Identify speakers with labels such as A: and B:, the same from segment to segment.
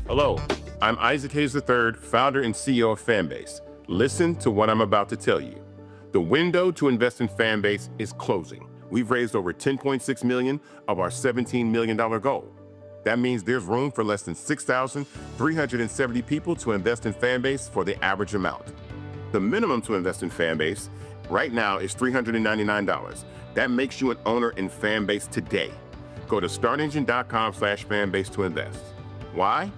A: Hello, I'm Isaac Hayes III, founder and CEO of Fanbase. Listen to what I'm about to tell you. The window to invest in Fanbase is closing. We've raised over $10.6 million of our $17 million goal. That means there's room for less than 6,370 people to invest in Fanbase for the average amount. The minimum to invest in Fanbase right now is $399. That makes you an owner in Fanbase today. Go to startengine.com/fanbase to invest. Why?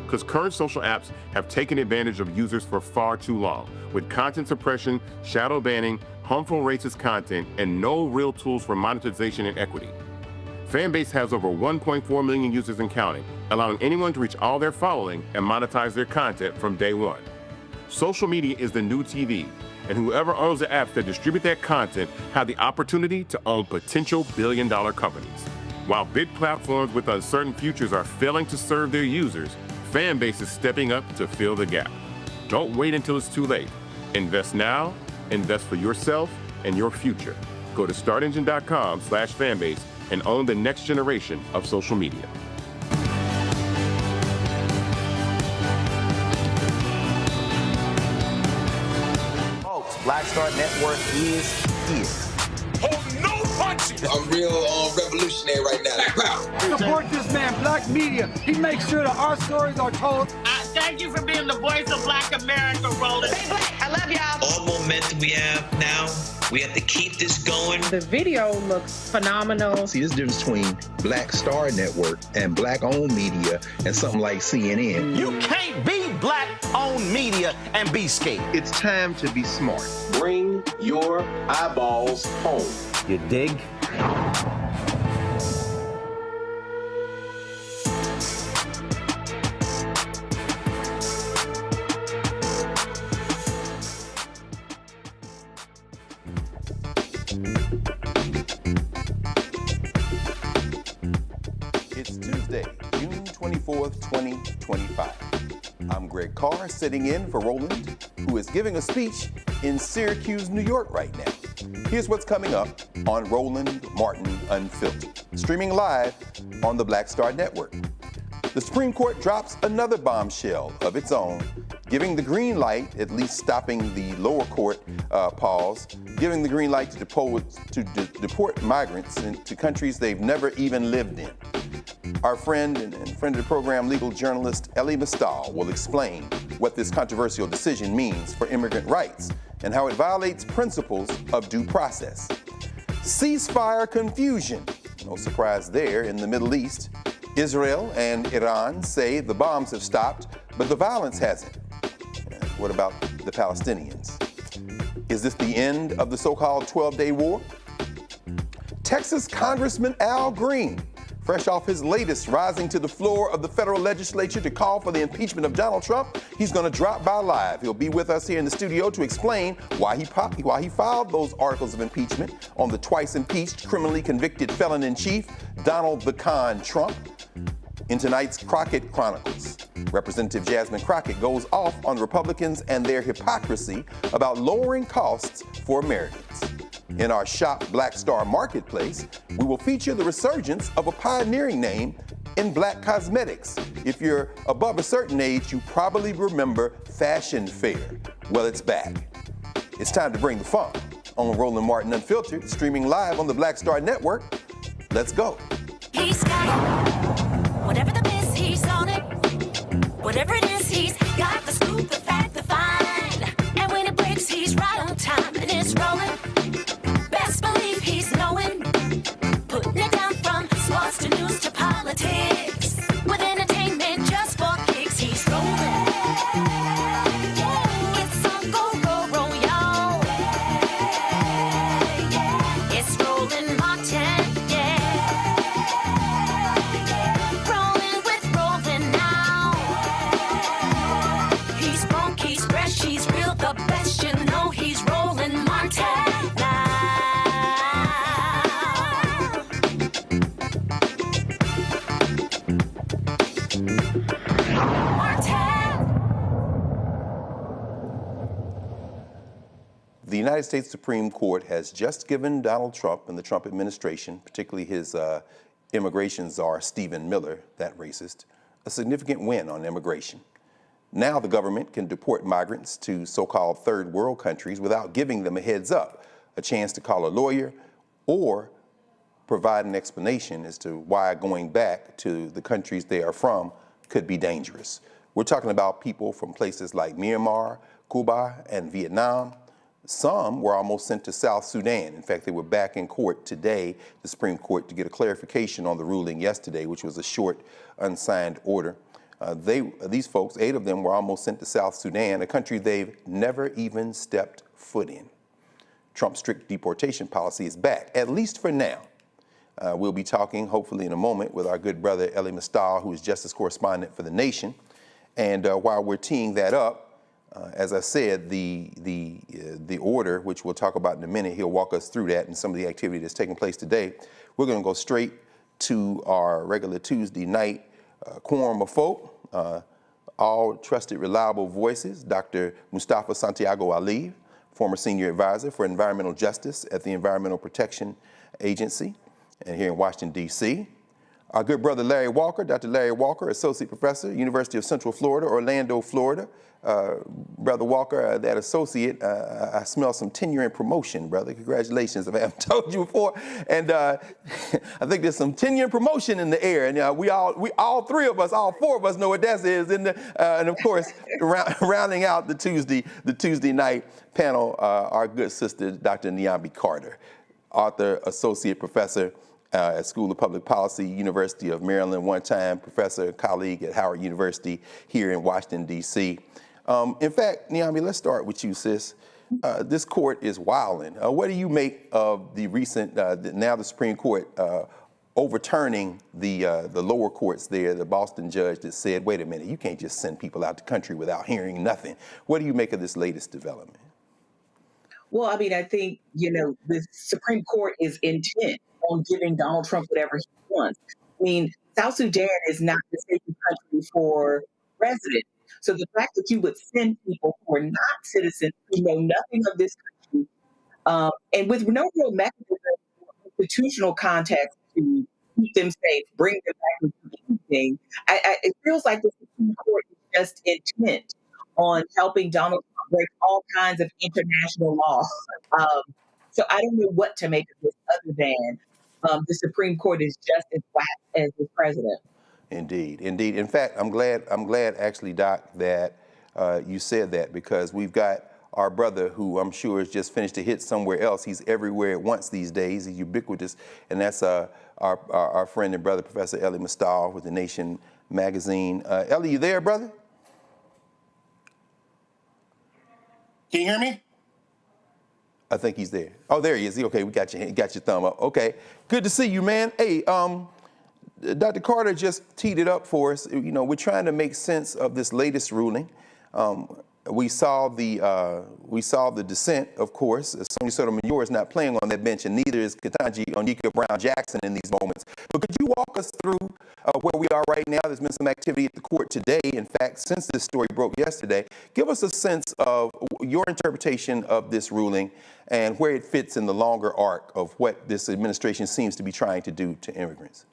A: Because current social apps have taken advantage of users for far too long, with content suppression, shadow banning, harmful racist content, and no real tools for monetization and equity. Fanbase has over 1.4 million users and counting, allowing anyone to reach all their following and monetize their content from day one. Social media is the new TV, and whoever owns the apps that distribute that content have the opportunity to own potential billion-dollar companies. While big platforms with uncertain futures are failing to serve their users, Fanbase is stepping up to fill the gap. Don't wait until it's too late. Invest now, invest for yourself and your future. Go to startengine.com/fanbase and own the next generation of social media.
B: Folks, Black Star Network is here.
C: Oh, no punches!
D: I'm real revolutionary right now.
E: Support this man, Black Media. He makes sure that our stories are told.
F: Thank you for being the voice of Black America, Roland.
G: Stay black. I love y'all.
H: All momentum we have now, we have to keep this going.
I: The video looks phenomenal.
J: See, this difference between Black Star Network and Black-owned media and something like CNN.
B: You can't be Black-owned media and be scared.
J: It's time to be smart.
D: Bring your eyeballs home.
B: You dig?
K: It's Tuesday, June 24th, 2025. I'm Greg Carr, sitting in for Roland, who is giving a speech in Syracuse, New York right now. Here's what's coming up on Roland Martin Unfiltered, streaming live on the Black Star Network. The Supreme Court drops another bombshell of its own, giving the green light, at least stopping the lower court pause, giving the green light to deport migrants into countries they've never even lived in. Our friend and friend of the program, legal journalist Shelley Wynter, will explain what this controversial decision means for immigrant rights and how it violates principles of due process. Ceasefire confusion. No surprise there in the Middle East. Israel and Iran say the bombs have stopped, but the violence hasn't. What about the Palestinians? Is this the end of the so-called 12-day war? Texas Congressman Al Green, fresh off his latest rising to the floor of the federal legislature to call for the impeachment of Donald Trump, he's going to drop by live. He'll be with us here in the studio to explain why he filed those articles of impeachment on the twice impeached, criminally convicted felon-in-chief, Donald the Con Trump. In tonight's Crockett Chronicles, Representative Jasmine Crockett goes off on Republicans and their hypocrisy about lowering costs for Americans. In our Shop Black Star Marketplace, we will feature the resurgence of a pioneering name in black cosmetics. If you're above a certain age, you probably remember Fashion Fair. Well, it's back. It's time to bring the fun on Roland Martin Unfiltered, streaming live on the Black Star Network. Let's go.
G: He's got it. Whatever the biz, he's on it. Whatever it is, he's got the scoop, the fact, the find. And when it breaks, he's right on time and it's rolling. Best believe he's knowing. Putting it down from sports to news to politics. With entertainment just for kicks, he's rolling. It's on go, y'all. It's Roland Martin.
K: The United States Supreme Court has just given Donald Trump and the Trump administration, particularly his immigration czar, Stephen Miller, that racist, a significant win on immigration. Now the government can deport migrants to so-called third world countries without giving them a heads up, a chance to call a lawyer, or provide an explanation as to why going back to the countries they are from could be dangerous. We're talking about people from places like Myanmar, Cuba, and Vietnam. Some were almost sent to South Sudan. In fact, they were back in court today, the Supreme Court, to get a clarification on the ruling yesterday, which was a short, unsigned order. These folks, 8 of them, were almost sent to South Sudan, a country they've never even stepped foot in. Trump's strict deportation policy is back, at least for now. We'll be talking, hopefully in a moment, with our good brother, Shelley Wynter, who is justice correspondent for The Nation. And while we're teeing that up, as I said, the order, which we'll talk about in a minute, he'll walk us through that and some of the activity that's taking place today. We're going to go straight to our regular Tuesday night quorum of folk, all trusted, reliable voices. Dr. Mustafa Santiago Ali, former senior advisor for environmental justice at the Environmental Protection Agency, and here in Washington, D.C. Our good brother Larry Walker, Dr. Larry Walker, associate professor, University of Central Florida, Orlando, Florida. Brother Walker, that associate, I smell some tenure and promotion, brother. Congratulations, if I haven't told you before. And I think there's some tenure and promotion in the air. And we all 3 of us, all 4 of us know what that is. And of course, rounding out the Tuesday night panel, our good sister, Dr. Nyambi Carter, author, associate professor at School of Public Policy, University of Maryland, one-time professor, colleague at Howard University here in Washington, D.C. In fact, Nyambi, let's start with you, sis. This court is wilding. What do you make of the recent, now the Supreme Court overturning the lower courts there, the Boston judge that said, wait a minute, you can't just send people out the country without hearing nothing. What do you make of this latest development?
L: Well, I mean, I think, the Supreme Court is intent on giving Donald Trump whatever he wants. I mean, South Sudan is not the safest country for residents. So the fact that you would send people who are not citizens, who know nothing of this country, and with no real mechanism or institutional context to keep them safe, bring them back into anything, it feels like the Supreme Court is just intent on helping Donald Trump break all kinds of international law. So I don't know what to make of this other than the Supreme Court is just as whack as the president.
K: Indeed, indeed. In fact, I'm glad actually, Doc, that you said that, because we've got our brother who I'm sure has just finished a hit somewhere else. He's everywhere at once these days. He's ubiquitous, and that's our friend and brother, Professor Elie Mystal with The Nation magazine. Elie, you there, brother?
M: Can you hear me?
K: I think he's there. Oh, there he is. Okay, we got your thumb up. Okay, good to see you, man. Hey, Dr. Carter just teed it up for us. You know, we're trying to make sense of this latest ruling. We saw the dissent, of course. Sonia Sotomayor is not playing on that bench, and neither is Ketanji Onyeka Brown-Jackson in these moments. But could you walk us through where we are right now? There's been some activity at the court today. In fact, since this story broke yesterday, give us a sense of your interpretation of this ruling and where it fits in the longer arc of what this administration seems to be trying to do to immigrants.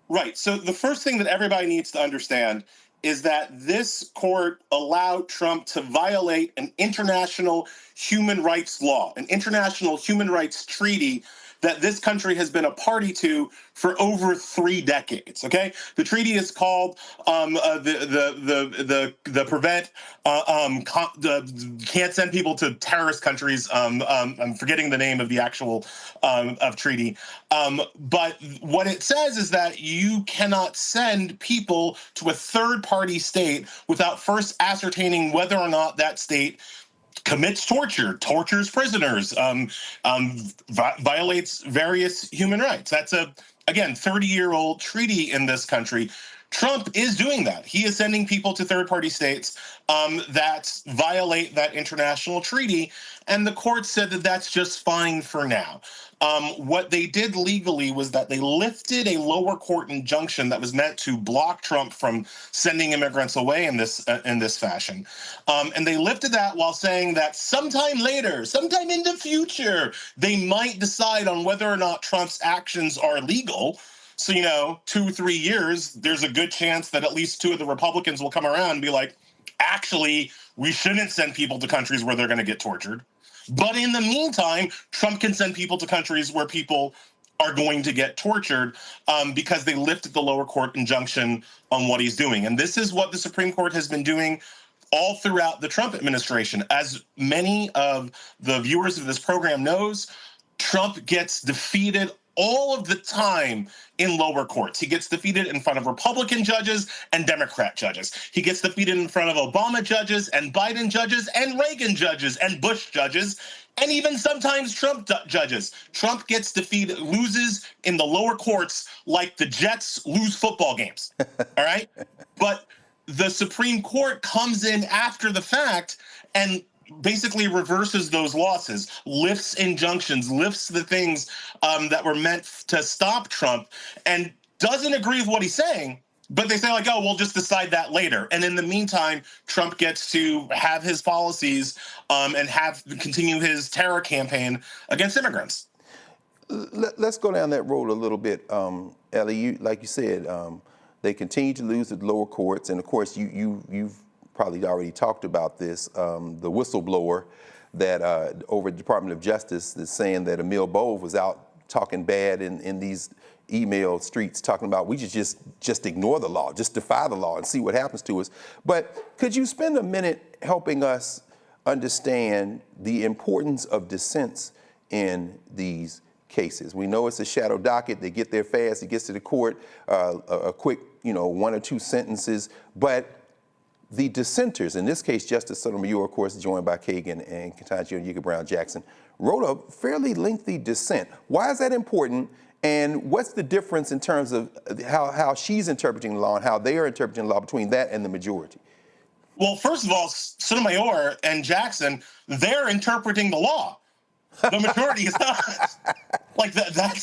M: Right. So the first thing that everybody needs to understand is that this court allowed Trump to violate an international human rights law, an international human rights treaty that this country has been a party to for over 3 decades. Okay, the treaty is called the Prevent Can't Send People to Terrorist Countries. I'm forgetting the name of the actual of treaty, but what it says is that you cannot send people to a third-party state without first ascertaining whether or not that state commits torture, tortures prisoners, violates various human rights. That's again, 30-year-old treaty in this country. Trump is doing that. He is sending people to third-party states that violate that international treaty, and the court said that that's just fine for now. What they did legally was that they lifted a lower court injunction that was meant to block Trump from sending immigrants away in this fashion. And they lifted that while saying that sometime later, sometime in the future, they might decide on whether or not Trump's actions are legal. So, 2 or 3 years, there's a good chance that at least 2 of the Republicans will come around and be like, actually, we shouldn't send people to countries where they're going to get tortured. But in the meantime, Trump can send people to countries where people are going to get tortured because they lifted the lower court injunction on what he's doing. And this is what the Supreme Court has been doing all throughout the Trump administration. As many of the viewers of this program knows, Trump gets defeated all of the time in lower courts. He gets defeated in front of Republican judges and Democrat judges. He gets defeated in front of Obama judges and Biden judges and Reagan judges and Bush judges, and even sometimes Trump judges. Trump gets defeated, loses in the lower courts like the Jets lose football games, all right? But the Supreme Court comes in after the fact and basically reverses those losses, lifts injunctions, lifts the things that were meant to stop Trump, and doesn't agree with what he's saying, but they say like, oh, we'll just decide that later. And in the meantime, Trump gets to have his policies and continue his terror campaign against immigrants.
K: Let's go down that road a little bit. Elie, like you said, they continue to lose at lower courts, and of course you've probably already talked about this, the whistleblower that over the Department of Justice is saying that Emil Bove was out talking bad in these email streets, talking about we just ignore the law, just defy the law and see what happens to us. But could you spend a minute helping us understand the importance of dissents in these cases? We know it's a shadow docket. They get there fast. It gets to the court, a quick, 1 or 2 sentences, but the dissenters, in this case, Justice Sotomayor, of course, joined by Kagan and Ketanji Onyeka Brown-Jackson, wrote a fairly lengthy dissent. Why is that important? And what's the difference in terms of how she's interpreting the law and how they are interpreting the law between that and the majority?
M: Well, first of all, Sotomayor and Jackson, they're interpreting the law. The majority is not. Like that's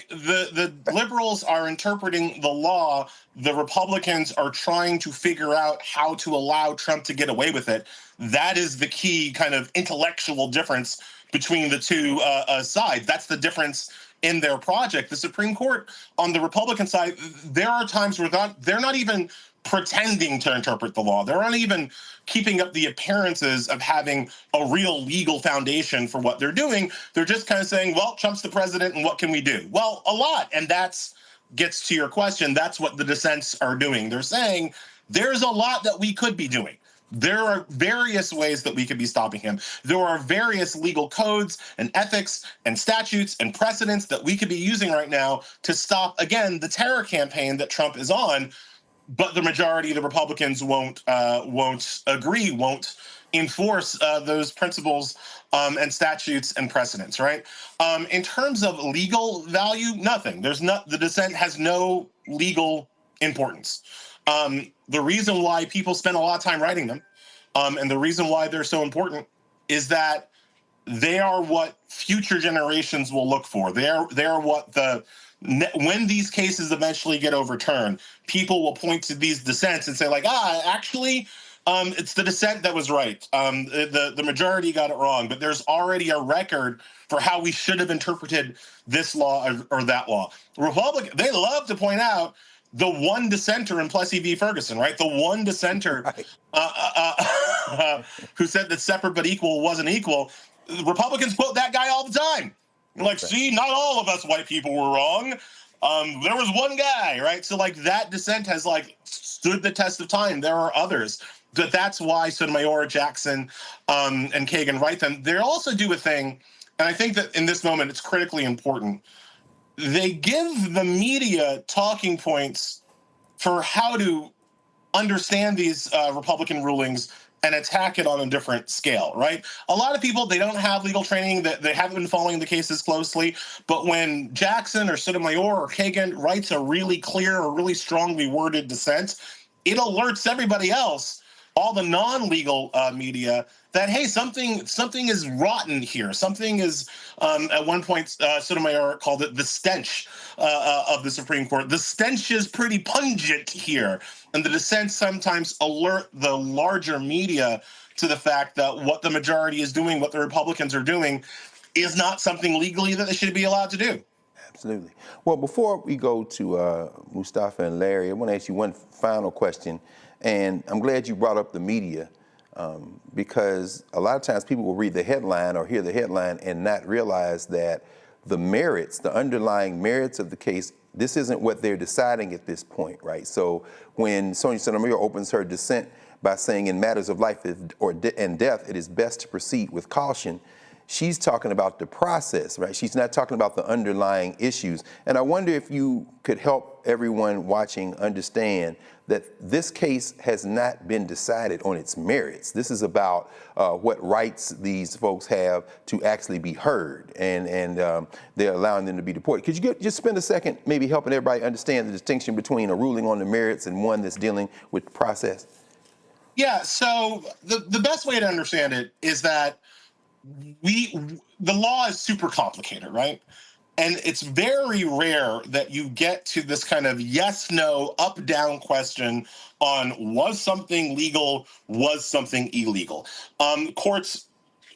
M: the liberals are interpreting the law. The Republicans are trying to figure out how to allow Trump to get away with it. That is the key kind of intellectual difference between the two sides. That's the difference in their project. The Supreme Court on the Republican side, there are times where they're not even pretending to interpret the law. They're not even keeping up the appearances of having a real legal foundation for what they're doing. They're just kind of saying, well, Trump's the president and what can we do? Well, a lot. And that's gets to your question. That's what the dissents are doing. They're saying there's a lot that we could be doing. There are various ways that we could be stopping him. There are various legal codes and ethics and statutes and precedents that we could be using right now to stop, again, the terror campaign that Trump is on. But the majority of the Republicans won't agree, won't enforce those principles and statutes and precedents, right? In terms of legal value, nothing. The dissent has no legal importance. The reason why people spend a lot of time writing them, and the reason why they're so important, is that they are what future generations will look for. They are what when these cases eventually get overturned, people will point to these dissents and say, like, actually, it's the dissent that was right. The majority got it wrong, but there's already a record for how we should have interpreted this law or that law. Republicans, they love to point out the one dissenter in Plessy v. Ferguson, right? The one dissenter who said that separate but equal wasn't equal. Republicans quote that guy all the time. Like, see, not all of us white people were wrong. There was one guy, right? So, like, that dissent has, like, stood the test of time. There are others. But that's why Sotomayor, Jackson, and Kagan write them. They also do a thing, and I think that in this moment it's critically important. They give the media talking points for how to understand these Republican rulings and attack it on a different scale, right? A lot of people, they don't have legal training, that they haven't been following the cases closely, but when Jackson or Sotomayor or Kagan writes a really clear or really strongly worded dissent, it alerts everybody else, all the non-legal media, that, hey, something is rotten here. Something is, at one point, Sotomayor called it the stench of the Supreme Court. The stench is pretty pungent here. And the dissents sometimes alert the larger media to the fact that what the majority is doing, what the Republicans are doing, is not something legally that they should be allowed to do.
K: Absolutely. Well, before we go to Mustafa and Larry, I want to ask you one final question. And I'm glad you brought up the media, because a lot of times people will read the headline or hear the headline and not realize that the merits, the underlying merits of the case, this isn't what they're deciding at this point, right? So when Sonia Sotomayor opens her dissent by saying in matters of life and death, it is best to proceed with caution, she's talking about the process, right? She's not talking about the underlying issues. And I wonder if you could help everyone watching understand that this case has not been decided on its merits. This is about what rights these folks have to actually be heard, and they're allowing them to be deported. Could you just spend a second maybe helping everybody understand the distinction between a ruling on the merits and one that's dealing with the process?
M: Yeah, so the best way to understand it is that the law is super complicated, right? And it's very rare that you get to this kind of yes, no, up, down question on was something legal, was something illegal. Courts,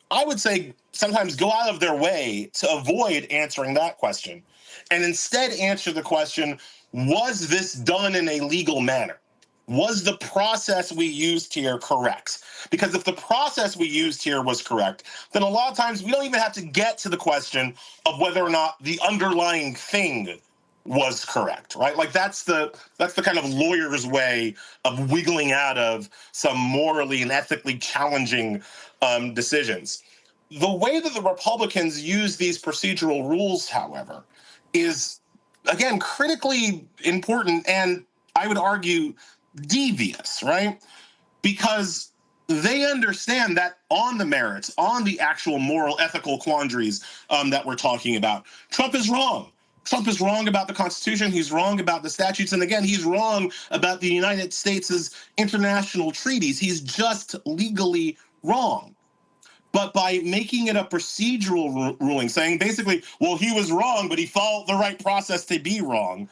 M: I would say, sometimes go out of their way to avoid answering that question and instead answer the question, was this done in a legal manner? Was the process we used here correct? Because if the process we used here was correct, then a lot of times we don't even have to get to the question of whether or not the underlying thing was correct, right? Like that's the kind of lawyer's way of wiggling out of some morally and ethically challenging decisions. The way that the Republicans use these procedural rules, however, is, again, critically important and I would argue devious, right? Because they understand that on the merits, on the actual moral, ethical quandaries that we're talking about, Trump is wrong. Trump is wrong about the Constitution. He's wrong about the statutes. And again, he's wrong about the United States' international treaties. He's just legally wrong. but by making it a procedural ruling, saying basically, well, he was wrong, but he followed the right process to be wrong.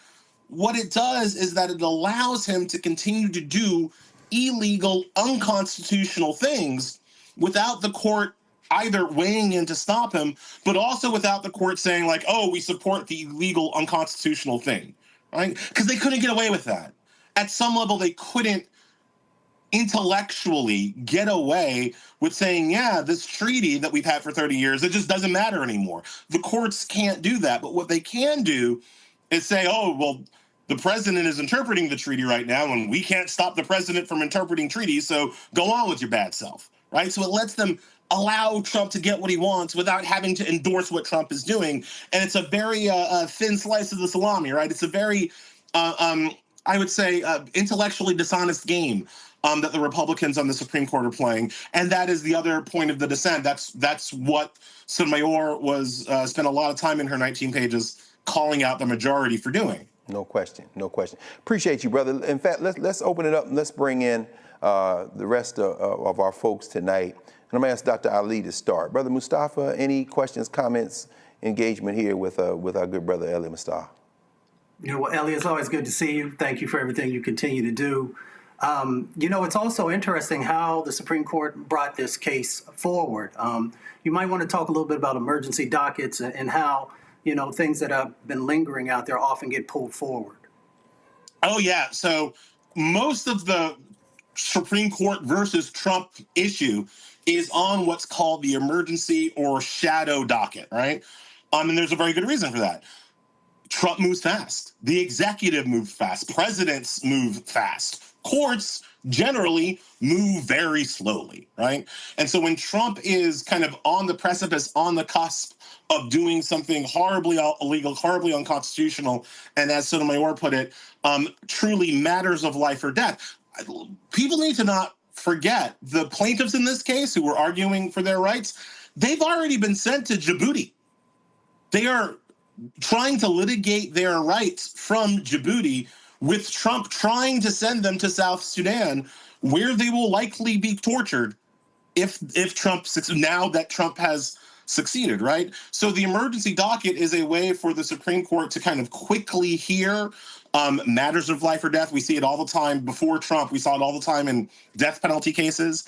M: What it does is that it allows him to continue to do illegal, unconstitutional things without the court either weighing in to stop him, but also without the court saying like, oh, we support the illegal, unconstitutional thing, right? Because they couldn't get away with that. At some level, they couldn't intellectually get away with saying, yeah, this treaty that we've had for 30 years, it just doesn't matter anymore. The courts can't do that. But what they can do is say, oh, well, the president is interpreting the treaty right now, and we can't stop the president from interpreting treaties, so go on with your bad self, right? So it lets them allow Trump to get what he wants without having to endorse what Trump is doing. And it's a very thin slice of the salami, right? It's a very, I would say, intellectually dishonest game that the Republicans on the Supreme Court are playing. And that is the other point of the dissent. That's what Sotomayor was spent a lot of time in her 19 pages calling out the majority for doing.
K: No question, no question. Appreciate you, brother. In fact, let's open it up and let's bring in the rest of our folks tonight. And I'm going to ask Dr. Ali to start. Brother Mustafa, any questions, comments, engagement here with our good brother Eli Mustafa?
N: Well, Eli, it's always good to see you. Thank you for everything you continue to do. It's also interesting how the Supreme Court brought this case forward. You might want to talk a little bit about emergency dockets and how, things that have been lingering out there often get pulled forward.
M: Oh, yeah. So most of the Supreme Court versus Trump issue is on what's called the emergency or shadow docket, right? And there's a very good reason for that. Trump moves fast. The executive moves fast. Presidents move fast. Courts generally move very slowly, right? And so when Trump is kind of on the precipice, on the cusp of doing something horribly illegal, horribly unconstitutional, and as Sotomayor put it, truly matters of life or death, people need to not forget the plaintiffs in this case who were arguing for their rights, they've already been sent to Djibouti. They are trying to litigate their rights from Djibouti, with Trump trying to send them to South Sudan, where they will likely be tortured if Trump, now that Trump has succeeded, right? So the emergency docket is a way for the Supreme Court to kind of quickly hear matters of life or death. We see it all the time before Trump. We saw it all the time in death penalty cases.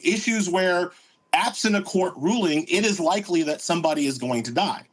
M: Issues where, absent a court ruling, it is likely that somebody is going to die.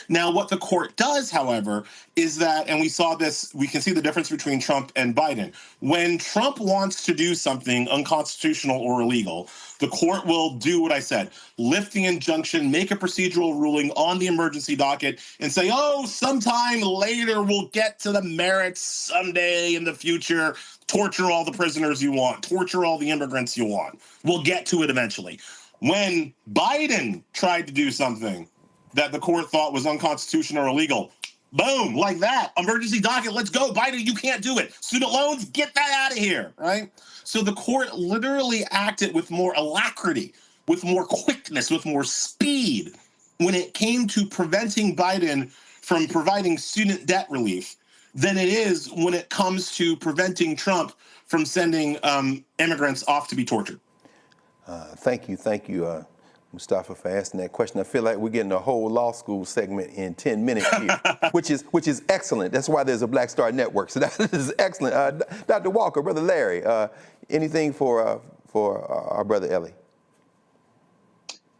M: Now, what the court does, however, is that, and we saw this, we can see the difference between Trump and Biden. When Trump wants to do something unconstitutional or illegal, the court will do what I said, lift the injunction, make a procedural ruling on the emergency docket, and say, oh, sometime later we'll get to the merits someday in the future, torture all the prisoners you want, torture all the immigrants you want. We'll get to it eventually. When Biden tried to do something that the court thought was unconstitutional or illegal, boom, like that, emergency docket, let's go. Biden, you can't do it. Student loans, get that out of here, right? So the court literally acted with more alacrity, with more quickness, with more speed when it came to preventing Biden from providing student debt relief than it is when it comes to preventing Trump from sending immigrants off to be tortured.
K: Thank you, Mustafa, for asking that question. I feel like we're getting a whole law school segment in 10 minutes here, which is excellent. That's why there's a Black Star Network. So that is excellent. Dr. Walker, Brother Larry, anything for our brother Eli?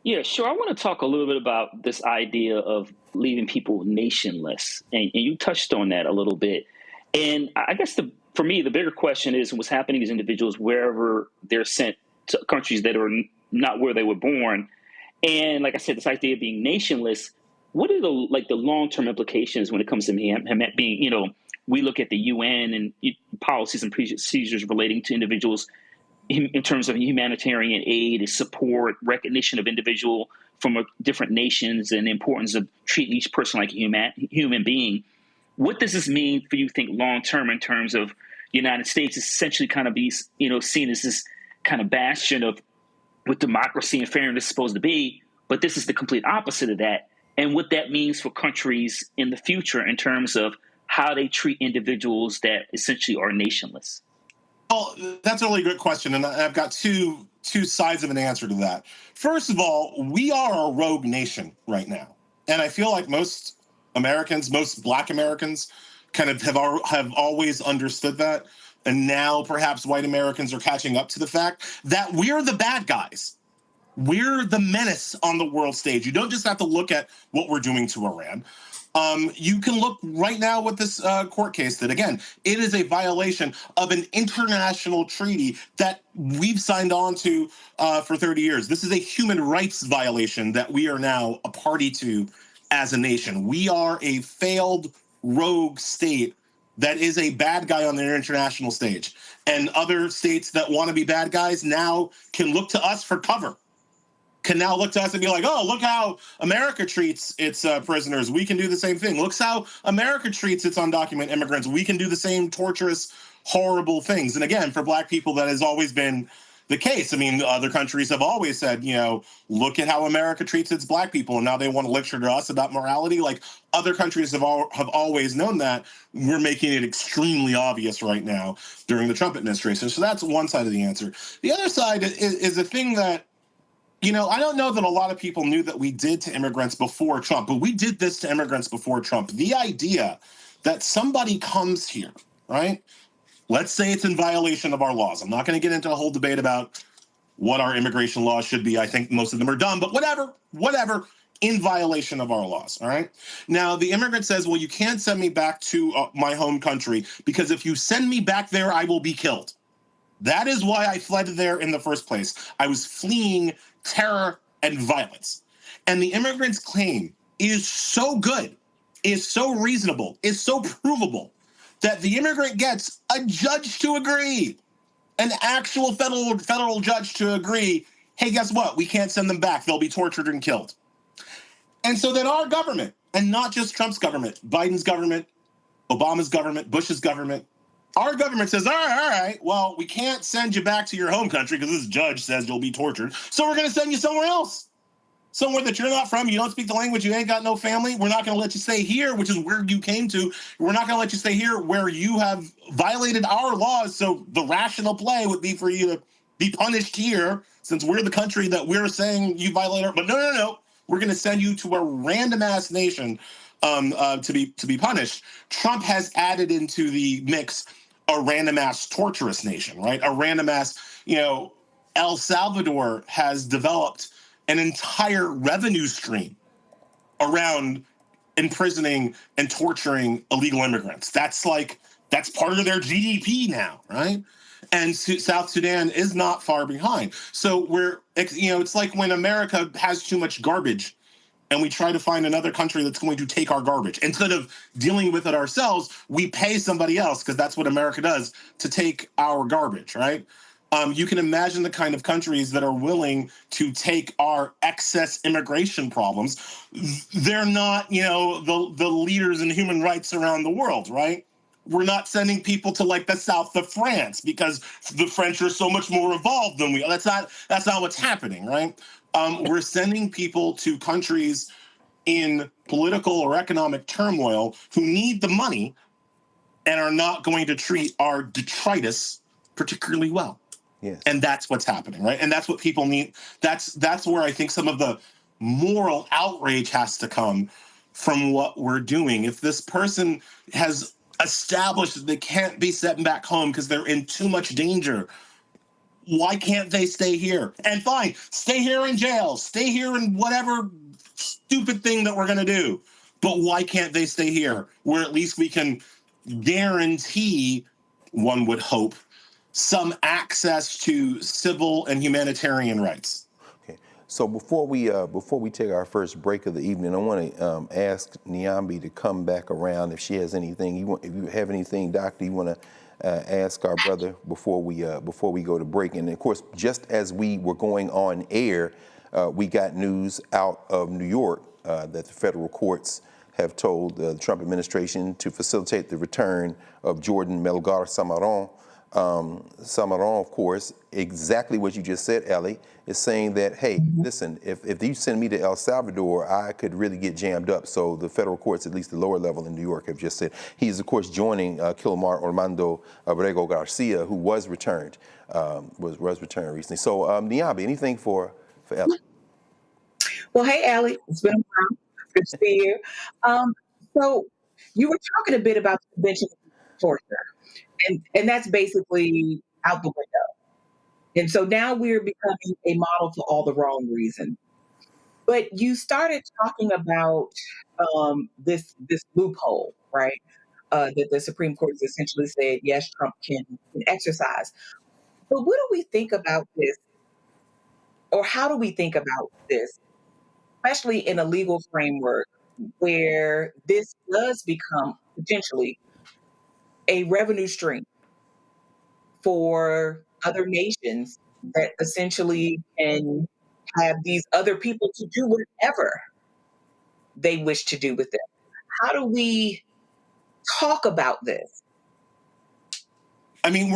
O: Yeah, sure. I want to talk a little bit about this idea of leaving people nationless, and you touched on that a little bit. And I guess for me, the bigger question is what's happening to these individuals wherever they're sent to countries that are not where they were born. And like I said, this idea of being nationless, what are the long-term implications when it comes to him being, we look at the UN and policies and procedures relating to individuals in terms of humanitarian aid, support, recognition of individual from different nations, and the importance of treating each person like a human being. What does this mean for you think long-term in terms of the United States essentially kind of be, seen as this kind of bastion of what democracy and fairness is supposed to be, but this is the complete opposite of that, and what that means for countries in the future in terms of how they treat individuals that essentially are nationless?
M: Well, that's a really good question, and I've got two sides of an answer to that. First of all, we are a rogue nation right now, and I feel like most Americans, most Black Americans, kind of have always understood that, and now perhaps white Americans are catching up to the fact that we're the bad guys. We're the menace on the world stage. You don't just have to look at what we're doing to Iran. You can look right now with this court case that, again, it is a violation of an international treaty that we've signed on to for 30 years. This is a human rights violation that we are now a party to as a nation. We are a failed rogue state that is a bad guy on the international stage. And other states that want to be bad guys now can look to us for cover. Can now look to us and be like, oh, look how America treats its prisoners. We can do the same thing. Look how America treats its undocumented immigrants. We can do the same torturous, horrible things. And again, for Black people, that has always been the case. I mean, other countries have always said, you know, look at how America treats its Black people. And now they want to lecture to us about morality. Like, other countries have always known that. We're making it extremely obvious right now during the Trump administration. So that's one side of the answer. The other side is a thing that, you know, I don't know that a lot of people knew that we did to immigrants before Trump, but we did this to immigrants before Trump. The idea that somebody comes here, right? Let's say it's in violation of our laws. I'm not going to get into a whole debate about what our immigration laws should be. I think most of them are dumb, but whatever, in violation of our laws, all right? Now, the immigrant says, well, you can't send me back to my home country because if you send me back there, I will be killed. That is why I fled there in the first place. I was fleeing terror and violence. And the immigrant's claim is so good, is so reasonable, is so provable that the immigrant gets a judge to agree, an actual federal judge to agree, hey, guess what? We can't send them back. They'll be tortured and killed. And so then our government, and not just Trump's government, Biden's government, Obama's government, Bush's government, our government says, all right, well, we can't send you back to your home country because this judge says you'll be tortured. So we're going to send you somewhere else, somewhere that you're not from. You don't speak the language. You ain't got no family. We're not going to let you stay here, which is where you came to. We're not going to let you stay here where you have violated our laws. So the rational play would be for you to be punished here since we're the country that we're saying you violated. But no. We're going to send you to a random ass nation to be punished. Trump has added into the mix a random ass torturous nation, right? A random ass, El Salvador has developed an entire revenue stream around imprisoning and torturing illegal immigrants. That's part of their GDP now, right? And South Sudan is not far behind. So it's like when America has too much garbage and we try to find another country that's going to take our garbage. Instead of dealing with it ourselves, we pay somebody else, because that's what America does, to take our garbage, right? You can imagine the kind of countries that are willing to take our excess immigration problems. They're not, the leaders in human rights around the world, right? We're not sending people to like the south of France because the French are so much more evolved than we are. That's not what's happening, right? We're sending people to countries in political or economic turmoil who need the money and are not going to treat our detritus particularly well.
K: Yes.
M: And that's what's happening, right? And that's what people need. That's where I think some of the moral outrage has to come from what we're doing. If this person has established that they can't be sent back home because they're in too much danger, why can't they stay here? And fine, stay here in jail, stay here in whatever stupid thing that we're going to do. But why can't they stay here where at least we can guarantee, one would hope, some access to civil and humanitarian rights?
K: Okay. So before we take our first break of the evening, I want to ask Nyambi to come back around if she has anything. If you have anything, Doctor, you want to ask our brother before we go to break. And of course, just as we were going on air, we got news out of New York that the federal courts have told the Trump administration to facilitate the return of Jordan Melgar Samaron Samaron, of course, exactly what you just said, Ellie, is saying that, hey, listen, if you send me to El Salvador, I could really get jammed up. So the federal courts, at least the lower level in New York, have just said he's, of course, joining Kilmar Armando Abrego Garcia, who was returned, recently. So, Niambi, anything for Ellie?
L: Well, hey, Allie, it's been a while. Good to see you. So you were talking a bit about the Convention Against Torture, and that's basically out the window. And so now we're becoming a model for all the wrong reasons. But you started talking about this loophole, right? That the Supreme Court has essentially said, yes, Trump can exercise. But what do we think about this? Or how do we think about this, especially in a legal framework where this does become potentially a revenue stream for other nations that essentially can have these other people to do whatever they wish to do with them? How do we talk about this?
M: I mean,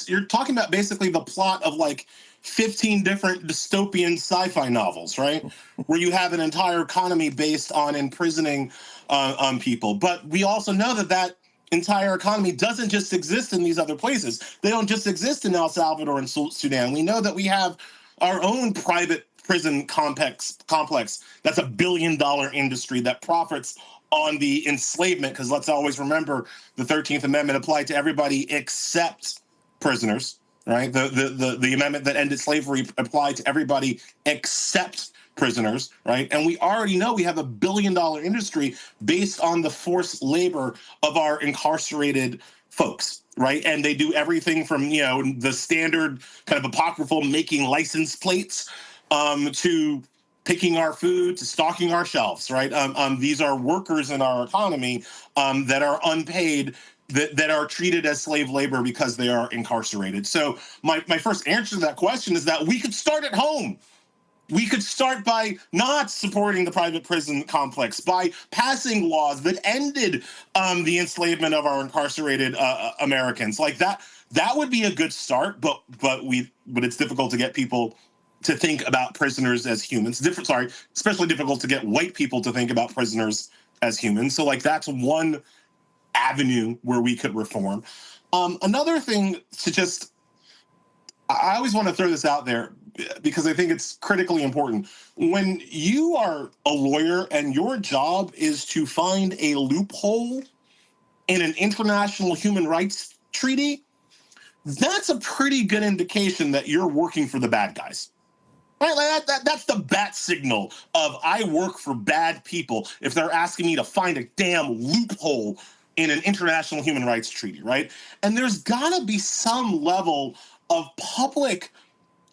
M: you're talking about basically the plot of like 15 different dystopian sci-fi novels, right? Where you have an entire economy based on imprisoning people. But we also know that entire economy doesn't just exist in these other places. They don't just exist in El Salvador and Sudan. We know that we have our own private prison complex that's $1 billion industry that profits on the enslavement, because let's always remember the 13th Amendment applied to everybody except prisoners, right? The amendment that ended slavery applied to everybody except prisoners, right? And we already know we have $1 billion industry based on the forced labor of our incarcerated folks, right? And they do everything from, the standard kind of apocryphal making license plates to picking our food, to stocking our shelves, right? These are workers in our economy that are unpaid, that are treated as slave labor because they are incarcerated. So my first answer to that question is that we could start at home. We could start by not supporting the private prison complex, by passing laws that ended the enslavement of our incarcerated Americans. Like that would be a good start, but it's difficult to get people to think about prisoners as humans. Especially difficult to get white people to think about prisoners as humans. So like that's one avenue where we could reform. Another thing I always want to throw this out there because I think it's critically important. When you are a lawyer and your job is to find a loophole in an international human rights treaty, that's a pretty good indication that you're working for the bad guys. Right, like that's the bat signal of I work for bad people if they're asking me to find a damn loophole in an international human rights treaty, right? And there's got to be some level of public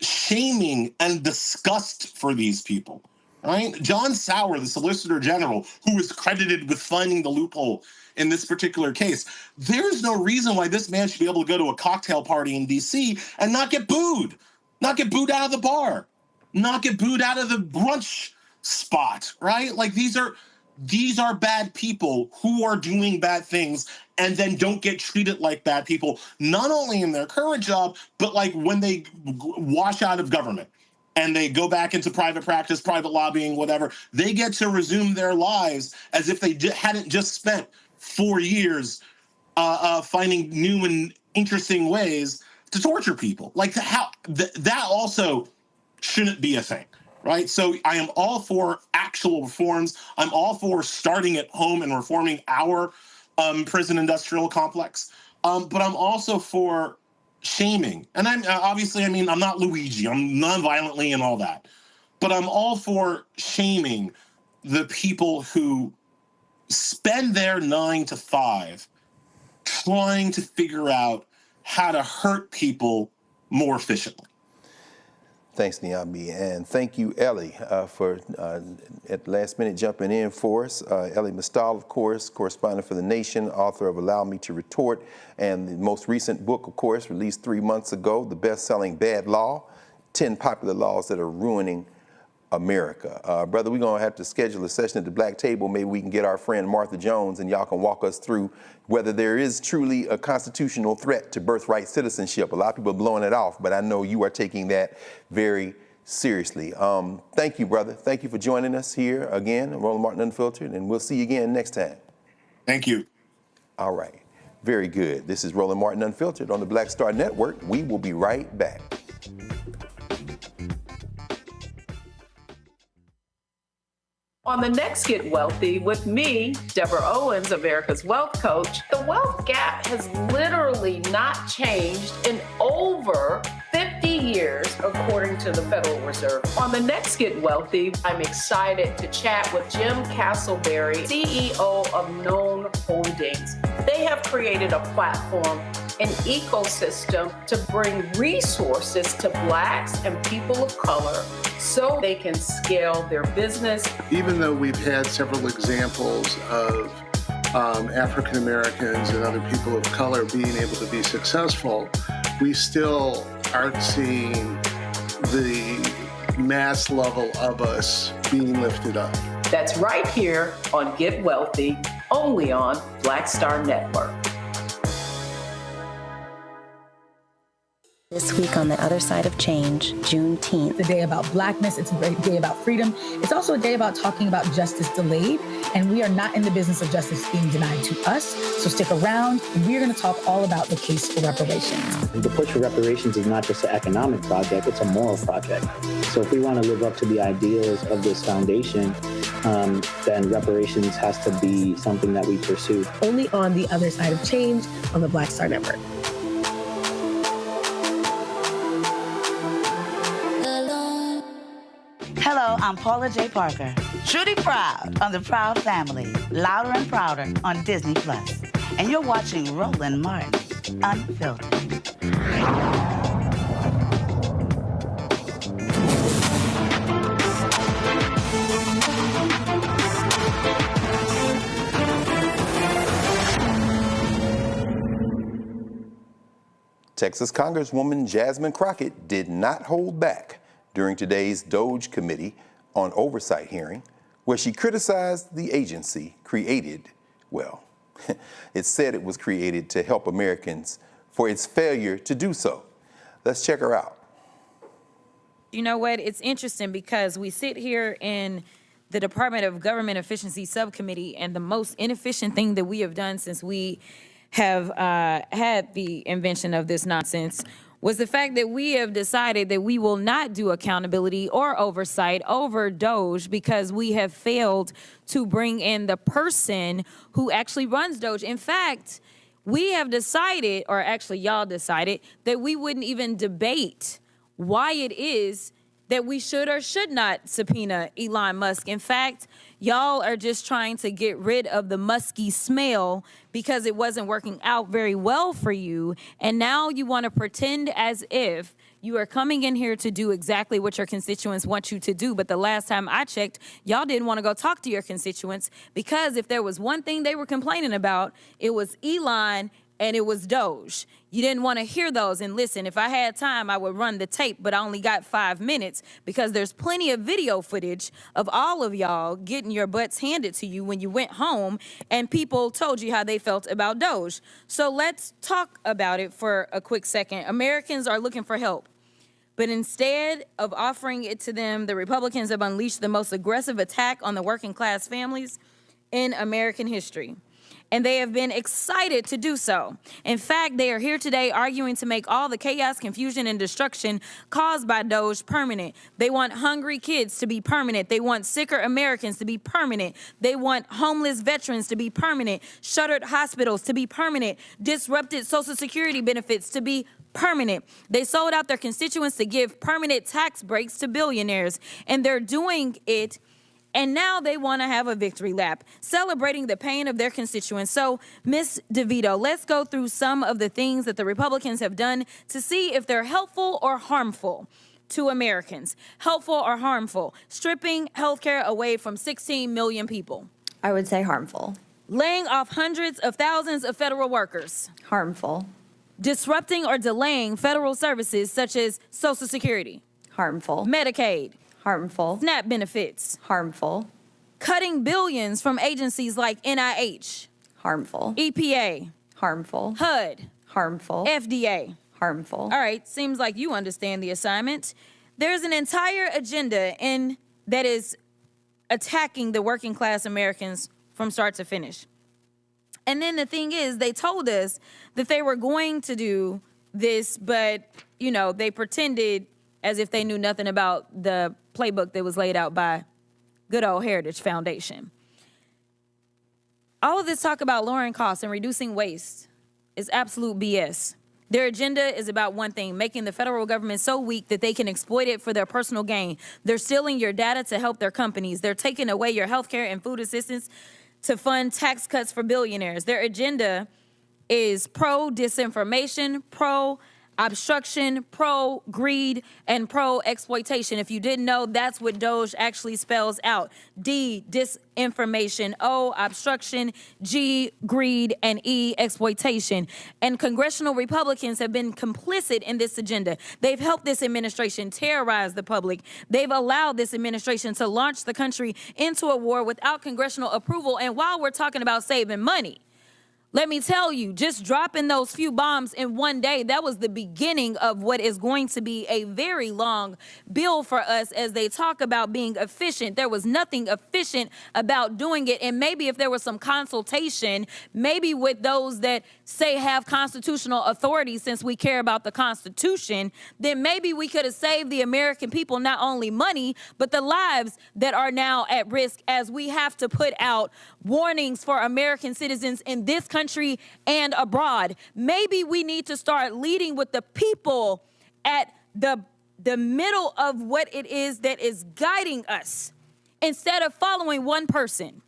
M: shaming and disgust for these people, right? John Sauer, the Solicitor General, who is credited with finding the loophole in this particular case, there's no reason why this man should be able to go to a cocktail party in D.C. and not get booed out of the bar, not get booed out of the brunch spot, right? Like these are bad people who are doing bad things and then don't get treated like bad people, not only in their current job, but like when they wash out of government and they go back into private practice, private lobbying, whatever, they get to resume their lives as if they hadn't just spent 4 years finding new and interesting ways to torture people. Like that also shouldn't be a thing, right? So I am all for actual reforms. I'm all for starting at home and reforming our prison industrial complex. But I'm also for shaming. And I'm not Luigi. I'm non-violently and all that. But I'm all for shaming the people who spend their 9 to 5 trying to figure out how to hurt people more efficiently.
K: Thanks, Niambi, and thank you, Ellie, for at the last minute jumping in for us. Ellie Mistal, of course, correspondent for The Nation, author of Allow Me to Retort, and the most recent book, of course, released 3 months ago, the best-selling Bad Law, 10 popular laws that are ruining America. Brother, we're going to have to schedule a session at the Black Table. Maybe we can get our friend Martha Jones and y'all can walk us through whether there is truly a constitutional threat to birthright citizenship. A lot of people are blowing it off, but I know you are taking that very seriously. Thank you, brother. Thank you for joining us here again, Roland Martin Unfiltered, and we'll see you again next time.
M: Thank you.
K: All right. Very good. This is Roland Martin Unfiltered on the Black Star Network. We will be right back.
I: On the next Get Wealthy with me, Deborah Owens, America's Wealth Coach, the wealth gap has literally not changed in over 50 years, according to the Federal Reserve. On the next Get Wealthy, I'm excited to chat with Jim Castleberry, CEO of Known Holdings. They have created a platform, an ecosystem to bring resources to Blacks and people of color so they can scale their business.
P: Even though we've had several examples of African Americans and other people of color being able to be successful, we still aren't seeing the mass level of us being lifted up.
I: That's right here on Get Wealthy, only on Black Star Network.
Q: This week on the other side of change, Juneteenth.
R: It's a day about Blackness. It's a great day about freedom. It's also a day about talking about justice delayed. And we are not in the business of justice being denied to us. So stick around. And we're going to talk all about the case for reparations.
S: The push for reparations is not just an economic project, it's a moral project. So if we want to live up to the ideals of this foundation, then reparations has to be something that we pursue.
R: Only on the other side of change on the Black Star Network.
T: Hello, I'm Paula J. Parker. Truly proud on the Proud Family, Louder and Prouder on Disney+. And you're watching Roland Martin Unfiltered.
K: Texas Congresswoman Jasmine Crockett did not hold back during today's DOGE Committee on Oversight hearing, where she criticized the agency created, well, it said it was created to help Americans for its failure to do so. Let's check her out.
U: You know what? It's interesting because we sit here in the Department of Government Efficiency Subcommittee, and the most inefficient thing that we have done since we have had the invention of this nonsense was the fact that we have decided that we will not do accountability or oversight over DOGE because we have failed to bring in the person who actually runs DOGE. In fact, we have decided, or actually y'all decided, that we wouldn't even debate why it is that we should or should not subpoena Elon Musk. In fact, y'all are just trying to get rid of the musky smell because it wasn't working out very well for you. And now you want to pretend as if you are coming in here to do exactly what your constituents want you to do. But the last time I checked, y'all didn't want to go talk to your constituents, because if there was one thing they were complaining about, it was Elon and it was DOGE. You didn't want to hear those. And listen, if I had time, I would run the tape, but I only got 5 minutes because there's plenty of video footage of all of y'all getting your butts handed to you when you went home and people told you how they felt about DOGE. So let's talk about it for a quick second. Americans are looking for help, but instead of offering it to them, the Republicans have unleashed the most aggressive attack on the working class families in American history. And they have been excited to do so. In fact, they are here today arguing to make all the chaos, confusion, and destruction caused by DOGE permanent. They want hungry kids to be permanent. They want sicker Americans to be permanent. They want homeless veterans to be permanent, shuttered hospitals to be permanent, disrupted Social Security benefits to be permanent. They sold out their constituents to give permanent tax breaks to billionaires, and they're doing it. And now they want to have a victory lap, celebrating the pain of their constituents. So, Ms. DeVito, let's go through some of the things that the Republicans have done to see if they're helpful or harmful to Americans. Helpful or harmful? Stripping health care away from 16 million people.
V: I would say harmful.
U: Laying off hundreds of thousands of federal workers.
V: Harmful.
U: Disrupting or delaying federal services such as Social Security.
V: Harmful.
U: Medicaid.
V: Harmful.
U: SNAP benefits.
V: Harmful.
U: Cutting billions from agencies like NIH.
V: Harmful.
U: EPA.
V: Harmful.
U: HUD.
V: Harmful.
U: FDA.
V: Harmful.
U: All right, seems like you understand the assignment. There's an entire agenda that is attacking the working class Americans from start to finish. And then the thing is, they told us that they were going to do this, but, you know, they pretended as if they knew nothing about the playbook that was laid out by good old Heritage Foundation. All of this talk about lowering costs and reducing waste is absolute BS. Their agenda is about one thing, making the federal government so weak that they can exploit it for their personal gain. They're stealing your data to help their companies. They're taking away your health care and food assistance to fund tax cuts for billionaires. Their agenda is pro-disinformation, pro-obstruction, pro-greed, and pro-exploitation. If you didn't know, that's what DOGE actually spells out. D, disinformation, O, obstruction, G, greed, and E, exploitation. And congressional Republicans have been complicit in this agenda. They've helped this administration terrorize the public. They've allowed this administration to launch the country into a war without congressional approval. And while we're talking about saving money, let me tell you, just dropping those few bombs in one day, that was the beginning of what is going to be a very long bill for us as they talk about being efficient. There was nothing efficient about doing it. And maybe if there was some consultation, maybe with those that say have constitutional authority, since we care about the Constitution, then maybe we could have saved the American people not only money, but the lives that are now at risk as we have to put out warnings for American citizens in this country and abroad. Maybe we need to start leading with the people at the middle of what it is that is guiding us instead of following one person.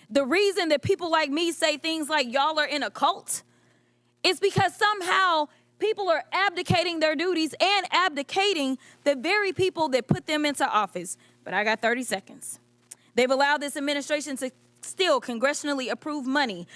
U: The reason that people like me say things like y'all are in a cult is because somehow people are abdicating their duties and abdicating the very people that put them into office. But I got 30 seconds. They've allowed this administration to steal congressionally approved money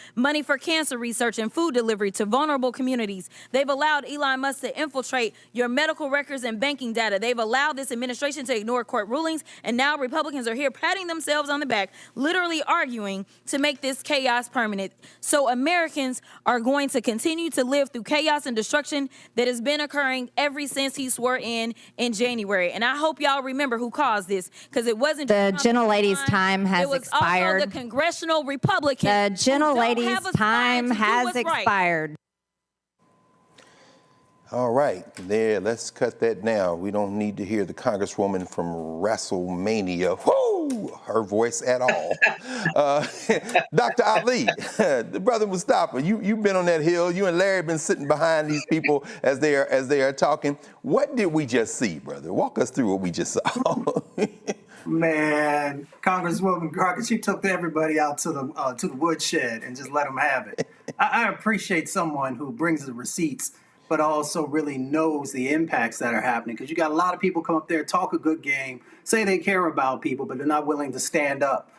U: for cancer research and food delivery to vulnerable communities. They've allowed Elon Musk to infiltrate your medical records and banking data. They've allowed this administration to ignore court rulings, and now Republicans are here patting themselves on the back, literally arguing to make this chaos permanent. So Americans are going to continue to live through chaos and destruction that has been occurring ever since he swore in January. And I hope y'all remember who caused this, because it wasn't
V: the gentlelady's time has expired.
U: Also the Congressional Republicans.
V: The gentlelady's time has expired.
K: All right, there, let's cut that now. We don't need to hear the Congresswoman from WrestleMania, her voice at all. Dr. Ali, the brother Mustafa, you've been on that hill. You and Larry have been sitting behind these people as they are talking. What did we just see, brother? Walk us through what we just saw.
N: Man, Congresswoman Crockett, she took everybody out to the woodshed and just let them have it. I appreciate someone who brings the receipts, but also really knows the impacts that are happening. Because you got a lot of people come up there, talk a good game, say they care about people, but they're not willing to stand up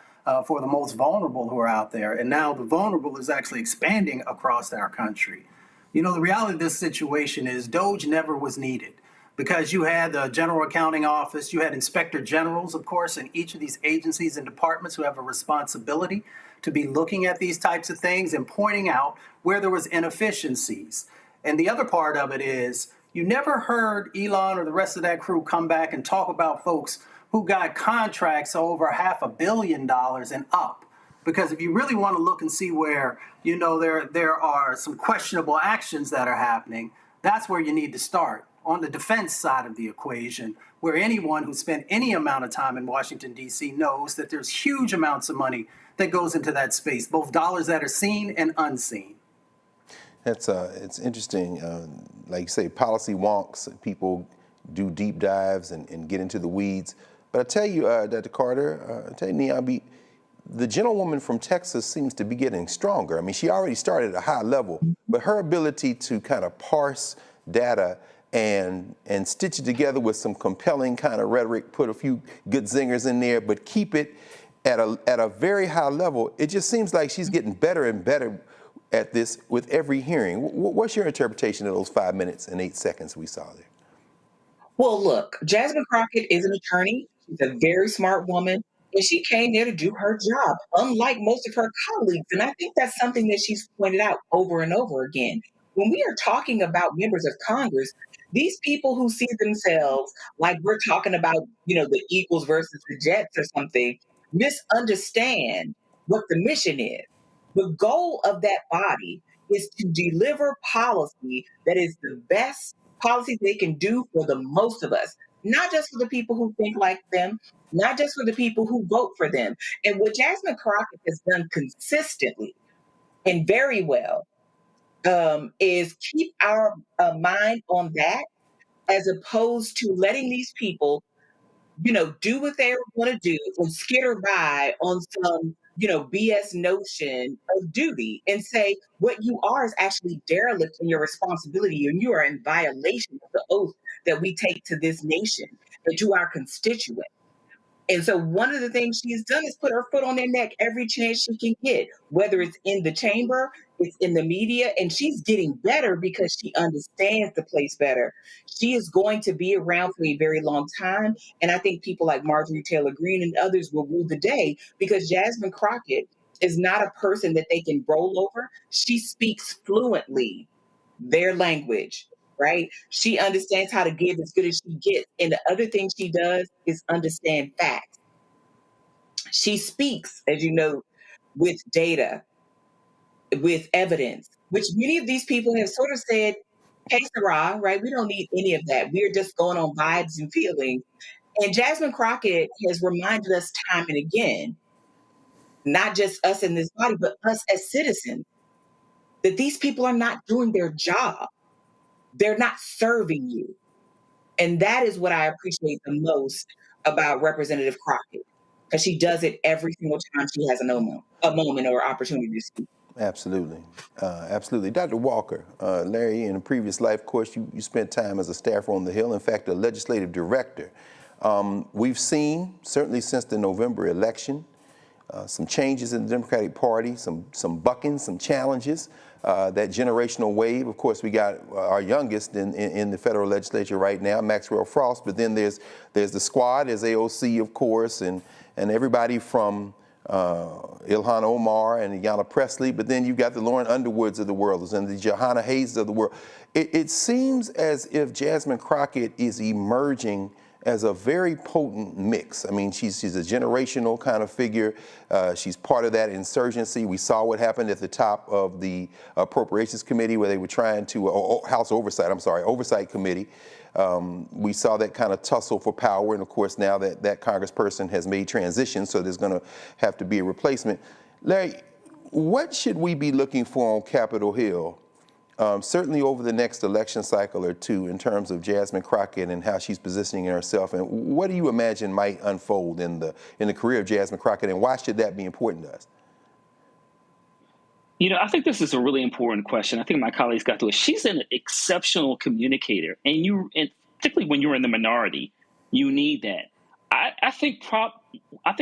N: for the most vulnerable who are out there. And now the vulnerable is actually expanding across our country. You know, the reality of this situation is DOGE never was needed, because you had the General Accounting Office, you had Inspector Generals, of course, in each of these agencies and departments who have a responsibility to be looking at these types of things and pointing out where there was inefficiencies. And the other part of it is you never heard Elon or the rest of that crew come back and talk about folks who got contracts over $500 million and up. Because if you really want to look and see where, you know, there are some questionable actions that are happening, that's where you need to start. On the defense side of the equation, where anyone who spent any amount of time in Washington, D.C. knows that there's huge amounts of money that goes into that space, both dollars that are seen and unseen.
K: It's interesting. Like you say, policy wonks, people do deep dives and get into the weeds. But I tell you, Dr. Carter, I tell you, Niambi, the gentlewoman from Texas seems to be getting stronger. I mean, she already started at a high level, but her ability to kind of parse data and stitch it together with some compelling kind of rhetoric, put a few good zingers in there, but keep it at a very high level. It just seems like she's getting better and better at this with every hearing. What's your interpretation of those 5 minutes and 8 seconds we saw there?
L: Well, look, Jasmine Crockett is an attorney. She's a very smart woman, and she came there to do her job, unlike most of her colleagues. And I think that's something that she's pointed out over and over again. When we are talking about members of Congress, these people who see themselves like we're talking about, the Eagles versus the Jets or something, misunderstand what the mission is. The goal of that body is to deliver policy that is the best policy they can do for the most of us, not just for the people who think like them, not just for the people who vote for them. And what Jasmine Crockett has done consistently and very well is keep our mind on that, as opposed to letting these people, do what they want to do and skitter by on some, BS notion of duty, and say what you are is actually derelict in your responsibility, and you are in violation of the oath that we take to this nation and to our constituents. And so one of the things she's done is put her foot on their neck every chance she can get, whether it's in the chamber, it's in the media, and she's getting better because she understands the place better. She is going to be around for a very long time. And I think people like Marjorie Taylor Greene and others will rule the day, because Jasmine Crockett is not a person that they can roll over. She speaks fluently their language. Right? She understands how to give as good as she gets. And the other thing she does is understand facts. She speaks, as you know, with data, with evidence, which many of these people have sort of said, hey, Sarah, right? We don't need any of that. We're just going on vibes and feelings. And Jasmine Crockett has reminded us time and again, not just us in this body, but us as citizens, that these people are not doing their job. They're not serving you. And that is what I appreciate the most about Representative Crockett, because she does it every single time she has a moment or opportunity to speak.
K: Absolutely. Absolutely. Dr. Walker, Larry, in a previous life, of course, you spent time as a staffer on the Hill, in fact, a legislative director. We've seen, certainly since the November election, some changes in the Democratic Party, some bucking, some challenges. That generational wave, of course, we got our youngest in the federal legislature right now, Maxwell Frost, but then there's the squad, there's AOC, of course, and everybody from Ilhan Omar and Ayanna Pressley, but then you've got the Lauren Underwoods of the world and the Johanna Hayes of the world. It seems as if Jasmine Crockett is emerging as a very potent mix. I mean, she's a generational kind of figure. She's part of that insurgency. We saw what happened at the top of the Appropriations Committee, where they were trying to, Oversight Committee. We saw that kind of tussle for power. And of course, now that congressperson has made transition, so there's gonna have to be a replacement. Larry, what should we be looking for on Capitol Hill, certainly over the next election cycle or two, in terms of Jasmine Crockett and how she's positioning herself? And what do you imagine might unfold in the career of Jasmine Crockett, and why should that be important to us?
O: I think this is a really important question. I think my colleagues got to it. She's an exceptional communicator, and particularly when you're in the minority, you need that. I think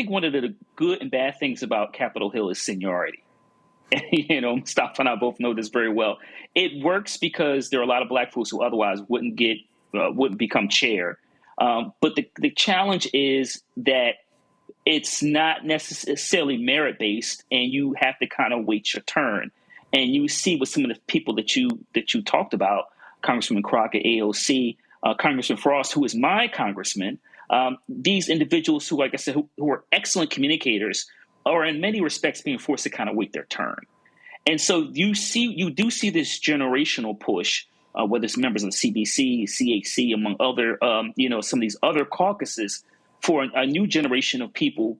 O: one of the good and bad things about Capitol Hill is seniority. Mustafa and I both know this very well. It works because there are a lot of Black folks who otherwise wouldn't become chair. But the challenge is that it's not necessarily merit-based, and you have to kind of wait your turn. And you see with some of the people that you talked about, Congresswoman Crockett, AOC, Congressman Frost, who is my congressman, these individuals who, like I said, who are excellent communicators, are in many respects being forced to kind of wait their turn. And so you do see this generational push, whether it's members of the CBC, CHC, among other, some of these other caucuses, for a new generation of people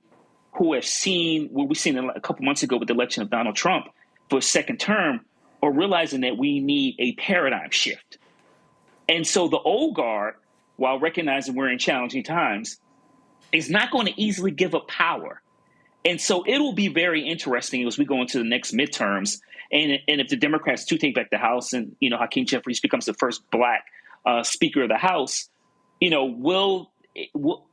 O: who have seen what we've seen a couple months ago with the election of Donald Trump for a second term, are realizing that we need a paradigm shift. And so the old guard, while recognizing we're in challenging times, is not going to easily give up power. And so it will be very interesting as we go into the next midterms. And if the Democrats do take back the House, and, Hakeem Jeffries becomes the first Black Speaker of the House,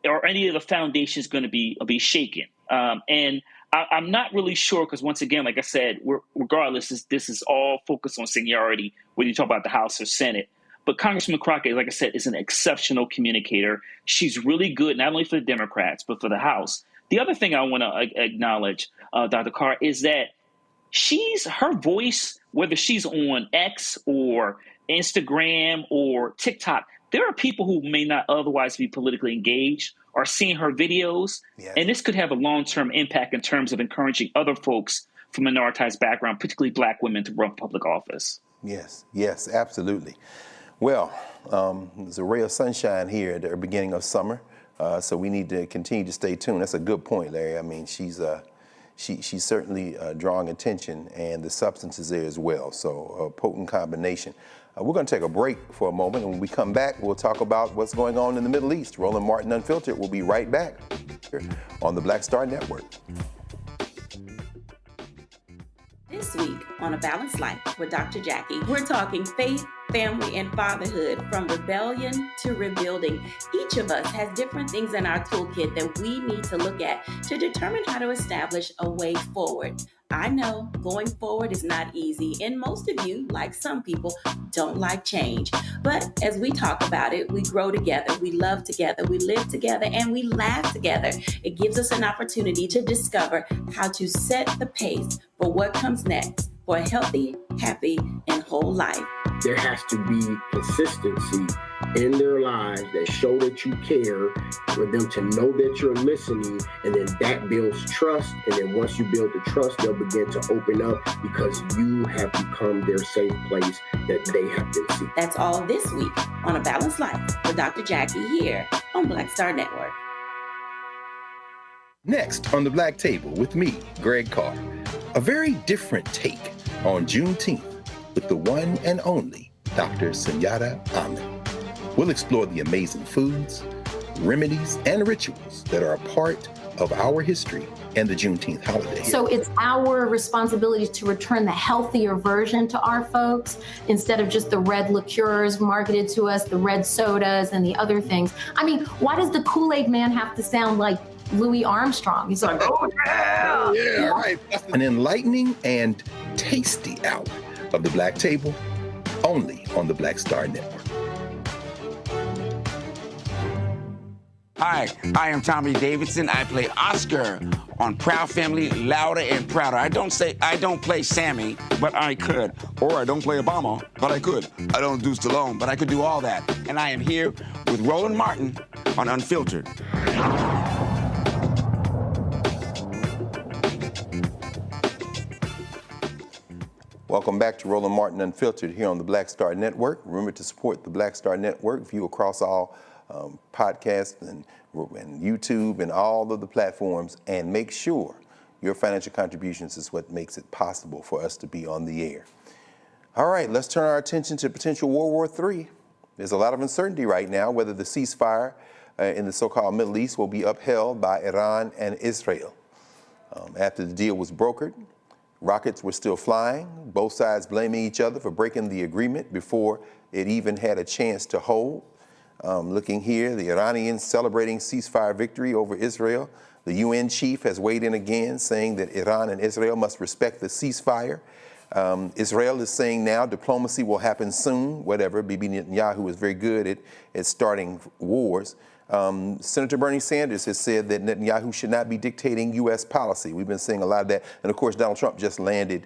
O: are any of the foundations going to be shaken? And I'm not really sure, because once again, like I said, regardless, this is all focused on seniority, whether you talk about the House or Senate. But Congresswoman Crockett, like I said, is an exceptional communicator. She's really good, not only for the Democrats, but for the House. The other thing I want to acknowledge, Dr. Carr, is that her voice, whether she's on X or Instagram or TikTok, there are people who may not otherwise be politically engaged are seeing her videos. Yes. And this could have a long-term impact in terms of encouraging other folks from minoritized background, particularly Black women, to run public office.
K: Yes, yes, absolutely. Well, there's a ray of sunshine here at the beginning of summer, so we need to continue to stay tuned. That's a good point, Larry. I mean, she's certainly drawing attention, and the substance is there as well, so a potent combination. We're going to take a break for a moment, and when we come back, we'll talk about what's going on in the Middle East. Roland Martin Unfiltered will be right back here on the Black Star Network.
A: This week on A Balanced Life with Dr. Jackie, we're talking faith, family, and fatherhood, from rebellion to rebuilding. Each of us has different things in our toolkit that we need to look at to determine how to establish a way forward. I know going forward is not easy, and most of you, like some people, don't like change. But as we talk about it, we grow together, we love together, we live together, and we laugh together. It gives us an opportunity to discover how to set the pace for what comes next for a healthy, happy, and whole life.
C: There has to be consistency in their lives that show that you care, for them to know that you're listening, and then that builds trust. And then once you build the trust, they'll begin to open up because you have become their safe place that they have been seeking.
A: That's all this week on A Balanced Life with Dr. Jackie here on Black Star Network.
J: Next on the Black Table with me, Greg Carr, a very different take on Juneteenth with the one and only Dr. Sunyata Ahmed. We'll explore the amazing foods, remedies, and rituals that are a part of our history and the Juneteenth holiday.
W: So it's our responsibility to return the healthier version to our folks instead of just the red liqueurs marketed to us, the red sodas and the other things. I mean, why does the Kool-Aid man have to sound like Louis Armstrong? He's like, oh yeah!
J: Oh, yeah, right. An enlightening and tasty hour of the Black Table, only on the Black Star Network.
X: Hi, I am Tommy Davidson. I play Oscar on Proud Family, Louder and Prouder. I don't play Sammy, but I could. Or I don't play Obama, but I could. I don't do Stallone, but I could do all that. And I am here with Roland Martin on Unfiltered.
K: Welcome back to Roland Martin Unfiltered here on the Black Star Network. Remember to support the Black Star Network. View across all podcasts and YouTube and all of the platforms, and make sure your financial contributions is what makes it possible for us to be on the air. All right, let's turn our attention to potential World War III. There's a lot of uncertainty right now whether the ceasefire in the so-called Middle East will be upheld by Iran and Israel. After the deal was brokered, rockets were still flying, both sides blaming each other for breaking the agreement before it even had a chance to hold. Looking here, the Iranians celebrating ceasefire victory over Israel. The UN chief has weighed in again, saying that Iran and Israel must respect the ceasefire. Israel is saying now diplomacy will happen soon, whatever. Bibi Netanyahu is very good at starting wars. Senator Bernie Sanders has said that Netanyahu should not be dictating U.S. policy. We've been seeing a lot of that. And of course, Donald Trump just landed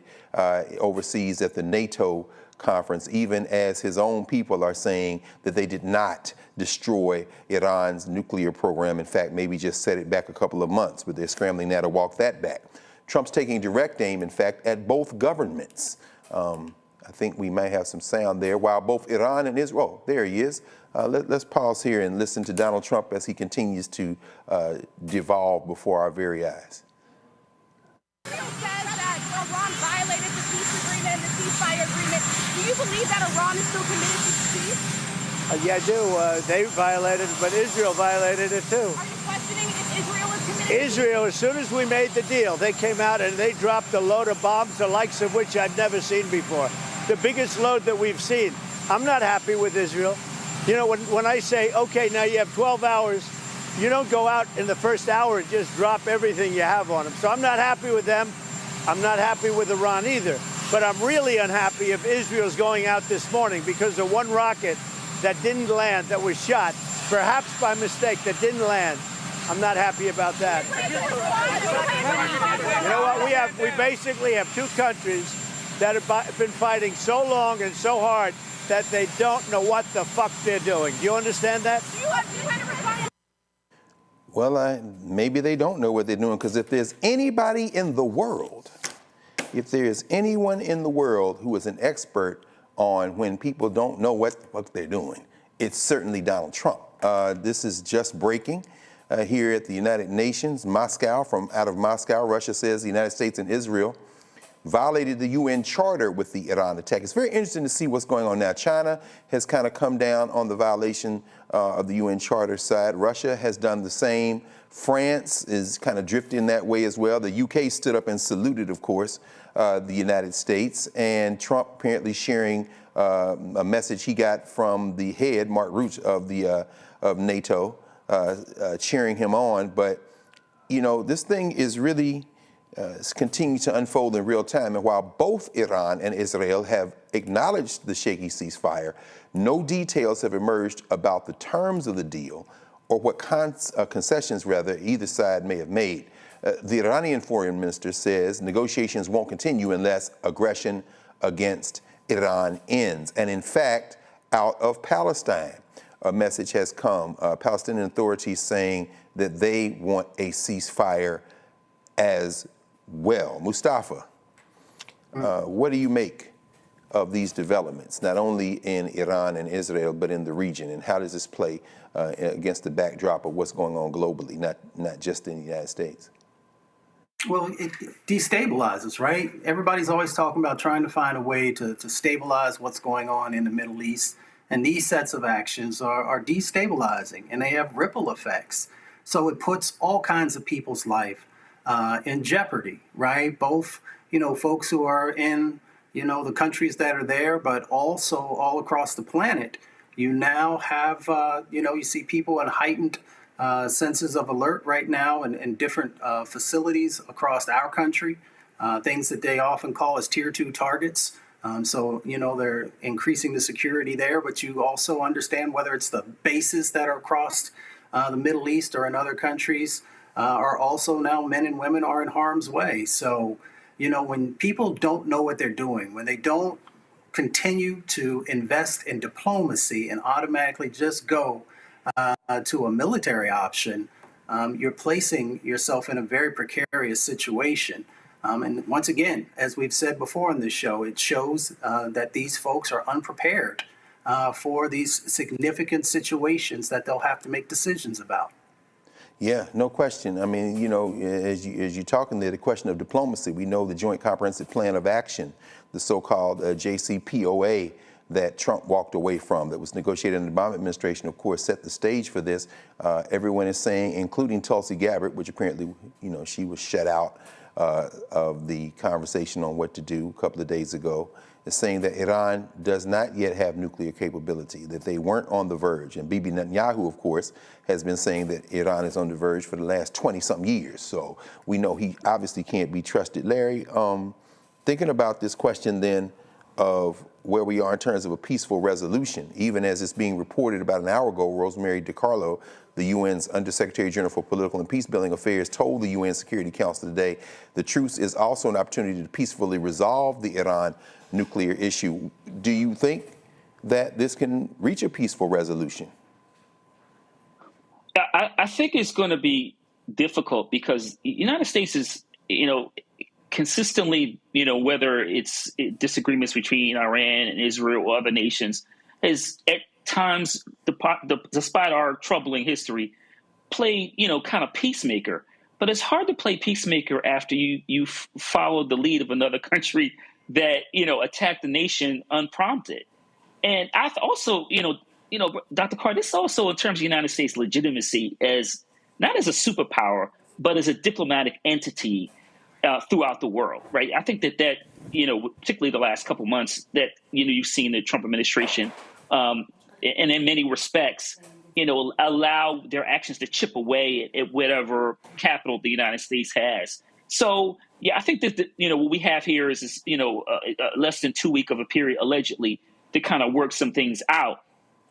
K: overseas at the NATO conference, even as his own people are saying that they did not destroy Iran's nuclear program. In fact, maybe just set it back a couple of months, but they're scrambling now to walk that back. Trump's taking direct aim, in fact, at both governments. I think we might have some sound there. While both Iran and Israel, there he is. Let's pause here and listen to Donald Trump as he continues to devolve before our very eyes.
Y: Israel says that Iran violated the peace agreement and the ceasefire agreement. Do you believe that Iran is still committed to peace?
E: Yeah, I do. They violated it, but Israel violated it too.
Y: Are you questioning if Israel is committed?
E: Israel, as soon as we made the deal, they came out and they dropped a load of bombs, the likes of which I've never seen before. The biggest load that we've seen. I'm not happy with Israel. You know, when I say, okay, now you have 12 hours, you don't go out in the first hour and just drop everything you have on them. So I'm not happy with them. I'm not happy with Iran either. But I'm really unhappy if Israel's going out this morning because of one rocket that didn't land, that was shot, perhaps by mistake, that didn't land. I'm not happy about that. You know what? We basically have two countries that have been fighting so long and so hard that they don't know what the fuck they're doing. Do you understand that?
K: Well, maybe they don't know what they're doing, because if there's anybody in the world, if there is anyone in the world who is an expert on when people don't know what the fuck they're doing, it's certainly Donald Trump. This is just breaking here at the United Nations, Moscow. From out of Moscow, Russia says the United States and Israel violated the UN Charter with the Iran attack. It's very interesting to see what's going on now. China has kind of come down on the violation of the UN Charter side. Russia has done the same. France is kind of drifting that way as well. The UK stood up and saluted, of course, the United States. And Trump apparently sharing a message he got from the head, Mark Rutte, of NATO, cheering him on. But, you know, this thing is really continue to unfold in real time. And while both Iran and Israel have acknowledged the shaky ceasefire, no details have emerged about the terms of the deal or what concessions, rather, either side may have made. The Iranian foreign minister says negotiations won't continue unless aggression against Iran ends. And in fact, out of Palestine, a message has come, Palestinian authorities saying that they want a ceasefire as well. Mustafa, what do you make of these developments, not only in Iran and Israel, but in the region? And how does this play against the backdrop of what's going on globally, not just in the United States?
N: Well, it destabilizes, right? Everybody's always talking about trying to find a way to stabilize what's going on in the Middle East. And these sets of actions are destabilizing, and they have ripple effects. So it puts all kinds of people's life in jeopardy, right? Both, you know, folks who are in, you know, the countries that are there, but also all across the planet. You now have, you know, you see people in heightened senses of alert right now in different facilities across our country, things that they often call as tier 2 targets. So, you know, they're increasing the security there, but you also understand whether it's the bases that are across the Middle East or in other countries are also now men and women are in harm's way. So, you know, when people don't know what they're doing, when they don't continue to invest in diplomacy and automatically just go to a military option, you're placing yourself in a very precarious situation. And once again, as we've said before on this show, it shows that these folks are unprepared for these significant situations that they'll have to make decisions about.
K: Yeah, no question. I mean, you know, as you're talking there, the question of diplomacy, we know the Joint Comprehensive Plan of Action, the so-called JCPOA that Trump walked away from, that was negotiated in the Obama administration, of course, set the stage for this. Everyone is saying, including Tulsi Gabbard, which apparently, you know, she was shut out of the conversation on what to do a couple of days ago, is saying that Iran does not yet have nuclear capability, that they weren't on the verge. And Bibi Netanyahu, of course, has been saying that Iran is on the verge for the last 20-something years. So we know he obviously can't be trusted. Larry, thinking about this question then of where we are in terms of a peaceful resolution, even as it's being reported about an hour ago, Rosemary DiCarlo, the UN's Undersecretary General for Political and Peace-Building Affairs, told the UN Security Council today the truce is also an opportunity to peacefully resolve the Iran nuclear issue. Do you think that this can reach a peaceful resolution?
O: I think it's going to be difficult because the United States is, you know, consistently, you know, whether it's disagreements between Iran and Israel or other nations, has at times, despite our troubling history, played, you know, kind of peacemaker. But it's hard to play peacemaker after you followed the lead of another country that, you know, attacked the nation unprompted. And I also, you know, Dr. Carr, this also in terms of the United States legitimacy as not as a superpower, but as a diplomatic entity throughout the world, right? I think that, you know, particularly the last couple months that, you know, you've seen the Trump administration and in many respects, you know, allow their actions to chip away at whatever capital the United States has. So, yeah, I think that, what we have here is this, less than 2 week of a period, allegedly, to kind of work some things out.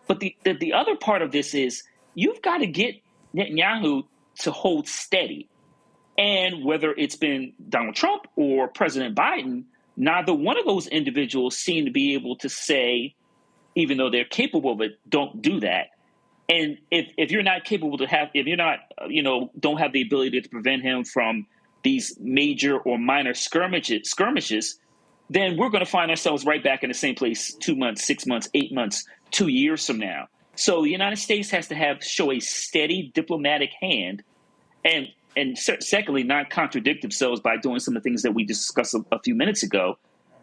O: But the other part of this is you've got to get Netanyahu to hold steady. And whether it's been Donald Trump or President Biden, neither one of those individuals seem to be able to say, even though they're capable of it, don't do that. And if you're not capable to have, if you're not, don't have the ability to prevent him from these major or minor skirmishes, then we're going to find ourselves right back in the same place 2 months, 6 months, 8 months, 2 years from now. So the United States has to show a steady diplomatic hand, and secondly, not contradict themselves by doing some of the things that we discussed a few minutes ago.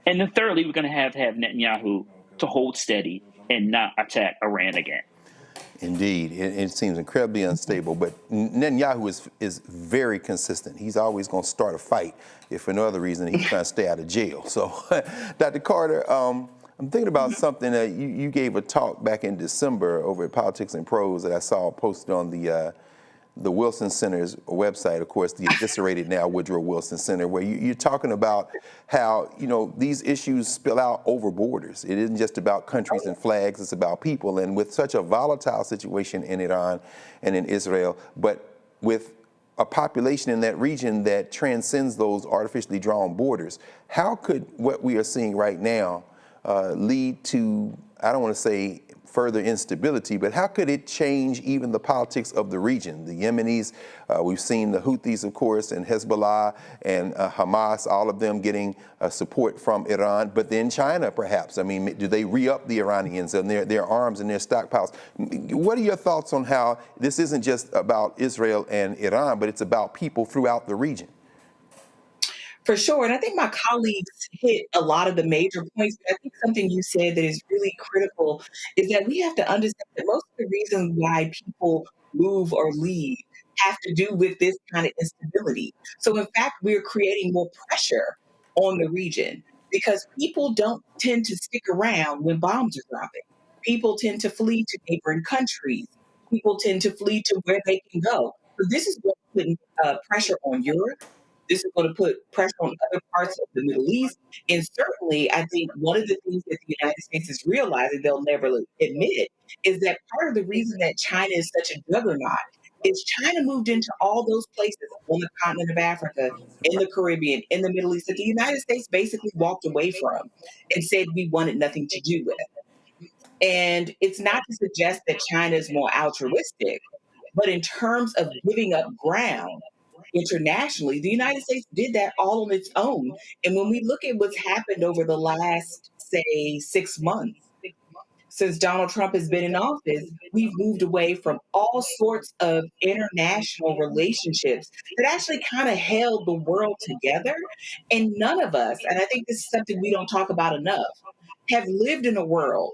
O: And then thirdly, we're going to have Netanyahu to hold steady and not attack Iran again.
K: Indeed. It seems incredibly unstable, but Netanyahu is very consistent. He's always going to start a fight if for no other reason he's trying to stay out of jail. So, Dr. Carter, I'm thinking about something that you gave a talk back in December over at Politics and Prose that I saw posted on the Wilson Center's website, of course, the eviscerated now Woodrow Wilson Center, where you're talking about how, these issues spill out over borders. It isn't just about countries and flags, it's about people. And with such a volatile situation in Iran and in Israel, but with a population in that region that transcends those artificially drawn borders, how could what we are seeing right now lead to, I don't want to say further instability, but how could it change even the politics of the region? The Yemenis, we've seen the Houthis, of course, and Hezbollah and Hamas, all of them getting support from Iran, but then China, perhaps. I mean, do they re-up the Iranians and their arms and their stockpiles? What are your thoughts on how this isn't just about Israel and Iran, but it's about people throughout the region?
L: For sure. And I think my colleagues hit a lot of the major points. But I think something you said that is really critical is that we have to understand that most of the reasons why people move or leave have to do with this kind of instability. So in fact, we're creating more pressure on the region because people don't tend to stick around when bombs are dropping. People tend to flee to neighboring countries. People tend to flee to where they can go. So this is what putting pressure on Europe. This is going to put pressure on other parts of the Middle East. And certainly, I think one of the things that the United States is realizing they'll never admit is that part of the reason that China is such a juggernaut is China moved into all those places on the continent of Africa, in the Caribbean, in the Middle East, that the United States basically walked away from and said we wanted nothing to do with. And it's not to suggest that China is more altruistic, but in terms of giving up ground, internationally, the United States did that all on its own. And when we look at what's happened over the last, say, 6 months, since Donald Trump has been in office, we've moved away from all sorts of international relationships that actually kind of held the world together. And none of us, and I think this is something we don't talk about enough, have lived in a world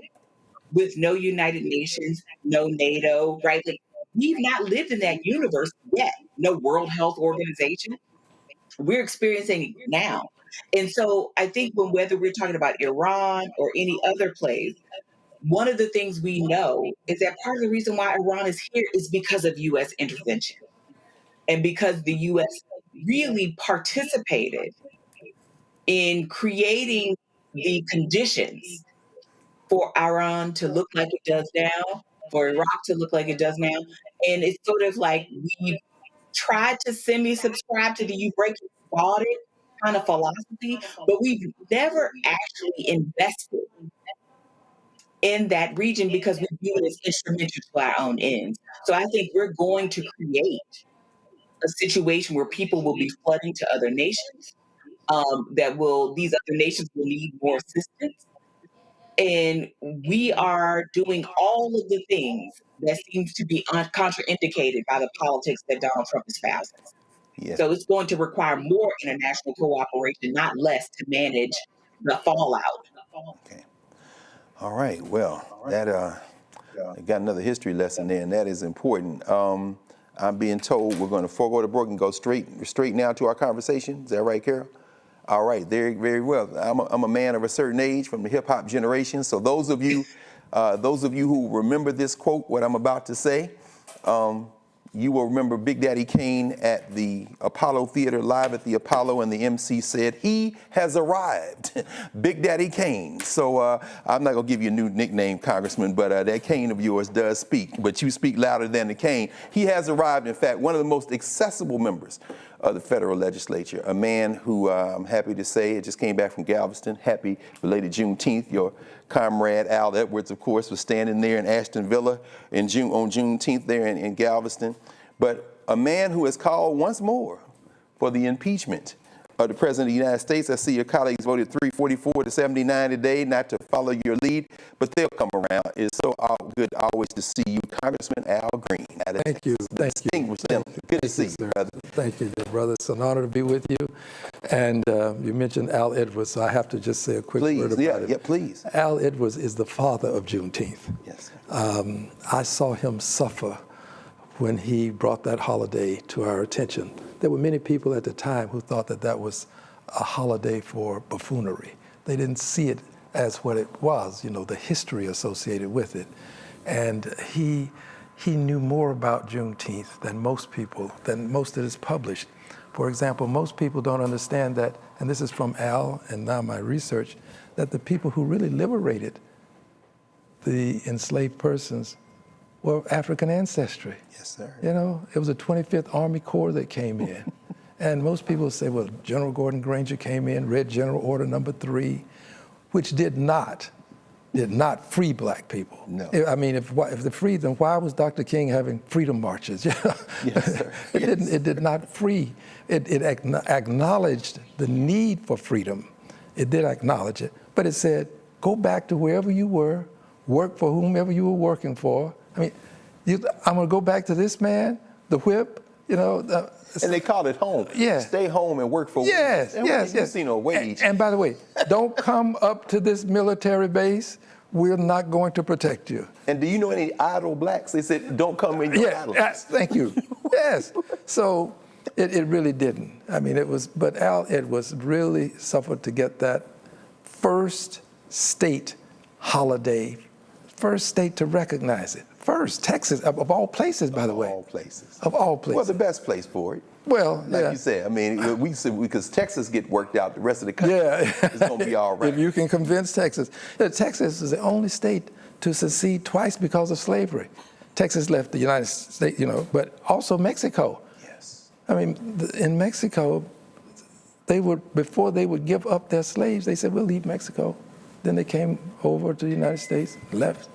L: with no United Nations, no NATO, right? Like, we've not lived in that universe yet. No World Health Organization. We're experiencing it now. And so I think whether we're talking about Iran or any other place, one of the things we know is that part of the reason why Iran is here is because of U.S. intervention and because the U.S. really participated in creating the conditions for Iran to look like it does now, for Iraq to look like it does now. And it's sort of like we tried to semi-subscribe to the you break it, bought it kind of philosophy, but we've never actually invested in that region because we view it as instrumental to our own ends. So I think we're going to create a situation where people will be flooding to other nations, these other nations will need more assistance. And we are doing all of the things that seems to be contraindicated by the politics that Donald Trump espoused.
K: Yeah.
L: So it's going to require more international cooperation, not less, to manage the fallout.
K: Okay. All right. Well, that I got another history lesson there, and that is important. I'm being told we're going to forego the break and go straight now to our conversation. Is that right, Carol? All right, very, very well. I'm a man of a certain age from the hip hop generation. So those of you who remember this quote, what I'm about to say, you will remember Big Daddy Kane at the Apollo Theater, live at the Apollo, and the MC said, "He has arrived, Big Daddy Kane." So I'm not gonna give you a new nickname, Congressman, but that cane of yours does speak, but you speak louder than the cane. He has arrived, in fact, one of the most accessible members of the federal legislature, a man who I'm happy to say it just came back from Galveston. Happy belated Juneteenth. Your comrade Al Edwards, of course, was standing there in Ashton Villa on Juneteenth there in Galveston. But a man who has called once more for the impeachment of the President of the United States. I see your colleagues voted 344 to 79 today, not to follow your lead, but they'll come around. It's so good always to see you, Congressman Al Green.
B: Thank you. Thank you.
K: Good to see you, brother.
B: Thank you, dear brother. It's an honor to be with you. And you mentioned Al Edwards, so I have to just say a quick word about it.
K: Yeah, please.
B: Al Edwards is the father of Juneteenth.
K: Yes.
B: I saw him suffer when he brought that holiday to our attention. There were many people at the time who thought that that was a holiday for buffoonery. They didn't see it as what it was, you know, the history associated with it. And he knew more about Juneteenth than most people, than most that is published. For example, most people don't understand that, and this is from Al and now my research, that the people who really liberated the enslaved persons were African ancestry.
K: Yes, sir.
B: You know, it was the 25th Army Corps that came in. And most people say, well, General Gordon Granger came in, read General Order Number 3, which did not free black people.
K: No.
B: I mean, if they freed them, why was Dr. King having freedom marches?
K: Yes, sir.
B: It did not free. It acknowledged the need for freedom. It did acknowledge it, but it said, go back to wherever you were, work for whomever you were working for. I mean, I'm gonna go back to this man, the whip, you know.
K: And they called it home.
B: Yeah.
K: Stay home and work for
B: yes,
K: wages.
B: Yes,
K: yes. See no wage.
B: And by the way, don't come up to this military base. We're not going to protect you.
K: And do you know any idle blacks? They said, don't come in your idleness.
B: Thank you. Yes. So it really didn't. I mean, but Al Edwards really suffered to get that first state holiday, first state to recognize it. First, Texas, of all places, by the way.
K: Of all places.
B: Of all places.
K: Well, the best place for it.
B: Well,
K: like you said, I mean, because Texas get worked out, the rest of the country is going to be all right.
B: If you can convince Texas. Texas is the only state to secede twice because of slavery. Texas left the United States, you know, but also Mexico.
K: Yes.
B: I mean, in Mexico, before they would give up their slaves, they said, we'll leave Mexico. Then they came over to the United States, left.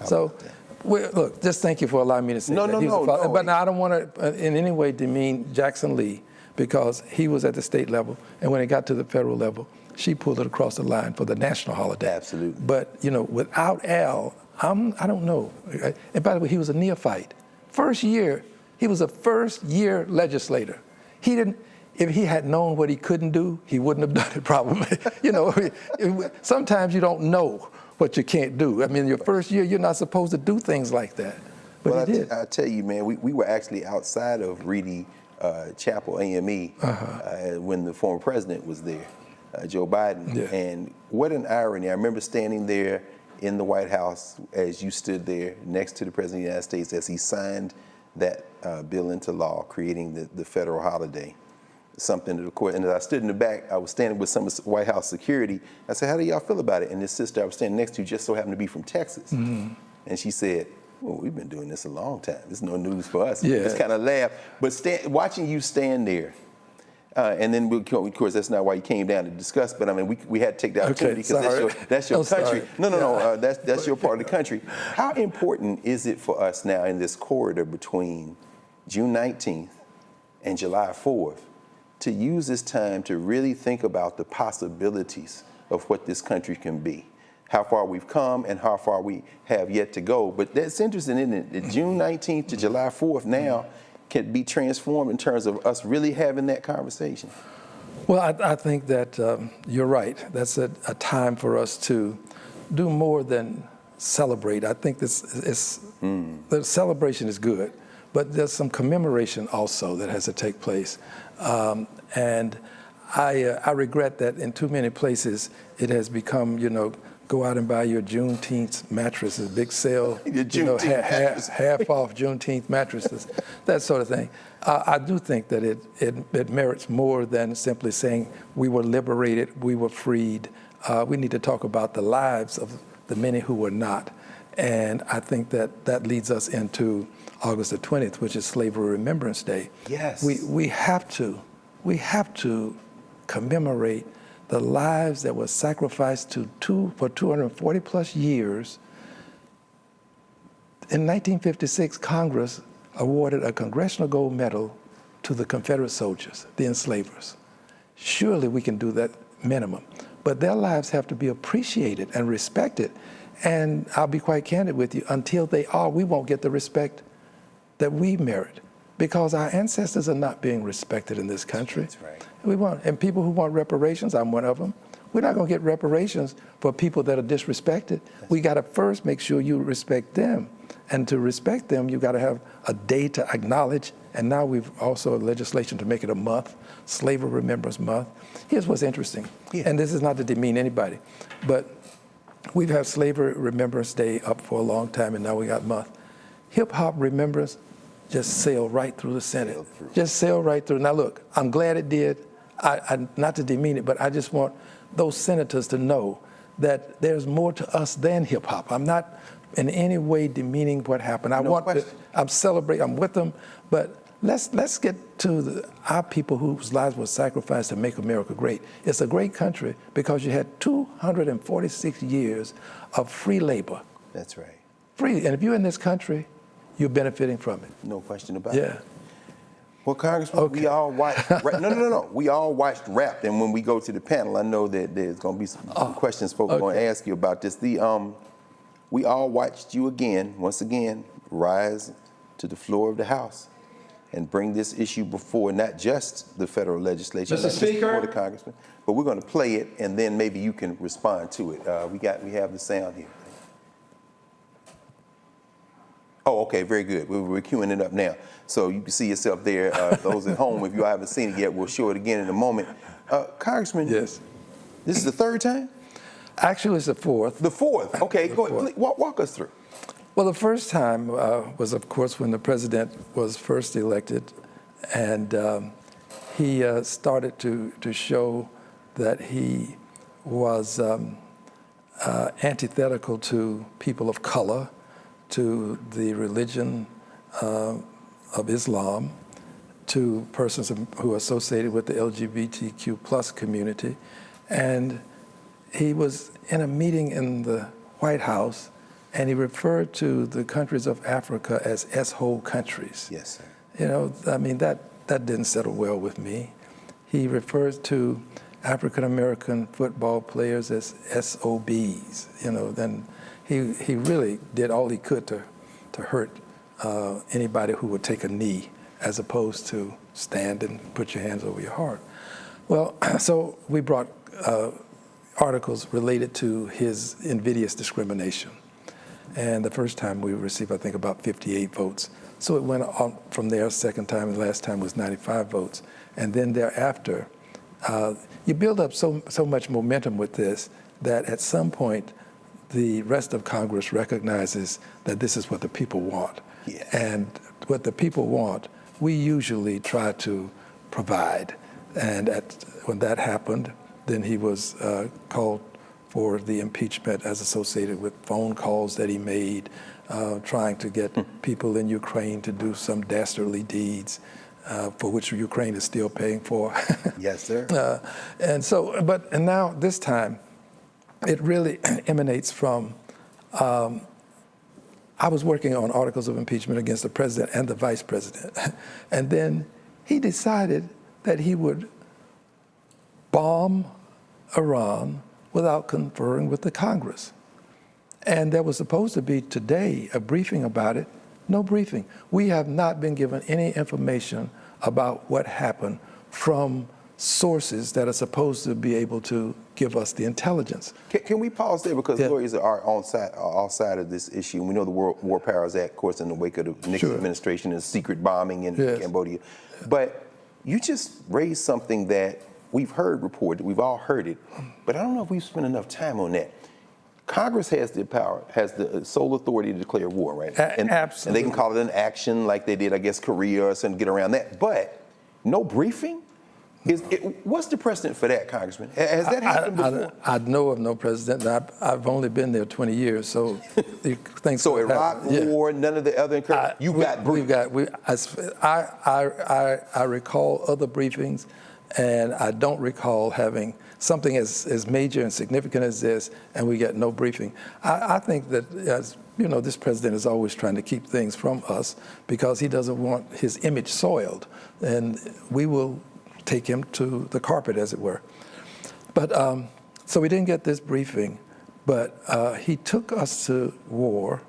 B: So, look, just thank you for allowing me to say that.
K: No.
B: But now I don't want to in any way demean Jackson Lee, because he was at the state level, and when it got to the federal level, she pulled it across the line for the national holiday.
K: Absolutely.
B: But, you know, without Al, I don't know. And by the way, he was a neophyte. First year, he was a first-year legislator. If he had known what he couldn't do, he wouldn't have done it probably. You know, sometimes you don't know what you can't do. I mean, your first year, you're not supposed to do things like that. But he did.
K: I tell you, man, we were actually outside of Reedy Chapel, AME, when the former president was there, Joe Biden.
B: Yeah.
K: And what an irony. I remember standing there in the White House as you stood there next to the President of the United States as he signed that bill into law, creating the federal holiday. Something to the court. And as I stood in the back, I was standing with some of the White House security. I said, how do y'all feel about it? And this sister I was standing next to just so happened to be from Texas. Mm-hmm. And she said, well, we've been doing this a long time. It's no news for us.
B: Yeah.
K: Just kind of laughed. But watching you stand there, and then, of course, that's not why you came down to discuss, but I mean, we had to take the opportunity because that's your country. No, that's your part of the country. How important is it for us now in this corridor between June 19th and July 4th to use this time to really think about the possibilities of what this country can be, how far we've come and how far we have yet to go? But that's interesting, isn't it? That June 19th to July 4th now can be transformed in terms of us really having that conversation.
B: Well, I think that you're right. That's a time for us to do more than celebrate. I think the celebration is good, but there's some commemoration also that has to take place. And I regret that in too many places it has become, you know, go out and buy your Juneteenth mattresses, big sale, half off Juneteenth mattresses, that sort of thing. I do think that it merits more than simply saying we were liberated, we were freed. We need to talk about the lives of the many who were not. And I think that leads us into August the 20th, which is Slavery Remembrance Day.
K: Yes.
B: We have to commemorate the lives that were sacrificed for 240 plus years. In 1956, Congress awarded a Congressional Gold Medal to the Confederate soldiers, the enslavers. Surely we can do that minimum. But their lives have to be appreciated and respected. And I'll be quite candid with you, until they are, we won't get the respect that we merit, because our ancestors are not being respected in this country.
K: That's right.
B: We won't. And people who want reparations, I'm one of them, we're not going to get reparations for people that are disrespected. We got to first make sure you respect them. And to respect them, you got to have a day to acknowledge. And now we've also legislation to make it a month, Slavery Remembrance Month. Here's what's interesting, and this is not to demean anybody, but we've had Slavery Remembrance Day up for a long time, and now we got month. Hip-hop remembrance just sailed right through the Senate. Just sailed right through. Now look, I'm glad it did. I not to demean it, but I just want those senators to know that there's more to us than hip-hop. I'm not in any way demeaning what happened. I'm celebrating, I'm with them, but let's get to our people whose lives were sacrificed to make America great. It's a great country because you had 246 years of free labor.
K: That's right.
B: Free, and if you're in this country, you're benefiting from it.
K: No question about it. Well, Congressman, we all watched. No. We all watched Wrapped, and when we go to the panel, I know that there's going to be some questions folks are going to ask you about this. We all watched you once again, rise to the floor of the House and bring this issue before not just the federal legislature,
B: Mr. Speaker,
K: before the Congressman, but we're going to play it, and then maybe you can respond to it. We have the sound here. Oh, okay, very good. We're queuing it up now. So you can see yourself there. Those at home, if you haven't seen it yet, we'll show it again in a moment. Congressman,
B: yes,
K: this is the third time?
B: Actually, it's the fourth.
K: The fourth? Okay, go ahead. Walk us through.
B: Well, the first time was, of course, when the president was first elected, and he started to show that he was antithetical to people of color, to the religion of Islam, to persons who are associated with the LGBTQ plus community. And he was in a meeting in the White House, and he referred to the countries of Africa as S-hole countries.
K: Yes, sir.
B: You know, I mean, that didn't settle well with me. He referred to African-American football players as SOBs. You know, then he really did all he could to hurt anybody who would take a knee, as opposed to stand and put your hands over your heart. Well, so we brought articles related to his invidious discrimination. And the first time we received, I think, about 58 votes. So it went on from there. Second time and last time was 95 votes. And then thereafter, you build up so much momentum with this that at some point, the rest of Congress recognizes that this is what the people want.
K: Yeah.
B: And what the people want, we usually try to provide. And when that happened, then he was called for the impeachment as associated with phone calls that he made, trying to get people in Ukraine to do some dastardly deeds, for which Ukraine is still paying for.
K: Yes, sir.
B: And now this time, it really emanates from, I was working on articles of impeachment against the president and the vice president. And then he decided that he would bomb Iran without conferring with the Congress. And there was supposed to be today a briefing about it. No briefing. We have not been given any information about what happened from sources that are supposed to be able to give us the intelligence.
K: Can we pause there, because lawyers are on all side of this issue. And we know the War Powers Act, of course, in the wake of the Nixon administration, is secret bombing in Cambodia. But you just raised something that we've heard reported, we've all heard it, but I don't know if we've spent enough time on that. Congress has the power, has the sole authority to declare war, right?
B: Absolutely.
K: And they can call it an action like they did, I guess, Korea or something, get around that. But no briefing? What's the precedent for that, Congressman? Has that happened before?
B: I know of no precedent. I've only been there 20 years, so things.
K: So Iraq War, none of the other
B: I recall other briefings, and I don't recall having something as major and significant as this, and we get no briefing. I think that, as you know, this president is always trying to keep things from us because he doesn't want his image soiled, and we will take him to the carpet, as it were. But so we didn't get this briefing, but he took us to war,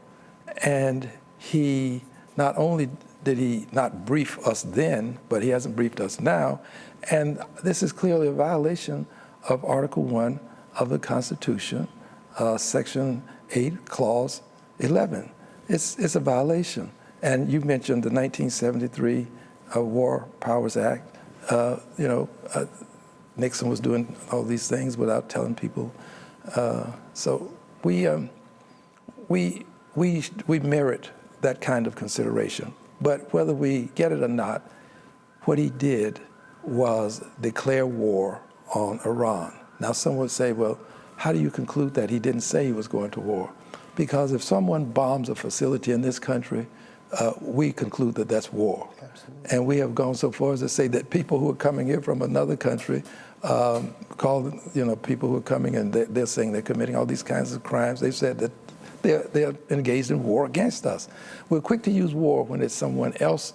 B: and he not only did he not brief us then, but he hasn't briefed us now, and this is clearly a violation of Article 1 of the Constitution, Section 8, Clause 11. It's a violation. And you mentioned the 1973 War Powers Act. Nixon was doing all these things without telling people. So we merit that kind of consideration. But whether we get it or not, what he did was declare war on Iran. Now, some would say, well, how do you conclude that he didn't say he was going to war? Because if someone bombs a facility in this country, we conclude that that's war. Absolutely. And we have gone so far as to say that people who are coming here from another country, people who are coming and they're saying they're committing all these kinds of crimes. They've said that they're engaged in war against us. We're quick to use war when it's someone else,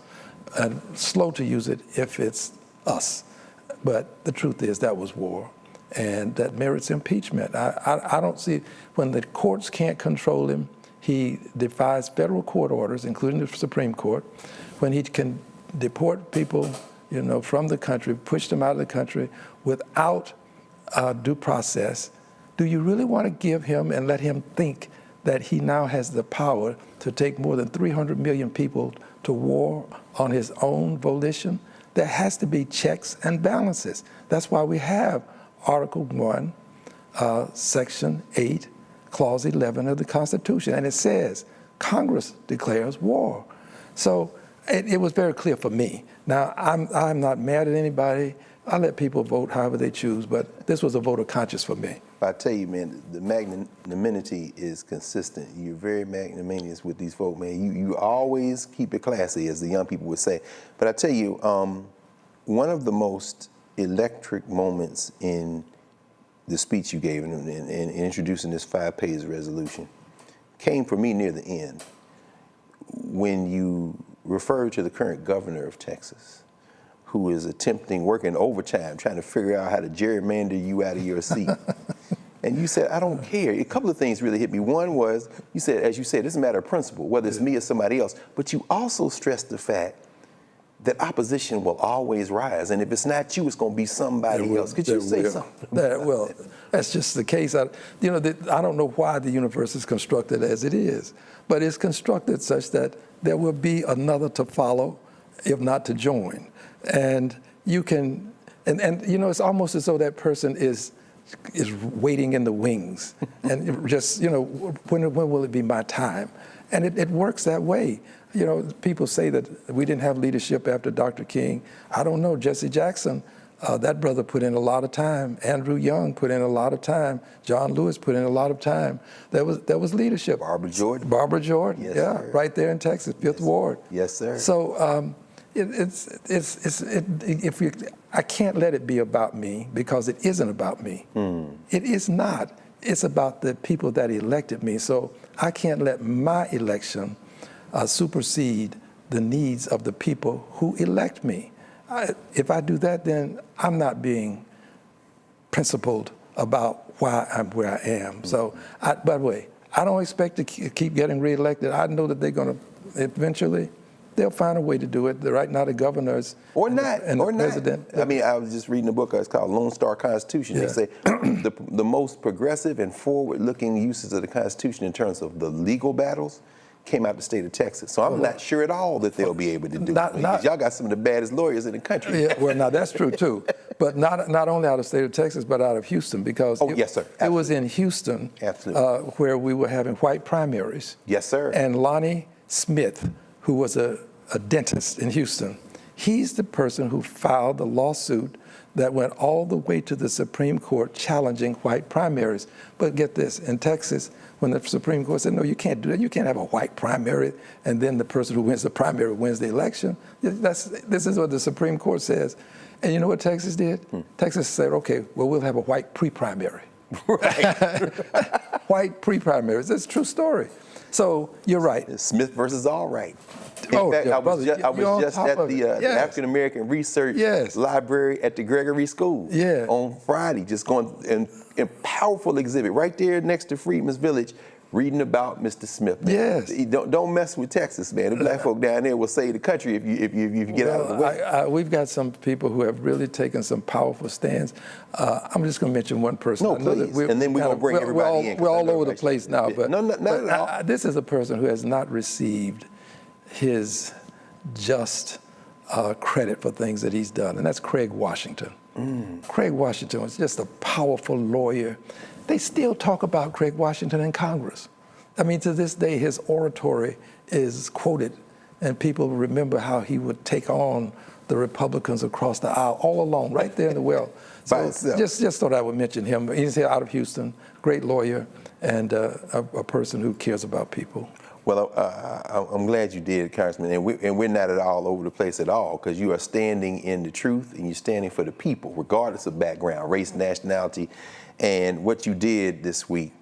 B: and slow to use it if it's us. But the truth is that was war, and that merits impeachment. I don't see, when the courts can't control him, he defies federal court orders, including the Supreme Court. When he can deport people, from the country, push them out of the country without due process, do you really want to give him and let him think that he now has the power to take more than 300 million people to war on his own volition? There has to be checks and balances. That's why we have Article 1, Section 8, Clause 11 of the Constitution, and it says Congress declares war. So it was very clear for me. Now, I'm not mad at anybody. I let people vote however they choose, but this was a vote of conscience for me.
K: I tell you, man, the magnanimity is consistent. You're very magnanimous with these folk, man. You always keep it classy, as the young people would say. But I tell you, one of the most electric moments in the speech you gave in introducing this 5-page resolution came for me near the end, when you referred to the current governor of Texas, who is working overtime, trying to figure out how to gerrymander you out of your seat. And you said, I don't care. A couple of things really hit me. One was, you said, as you said, it's a matter of principle, whether it's me or somebody else. But you also stressed the fact that opposition will always rise. And if it's not you, it's going to be somebody else. Could you say something?
B: Well, that's just the case. I don't know why the universe is constructed as it is, but it's constructed such that there will be another to follow, if not to join. And you can, it's almost as though that person is waiting in the wings and just, when will it be my time? And it works that way. People say that we didn't have leadership after Dr. King. I don't know. Jesse Jackson, that brother put in a lot of time. Andrew Young put in a lot of time. John Lewis put in a lot of time. There was leadership.
K: Barbara Jordan.
B: Yes, sir. Right there in Texas, Fifth Ward.
K: Yes, sir.
B: So I can't let it be about me, because it isn't about me. It is not. It's about the people that elected me. So I can't let my election supersede the needs of the people who elect me. If I do that, then I'm not being principled about why I'm where I am. So, by the way, I don't expect to keep getting reelected. I know that they're going to eventually. They'll find a way to do it. Right now, the governors
K: or not,
B: and the president.
K: I mean, I was just reading a book. It's called Lone Star Constitution. Yeah. They say the most progressive and forward-looking uses of the Constitution in terms of the legal battles came out of the state of Texas. So I'm not sure at all that they'll be able to do it. Y'all got some of the baddest lawyers in the country.
B: Yeah, well, now that's true too. But not only out of the state of Texas, but out of Houston, because
K: yes, sir.
B: It was in Houston where we were having white primaries.
K: Yes, sir.
B: And Lonnie Smith, who was a dentist in Houston, he's the person who filed the lawsuit that went all the way to the Supreme Court challenging white primaries. But get this, in Texas, when the Supreme Court said, no, you can't do that, you can't have a white primary, and then the person who wins the primary wins the election. This is what the Supreme Court says. And you know what Texas did? Texas said, okay, well, we'll have a white pre-primary.
K: Right.
B: White pre-primaries. It's a true story. So you're right.
K: Smith versus Allwright. In fact, I was just at the African American Research Library at the Gregory School on Friday, just going in powerful exhibit right there next to Freedman's Village, reading about Mr. Smith. Man. Yes. Don't mess with Texas, man. The black folk down there will save the country if you get out of the way.
B: We've got some people who have really taken some powerful stands. I'm just going to mention one person.
K: No, please. And then we're going to bring everybody in.
B: We're all over the place now, but this is a person who has not received his just credit for things that he's done, and that's Craig Washington. Craig Washington was just a powerful lawyer. They still talk about Craig Washington in Congress. I mean, to this day, his oratory is quoted, and people remember how he would take on the Republicans across the aisle all alone, right there in the well. So just thought I would mention him. He's here out of Houston, great lawyer, and a person who cares about people.
K: Well, I'm glad you did, Congressman, and we're not at all over the place at all, because you are standing in the truth and you're standing for the people, regardless of background, race, nationality, and what you did this week,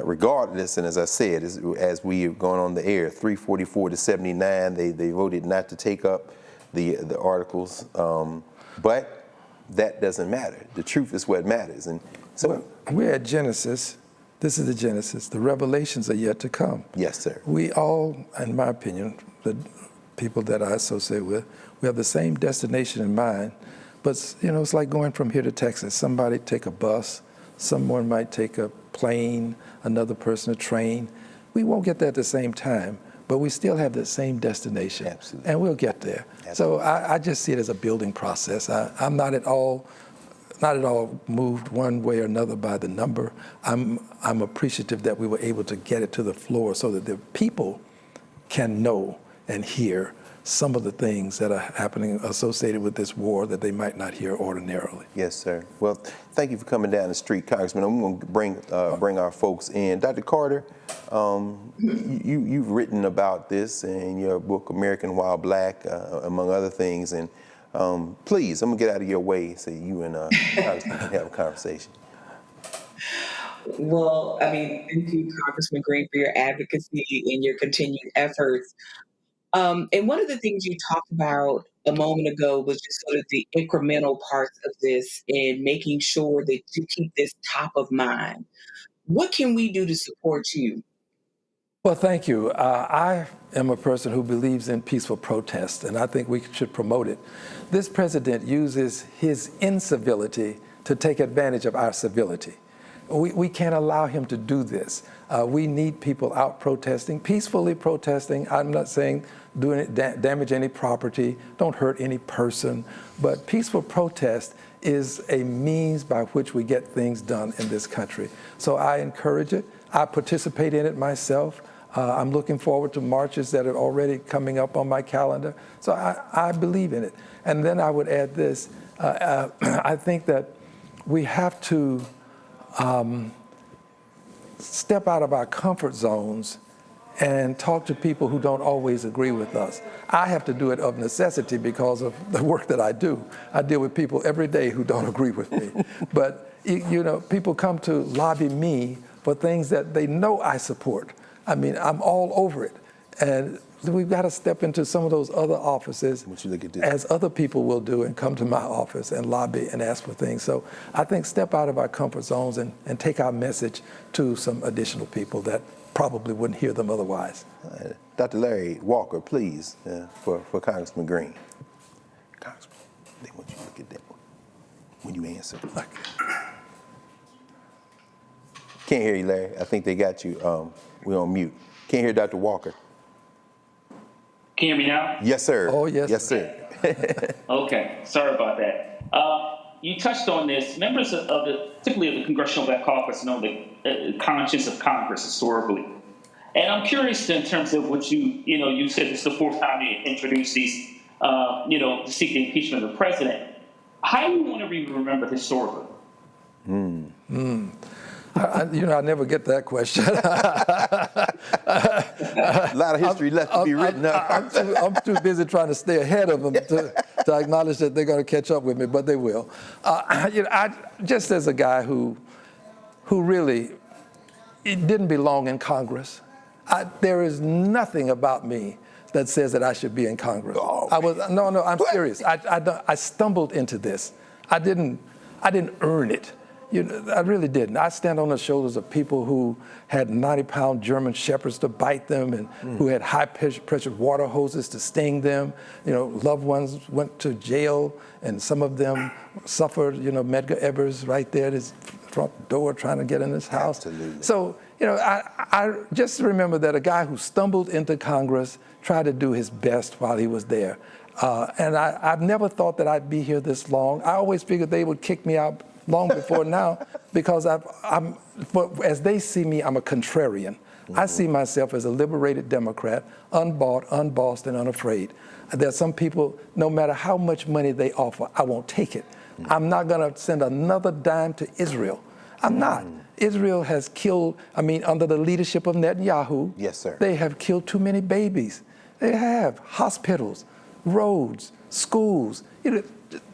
K: regardless, and as I said, as we have gone on the air, 344 to 79, they voted not to take up the articles, but that doesn't matter. The truth is what matters, and so
B: we're at Genesis. This is the Genesis. The revelations are yet to come.
K: Yes, sir.
B: We all, in my opinion, the people that I associate with, we have the same destination in mind, but you know, it's like going from here to Texas. Somebody take a bus, someone might take a plane, another person a train. We won't get there at the same time, but we still have the same destination.
K: Absolutely.
B: And we'll get there. Absolutely. So I just see it as a building process. I'm not at all moved one way or another by the number. I'm appreciative that we were able to get it to the floor so that the people can know and hear some of the things that are happening associated with this war that they might not hear ordinarily.
K: Yes, sir. Well, thank you for coming down the street, Congressman. I'm going to bring our folks in. Dr. Carter, you've written about this in your book, American While Black, among other things, and please, I'm going to get out of your way so you and Congressman can have a conversation.
L: Well, I mean, thank you, Congressman Green, for your advocacy and your continued efforts. And one of the things you talked about a moment ago was just sort of the incremental parts of this and making sure that you keep this top of mind. What can we do to support you?
B: Well, thank you. I am a person who believes in peaceful protest, and I think we should promote it. This president uses his incivility to take advantage of our civility. We can't allow him to do this. We need people out protesting, peacefully protesting. I'm not saying damage any property, don't hurt any person, but peaceful protest is a means by which we get things done in this country. So I encourage it. I participate in it myself. I'm looking forward to marches that are already coming up on my calendar. So I believe in it. And then I would add this. I think that we have to step out of our comfort zones and talk to people who don't always agree with us. I have to do it of necessity because of the work that I do. I deal with people every day who don't agree with me. But you know, people come to lobby me for things that they know I support. I mean, I'm all over it. And we've got to step into some of those other offices, as other people will do, and come to my office and lobby and ask for things. So I think step out of our comfort zones and take our message to some additional people that probably wouldn't hear them otherwise.
K: Dr. Larry Walker, please, for Congressman Green. Congressman, they want you to look at that one when you answer. Okay. Can't hear you, Larry. I think they got you. We're on mute. Can't hear Dr. Walker.
O: Can you hear me now?
K: Yes, sir.
B: Oh, yes.
K: Yes, sir.
O: Okay, sorry about that. you touched on this. Members particularly of the Congressional Black Caucus, know the conscience of Congress historically. And I'm curious in terms of what you said this is the fourth time you introduced these, to seek the impeachment of the president. How do you want to be remembered historically?
B: I never get that question.
K: A lot of history left to be written up.
B: I'm too busy trying to stay ahead of them to acknowledge that they're going to catch up with me, but they will. Just as a guy who really didn't belong in Congress, there is nothing about me that says that I should be in Congress. I'm serious. I stumbled into this. I didn't earn it. I really didn't. I stand on the shoulders of people who had 90-pound German shepherds to bite them and who had high-pressure water hoses to sting them. Loved ones went to jail, and some of them suffered. Medgar Evers right there at his front door trying to get in his house.
K: Absolutely.
B: So, I just remember that a guy who stumbled into Congress tried to do his best while he was there. And I've never thought that I'd be here this long. I always figured they would kick me out long before now, because as they see me, I'm a contrarian. I see myself as a liberated Democrat, unbought, unbossed, and unafraid. There's some people, no matter how much money they offer, I won't take it. I'm not going to send another dime to Israel. I'm not. Israel has killed, under the leadership of Netanyahu,
K: yes, sir,
B: they have killed too many babies. They have hospitals, roads, schools.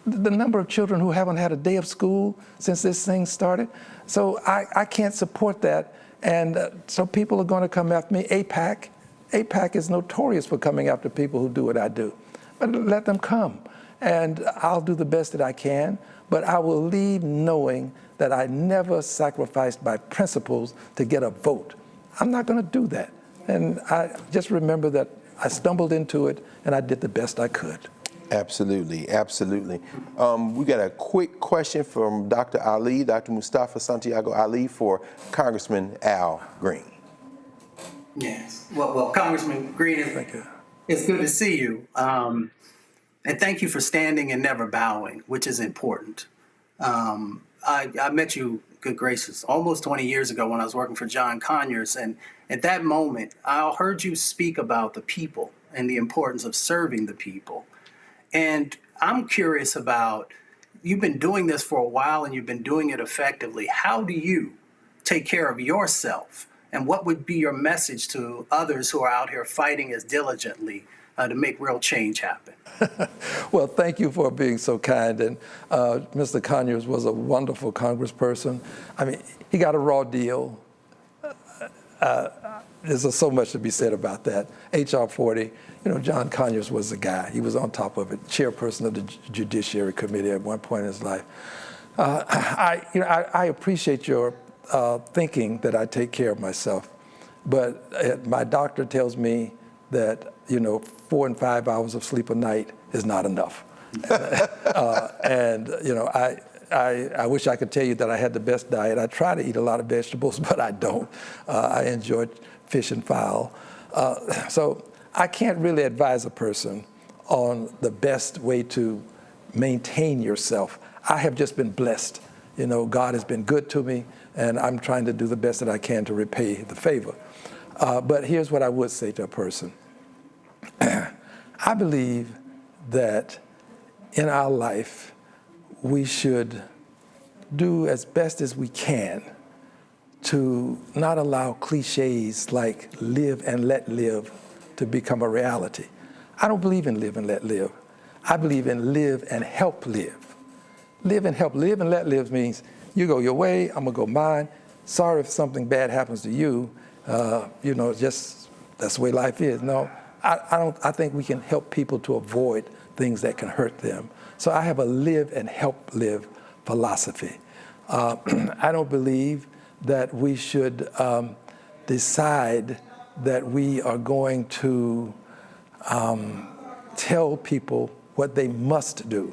B: The number of children who haven't had a day of school since this thing started. So I can't support that. And so people are going to come after me. AIPAC is notorious for coming after people who do what I do. But let them come. And I'll do the best that I can. But I will leave knowing that I never sacrificed my principles to get a vote. I'm not going to do that. And I just remember that I stumbled into it and I did the best I could.
K: Absolutely, absolutely. We got a quick question from Dr. Ali, Dr. Mustafa Santiago Ali, for Congressman Al Green.
N: Yes. Well, Congressman Green, it's good to see you. And thank you for standing and never bowing, which is important. I met you, good gracious, almost 20 years ago when I was working for John Conyers. And at that moment, I heard you speak about the people and the importance of serving the people. And I'm curious about, you've been doing this for a while and you've been doing it effectively. How do you take care of yourself? And what would be your message to others who are out here fighting as diligently to make real change happen?
B: Well, thank you for being so kind. And Mr. Conyers was a wonderful congressperson. He got a raw deal. There's so much to be said about that. H.R. 40, John Conyers was the guy. He was on top of it, chairperson of the Judiciary Committee at one point in his life. I appreciate your thinking that I take care of myself, but my doctor tells me that 4 and 5 hours of sleep a night is not enough. I wish I could tell you that I had the best diet. I try to eat a lot of vegetables, but I don't. I enjoy fish and fowl. So I can't really advise a person on the best way to maintain yourself. I have just been blessed. God has been good to me, and I'm trying to do the best that I can to repay the favor. But here's what I would say to a person. I believe that in our life, we should do as best as we can to not allow cliches like live and let live to become a reality. I don't believe in live and let live. I believe in live and help live. Live and help. Live and let live means you go your way, I'm gonna go mine. Sorry if something bad happens to you. Just that's the way life is. No, I think we can help people to avoid things that can hurt them. So I have a live and help live philosophy. I don't believe that we should decide that we are going to tell people what they must do.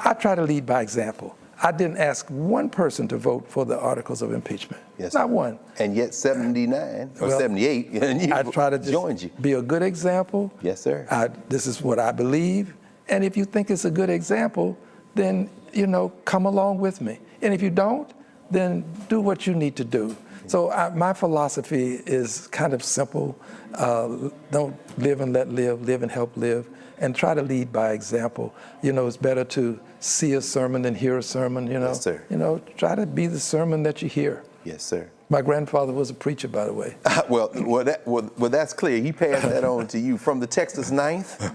B: I try to lead by example. I didn't ask one person to vote for the articles of impeachment.
K: Yes,
B: not one.
K: And yet 79 or 78,
B: I try to just be a good example.
K: Yes, sir.
B: This is what I believe. And if you think it's a good example, then come along with me. And if you don't, then do what you need to do. So my philosophy is kind of simple. Don't live and let live, live and help live, and try to lead by example. It's better to see a sermon than hear a sermon,
K: Yes, sir.
B: Try to be the sermon that you hear.
K: Yes, sir.
B: My grandfather was a preacher, by the way.
K: Well, that's clear. He passed that on to you. From the Texas Ninth,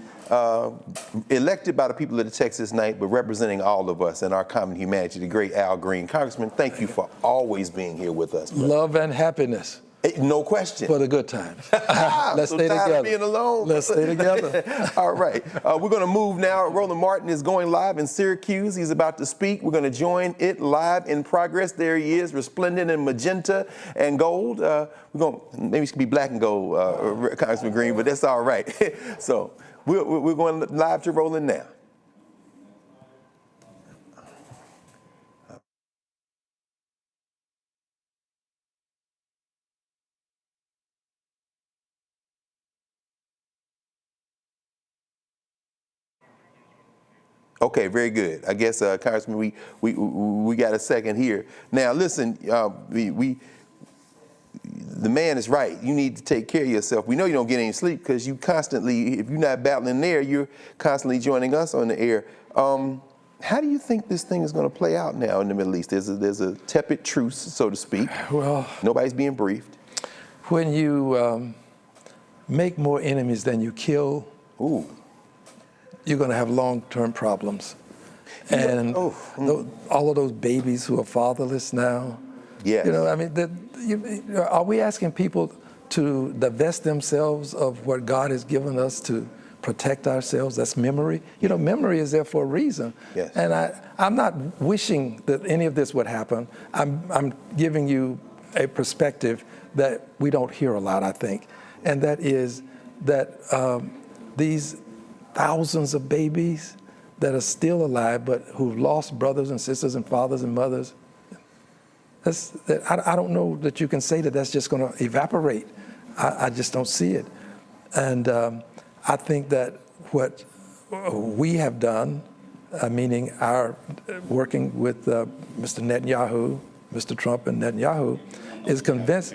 K: elected by the people of the Texas Ninth, but representing all of us and our common humanity, the great Al Green. Congressman, thank you for always being here with us. Brother.
B: Love and happiness.
K: No question.
B: For the good times. Let's
K: so
B: stay
K: tired
B: together.
K: Of being alone.
B: Let's stay together.
K: All right. We're going to move now. Roland Martin is going live in Syracuse. He's about to speak. We're going to join it live in progress. There he is, resplendent in magenta and gold. Maybe it should be black and gold, Congressman Green, but that's all right. So we're going live to Roland now. Okay, very good. I guess, Congressman, we got a second here. Now, listen, the man is right. You need to take care of yourself. We know you don't get any sleep because you constantly, if you're not battling there, you're constantly joining us on the air. How do you think this thing is going to play out now in the Middle East? There's a tepid truce, so to speak.
B: Well,
K: nobody's being briefed.
B: When you make more enemies than you kill, you're going to have long-term problems. And all of those babies who are fatherless now,
K: yes.
B: Are we asking people to divest themselves of what God has given us to protect ourselves? That's memory. Memory is there for a reason.
K: Yes.
B: And I'm not wishing that any of this would happen. I'm giving you a perspective that we don't hear a lot, I think. And that is that these thousands of babies that are still alive but who've lost brothers and sisters and fathers and mothers, I don't know that you can say that that's just going to evaporate. I just don't see it. And I think that what we have done, meaning our working with Mr. Netanyahu, Mr. Trump and Netanyahu, is convince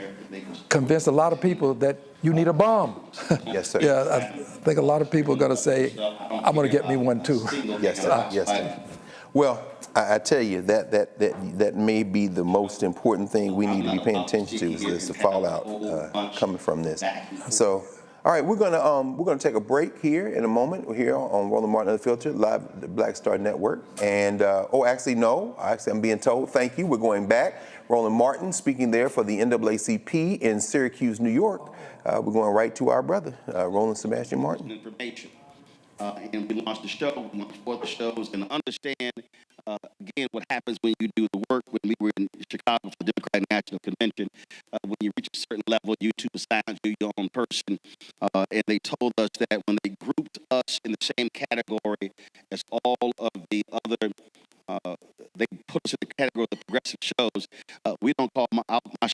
B: a lot of people that you need a bomb.
K: Yes, sir.
B: Yeah, I think a lot of people are going to say, I'm going to get me one too.
K: Yes, sir. Yes, sir. Well, I tell you, that may be the most important thing we need to be paying attention to is the fallout coming from this. So, all right, we're gonna take a break here in a moment. We're here on Roland Martin Unfiltered, live at the Black Star Network. And I'm being told, thank you, we're going back. Roland Martin speaking there for the NAACP in Syracuse, New York. We're going right to our brother, Roland Sebastian Martin.
D: Information. And we launched the show, we launched 4 shows, and understand, again, what happens when you do the work. When we were in Chicago for the Democratic National Convention, when you reach a certain level, YouTube assigns you your own person. And they told us that when they grouped us in the same category as all of the other, they put us in the category of the progressive shows. We don't call my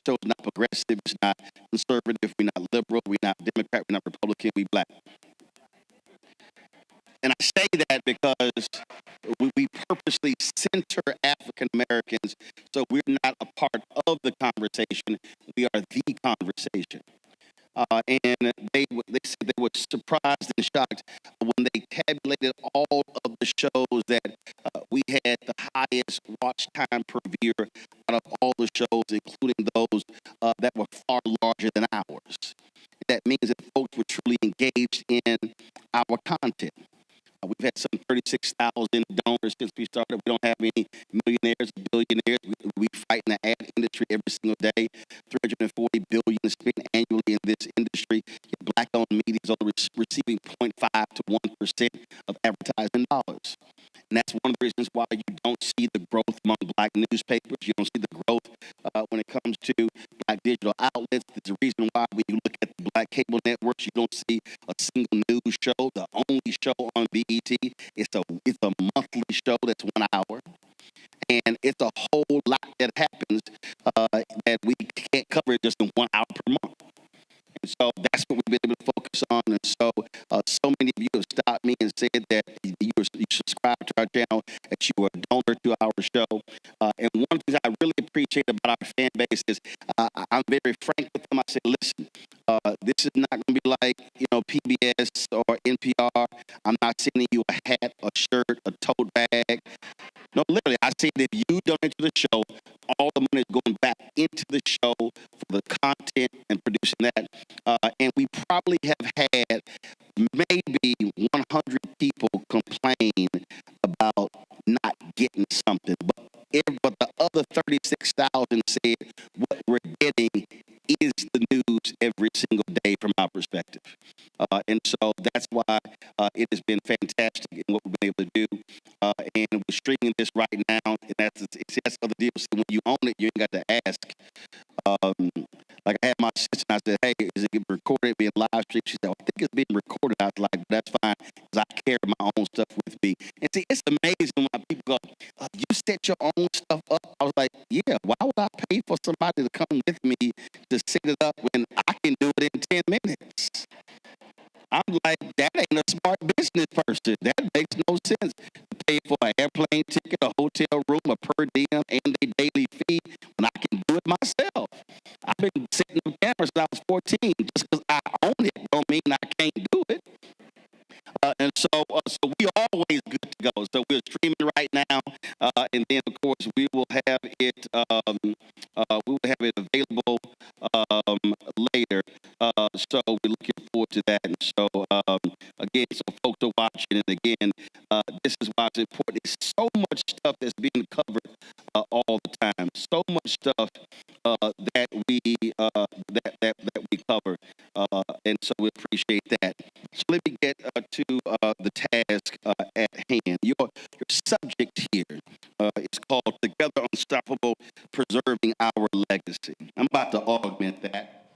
D: show not progressive, it's not conservative, we're not liberal, we're not Democrat, we're not Republican, we black. And I say that because we purposely center African Americans, so we're not a part of the conversation. We are the conversation. And they said they were surprised and shocked when they tabulated all of the shows that we had the highest watch time per viewer out of all the shows, including those that were far larger than ours. That means that folks were truly engaged in our content. We've had some 36,000 donors since we started. We don't have any millionaires, billionaires. We fight in the ad industry every single day. $340 billion spent annually in this industry. Black-owned media is only receiving 0.5 to 1% of advertising dollars. And that's one of the reasons why you don't see the growth among black newspapers. You don't see the growth when it comes to black digital outlets. There's a reason why when you look at the black cable networks, you don't see a single news show. The only show on BET is a monthly show that's 1 hour. And it's a whole lot that happens that we can't cover just in 1 hour per month. so that's what we've been able to focus on. And so, so many of you have stopped me and said that you subscribe to our channel, that you are a donor to our show. And one thing I really appreciate about our fan base is I'm very frank with them. I say, listen, this is not going to be like, PBS or NPR. I'm not sending you a hat, a shirt, a tote bag. No, literally, I say that if you donate to the show, all the money is going back into the show for the content and producing that. And we probably have had maybe 100 people complain about not getting something. But the other 36,000 said what we're getting is the news every single day from our perspective. And so that's why it has been fantastic in what we've been able to do. And we're streaming this right now, and that's other deals. When you own it, you ain't got to ask. Like I had my sister, and I said, hey, is it being recorded, being live streamed? She said, I think it's being recorded. I was like, that's fine, because I carry my own stuff with me. And see, it's amazing when people go, you set your own stuff up. I was like, yeah, why would I pay for somebody to come with me to set it up when I can do it in 10 minutes? I'm like, that ain't a smart business person. That makes no sense. To pay for an airplane ticket, a hotel room, a per diem, and a daily fee when I can do it myself. I've been setting up cameras since I was 14. Just because I own it don't mean I can't do it. And so we are always good to go. So we're streaming right now, and then of course we will have it. We will have it available later. So we're looking forward to that. And so again, so folks are watching, and again, this is why it's important. There's so much stuff that's being covered all the time. So much stuff that we cover, and so we appreciate that. So let me get to the task at hand. Your subject here is called "Together Unstoppable: Preserving Our Legacy." I'm about to augment that.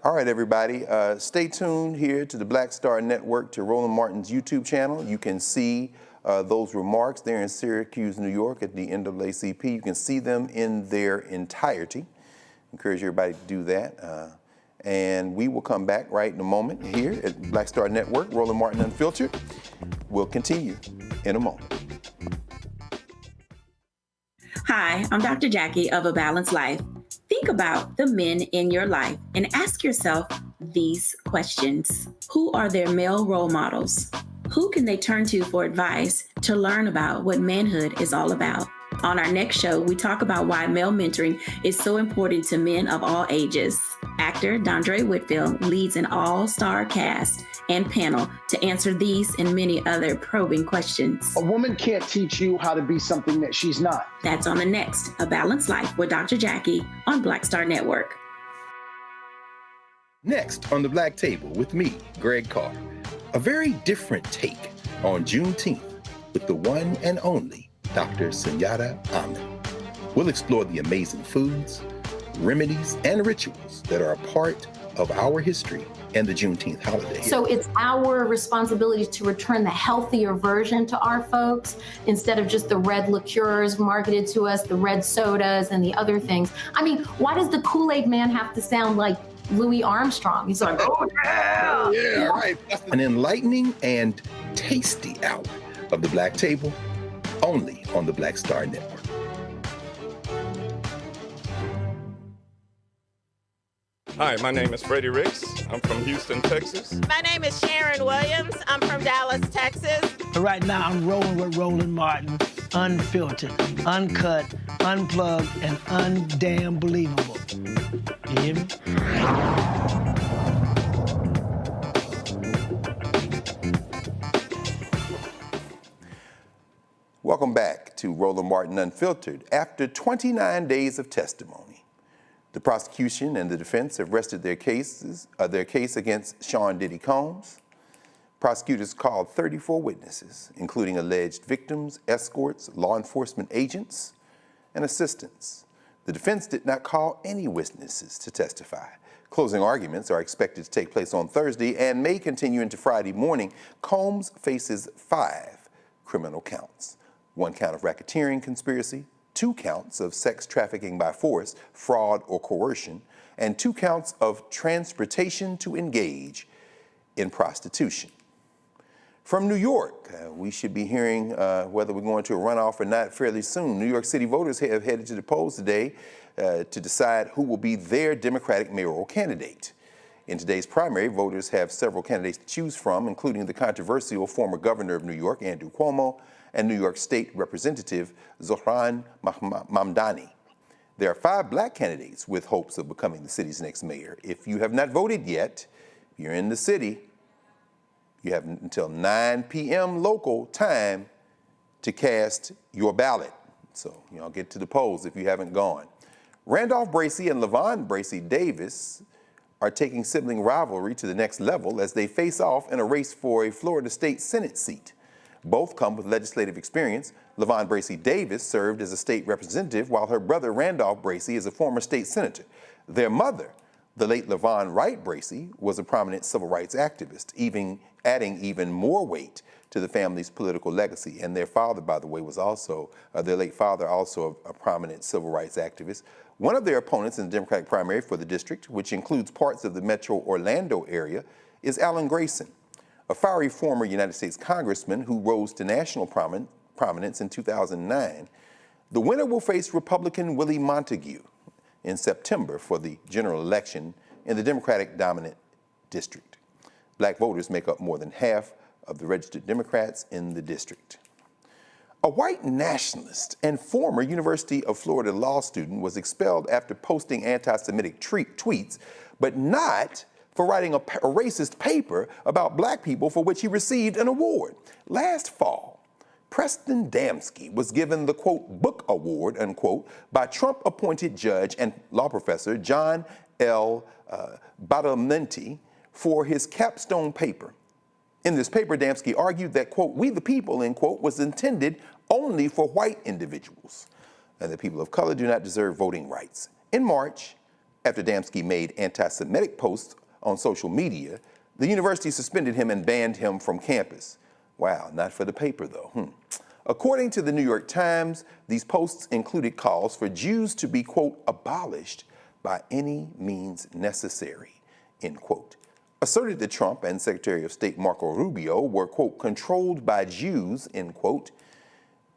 K: All right, everybody, stay tuned here to the Black Star Network, to Roland Martin's YouTube channel. You can see those remarks there in Syracuse, New York at the NAACP. You can see them in their entirety. Encourage everybody to do that. And we will come back right in a moment here at Black Star Network, Roland Martin Unfiltered. We'll continue in a moment.
A: Hi, I'm Dr. Jackie of A Balanced Life. Think about the men in your life and ask yourself these questions. Who are their male role models? Who can they turn to for advice to learn about what manhood is all about? On our next show, we talk about why male mentoring is so important to men of all ages. Actor Dondre Whitfield leads an all-star cast and panel to answer these and many other probing questions.
F: A woman can't teach you how to be something that she's not.
A: That's on the next A Balanced Life with Dr. Jackie on Black Star Network.
J: Next on the Black Table with me, Greg Carr, a very different take on Juneteenth with the one and only Dr. Sunyata Ahmed. We'll explore the amazing foods, remedies, and rituals that are a part of our history and the Juneteenth holiday.
W: So it's our responsibility to return the healthier version to our folks instead of just the red liqueurs marketed to us, the red sodas and the other things. I mean, why does the Kool-Aid man have to sound like Louis Armstrong? He's like, oh yeah!
J: Yeah, right. An enlightening and tasty hour of the Black Table, only on the Black Star Network.
G: Hi, my name is Freddie Ricks. I'm from Houston, Texas.
H: My name is Sharon Williams. I'm from Dallas, Texas.
M: Right now, I'm rolling with Roland Martin, unfiltered, uncut, unplugged, and undamn believable. You hear me?
K: Welcome back to Roland Martin Unfiltered. After 29 days of testimony, the prosecution and the defense have rested their case against Sean Diddy Combs. Prosecutors called 34 witnesses, including alleged victims, escorts, law enforcement agents, and assistants. The defense did not call any witnesses to testify. Closing arguments are expected to take place on Thursday and may continue into Friday morning. Combs faces 5 criminal counts: 1 count of racketeering conspiracy, 2 counts of sex trafficking by force, fraud, or coercion, and 2 counts of transportation to engage in prostitution. From New York, we should be hearing whether we're going to a runoff or not fairly soon. New York City voters have headed to the polls today to decide who will be their Democratic mayoral candidate. In today's primary, voters have several candidates to choose from, including the controversial former governor of New York, Andrew Cuomo, and New York State Representative Zohran Mamdani. There are 5 black candidates with hopes of becoming the city's next mayor. If you have not voted yet, you're in the city, you have until 9 p.m. local time to cast your ballot. So, get to the polls if you haven't gone. Randolph Bracey and LaVon Bracey Davis are taking sibling rivalry to the next level as they face off in a race for a Florida State Senate seat. Both come with legislative experience. LaVon Bracey Davis served as a state representative, while her brother Randolph Bracey is a former state senator. Their mother, the late LaVon Wright Bracey, was a prominent civil rights activist, adding even more weight to the family's political legacy. And their father, by the way, was also, their late father, also a prominent civil rights activist. One of their opponents in the Democratic primary for the district, which includes parts of the metro Orlando area, is Alan Grayson, a fiery former United States congressman who rose to national prominence in 2009. The winner will face Republican Willie Montague in September for the general election in the Democratic-dominant district. Black voters make up more than half of the registered Democrats in the district. A white nationalist and former University of Florida law student was expelled after posting anti-Semitic tweets, but not for writing a racist paper about black people for which he received an award. Last fall, Preston Damsky was given the, quote, book award, unquote, by Trump-appointed judge and law professor John L. Badalamenti for his capstone paper. In this paper, Damsky argued that, quote, we the people, end quote, was intended only for white individuals, and that people of color do not deserve voting rights. In March, after Damsky made anti-Semitic posts on social media, the university suspended him and banned him from campus. Wow, not for the paper, though. According to the New York Times, these posts included calls for Jews to be, quote, abolished by any means necessary, end quote. Asserted that Trump and Secretary of State Marco Rubio were, quote, controlled by Jews, end quote,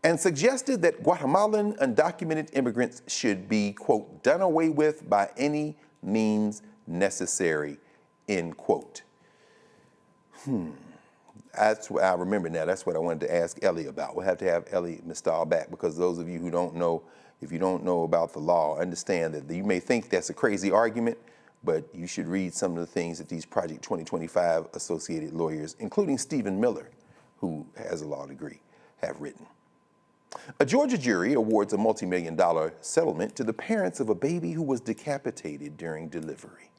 K: and suggested that Guatemalan undocumented immigrants should be, quote, done away with by any means necessary, end quote. That's what I remember now. That's what I wanted to ask Ellie about. We'll have to have Ellie Mistal back, because those of you who don't know, if you don't know about the law, understand that you may think that's a crazy argument, but you should read some of the things that these Project 2025 associated lawyers, including Stephen Miller, who has a law degree, have written. A Georgia jury awards a multi-million-dollar settlement to the parents of a baby who was decapitated during delivery.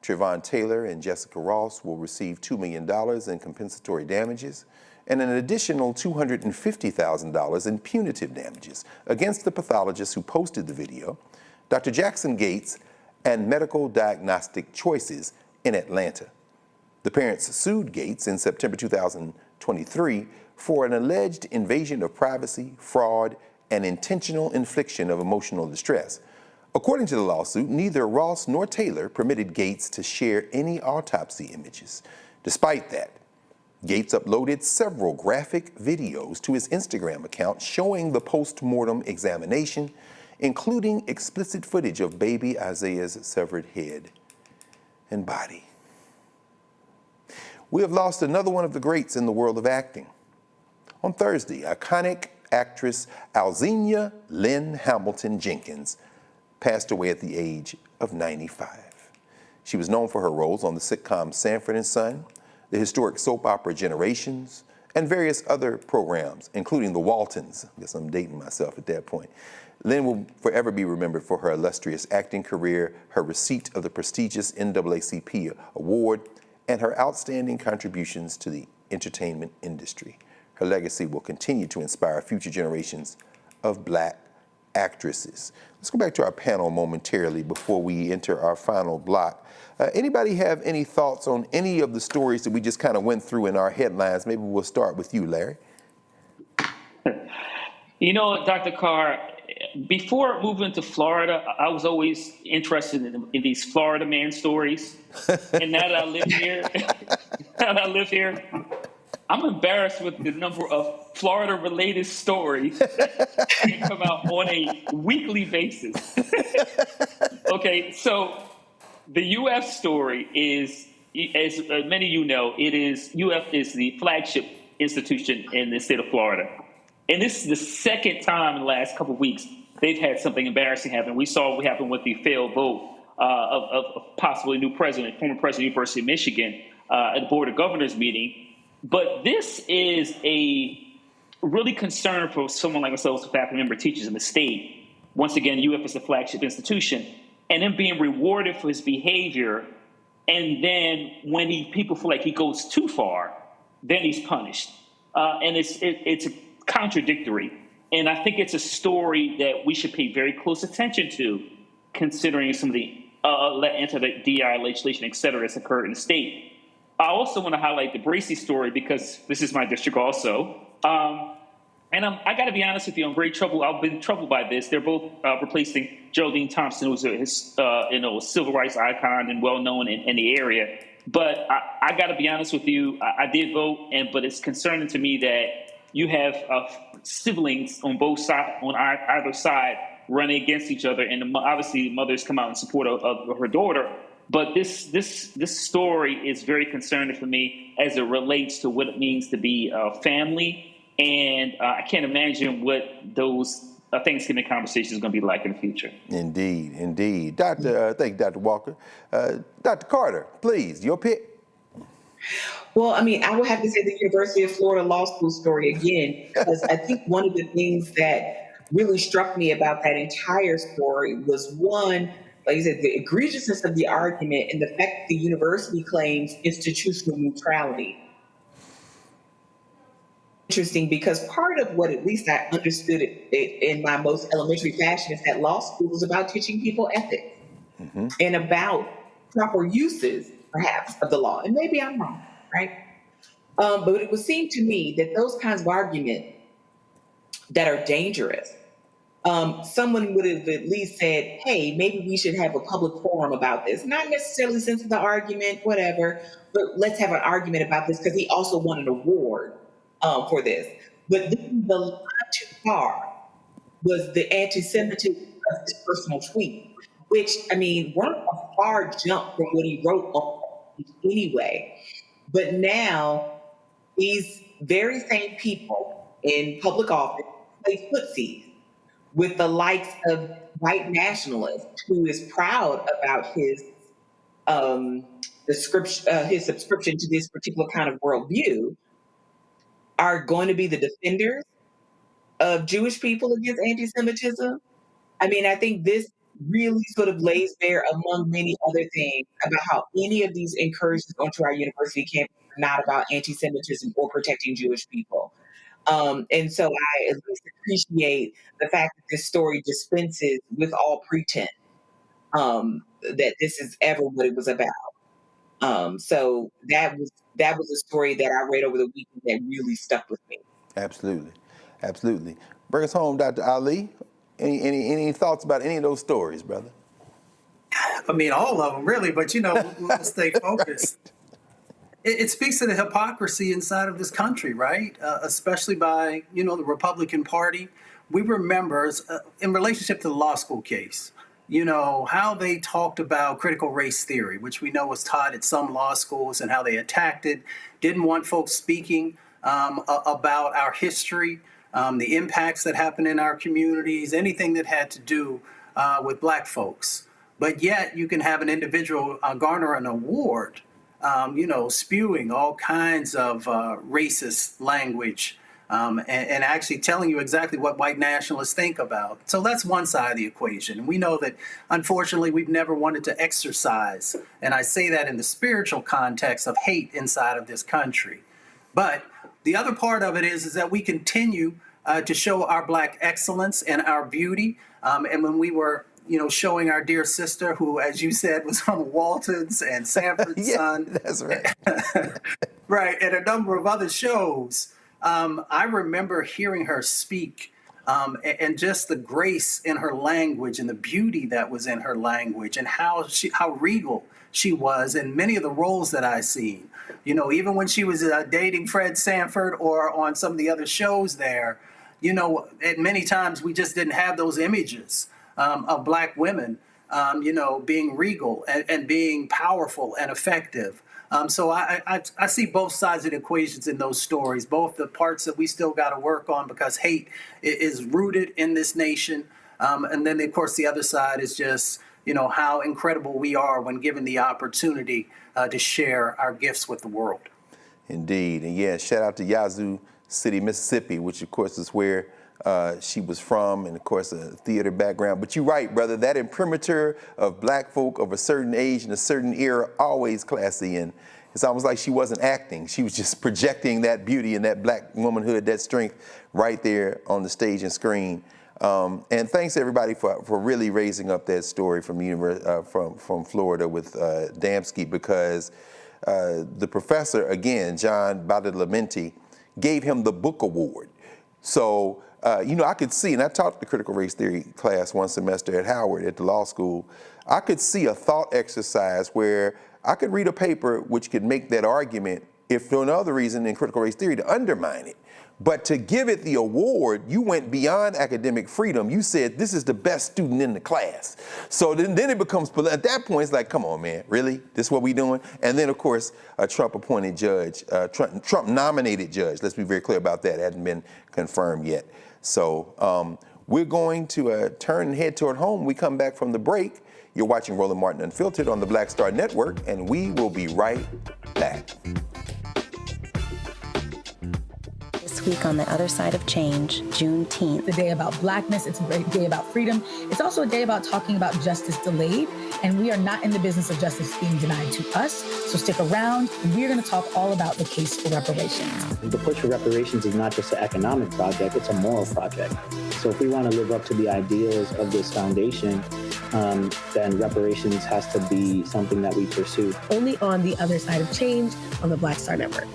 K: Trevon Taylor and Jessica Ross will receive $2 million in compensatory damages and an additional $250,000 in punitive damages against the pathologist who posted the video, Dr. Jackson Gates, and Medical Diagnostic Choices in Atlanta. The parents sued Gates in September 2023 for an alleged invasion of privacy, fraud, and intentional infliction of emotional distress. According to the lawsuit, neither Ross nor Taylor permitted Gates to share any autopsy images. Despite that, Gates uploaded several graphic videos to his Instagram account showing the post-mortem examination, including explicit footage of baby Isaiah's severed head and body. We have lost another one of the greats in the world of acting. On Thursday, iconic actress Alzina Lynn Hamilton Jenkins passed away at the age of 95. She was known for her roles on the sitcom Sanford and Son, the historic soap opera Generations, and various other programs, including The Waltons. I guess I'm dating myself at that point. Lynn will forever be remembered for her illustrious acting career, her receipt of the prestigious NAACP award, and her outstanding contributions to the entertainment industry. Her legacy will continue to inspire future generations of Black actresses. Let's go back to our panel momentarily before we enter our final block. Anybody have any thoughts on any of the stories that we just kind of went through in our headlines? Maybe we'll start with you, Larry.
O: You know, Dr. Carr, before moving to Florida, I was always interested in these Florida man stories. And now that I live here, I'm embarrassed with the number of Florida-related stories that come out on a weekly basis. Okay, so the UF story is, as many of you know, UF is the flagship institution in the state of Florida. And this is the second time in the last couple of weeks they've had something embarrassing happen. We saw what happened with the failed vote of possibly new president, former president of the University of Michigan, at the Board of Governors meeting. But this is a really concern for someone like myself, as a faculty member, teachers in the state. Once again, UF is the flagship institution, and then being rewarded for his behavior. And then when people feel like he goes too far, then he's punished. And it's contradictory. And I think it's a story that we should pay very close attention to, considering some of the anti-DI legislation, et cetera, that's occurred in the state. I also want to highlight the Bracey story because this is my district also. And I got to be honest with you, I'm very troubled. I've been troubled by this. They're both replacing Geraldine Thompson, who's a civil rights icon and well-known in the area. But I got to be honest with you, I did vote, but it's concerning to me that you have siblings on both sides, on either side, running against each other, and obviously the mothers come out in support of her daughter. But this story is very concerning for me as it relates to what it means to be a family, and I can't imagine what those Thanksgiving conversations are going to be like in the future.
K: Indeed, indeed. Thank you, Dr. Walker. Dr. Carter, please, your pick.
L: Well, I mean, I would have to say the University of Florida Law School story again, because I think one of the things that really struck me about that entire story was, one, like you said, the egregiousness of the argument and the fact that the university claims institutional neutrality. Interesting, because part of what at least I understood in my most elementary fashion is that law school is about teaching people ethics and about proper uses, perhaps, of the law. And maybe I'm wrong, right? But it would seem to me that those kinds of arguments that are dangerous, someone would have at least said, hey, maybe we should have a public forum about this. Not necessarily sense of the argument, whatever, but let's have an argument about this because he also won an award for this. But then the line too far was the anti-Semitism of his personal tweet, which, I mean, weren't a far jump from what he wrote on anyway. But now these very same people in public office play footsie with the likes of white nationalists, who is proud about his subscription to this particular kind of worldview, are going to be the defenders of Jewish people against anti-Semitism. I mean, I think this really sort of lays bare, among many other things, about how any of these incursions onto our university campus are not about anti-Semitism or protecting Jewish people. And so I at least appreciate the fact that this story dispenses with all pretense that this is ever what it was about. So that was a story that I read over the weekend that really stuck with me.
K: Absolutely, absolutely. Bring us home, Dr. Ali. Any thoughts about any of those stories, brother?
N: I mean, all of them, really, but we'll stay focused. It speaks to the hypocrisy inside of this country, right? Especially by, the Republican Party. We remember, in relationship to the law school case, how they talked about critical race theory, which we know was taught at some law schools, and how they attacked it, didn't want folks speaking about our history, the impacts that happen in our communities, anything that had to do with Black folks. But yet you can have an individual garner an award, spewing all kinds of racist language and actually telling you exactly what white nationalists think about. So that's one side of the equation. And we know that, unfortunately, we've never wanted to exercise, and I say that in the spiritual context, of hate inside of this country. But the other part of it is that we continue to show our Black excellence and our beauty. And when we were showing our dear sister, who, as you said, was on Walton's and Sanford's Son.
K: That's right.
N: Right, and a number of other shows. I remember hearing her speak and just the grace in her language and the beauty that was in her language, and how regal she was in many of the roles that I've seen. You know, even when she was dating Fred Sanford or on some of the other shows there, you know, at many times we just didn't have those images of Black women, you know, being regal and being powerful and effective. So I see both sides of the equations in those stories, both the parts that we still got to work on because hate is rooted in this nation. And then, of course, the other side is just, you know, how incredible we are when given the opportunity to share our gifts with the world.
K: Indeed. And yeah, shout out to Yazoo City, Mississippi, which of course is where she was from, and of course a theater background. But you're right, brother, that imprimatur of Black folk of a certain age and a certain era, always classy, and it's almost like she wasn't acting. She was just projecting that beauty and that Black womanhood, that strength right there on the stage and screen. And thanks everybody for really raising up that story from from Florida with Damsky, because the professor, again, John Badalamenti, gave him the book award. So, you know, I could see, and I taught the critical race theory class one semester at Howard at the law school, I could see a thought exercise where I could read a paper which could make that argument, if for no other reason in critical race theory, to undermine it. But to give it the award, you went beyond academic freedom. You said, this is the best student in the class. So then it becomes, at that point, it's like, come on, man, really? This is what we doing? And then, of course, a Trump-appointed judge, Trump-nominated judge, let's be very clear about that, hadn't been confirmed yet. So we're going to turn and head toward home. We come back from the break. You're watching Roland Martin Unfiltered on the Black Star Network, and we will be right back.
I: This week on the other side of change, Juneteenth.
P: The day about Blackness, it's a day about freedom. It's also a day about talking about justice delayed, and we are not in the business of justice being denied to us. So stick around, and we're going to talk all about the case for reparations.
Q: The push for reparations is not just an economic project, it's a moral project. So if we want to live up to the ideals of this foundation, then reparations has to be something that we pursue.
P: Only on the other side of change on the Black Star Network.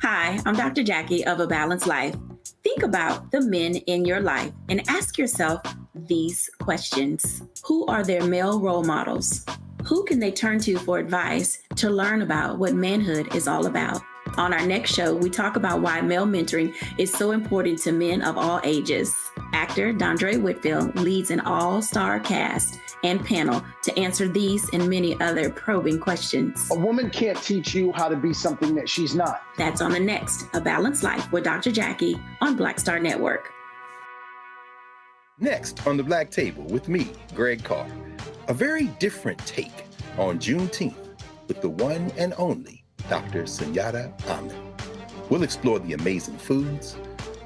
A: Hi, I'm Dr. Jackie of A Balanced Life. Think about the men in your life and ask yourself these questions. Who are their male role models? Who can they turn to for advice to learn about what manhood is all about? On our next show, we talk about why male mentoring is so important to men of all ages. Actor Dondre Whitfield leads an all-star cast and panel to answer these and many other probing questions.
F: A woman can't teach you how to be something that she's not.
A: That's on the next A Balanced Life with Dr. Jackie on Black Star Network.
J: Next on the Black Table with me, Greg Carr, a very different take on Juneteenth with the one and only Dr. Sunyata Ahmed. We'll explore the amazing foods,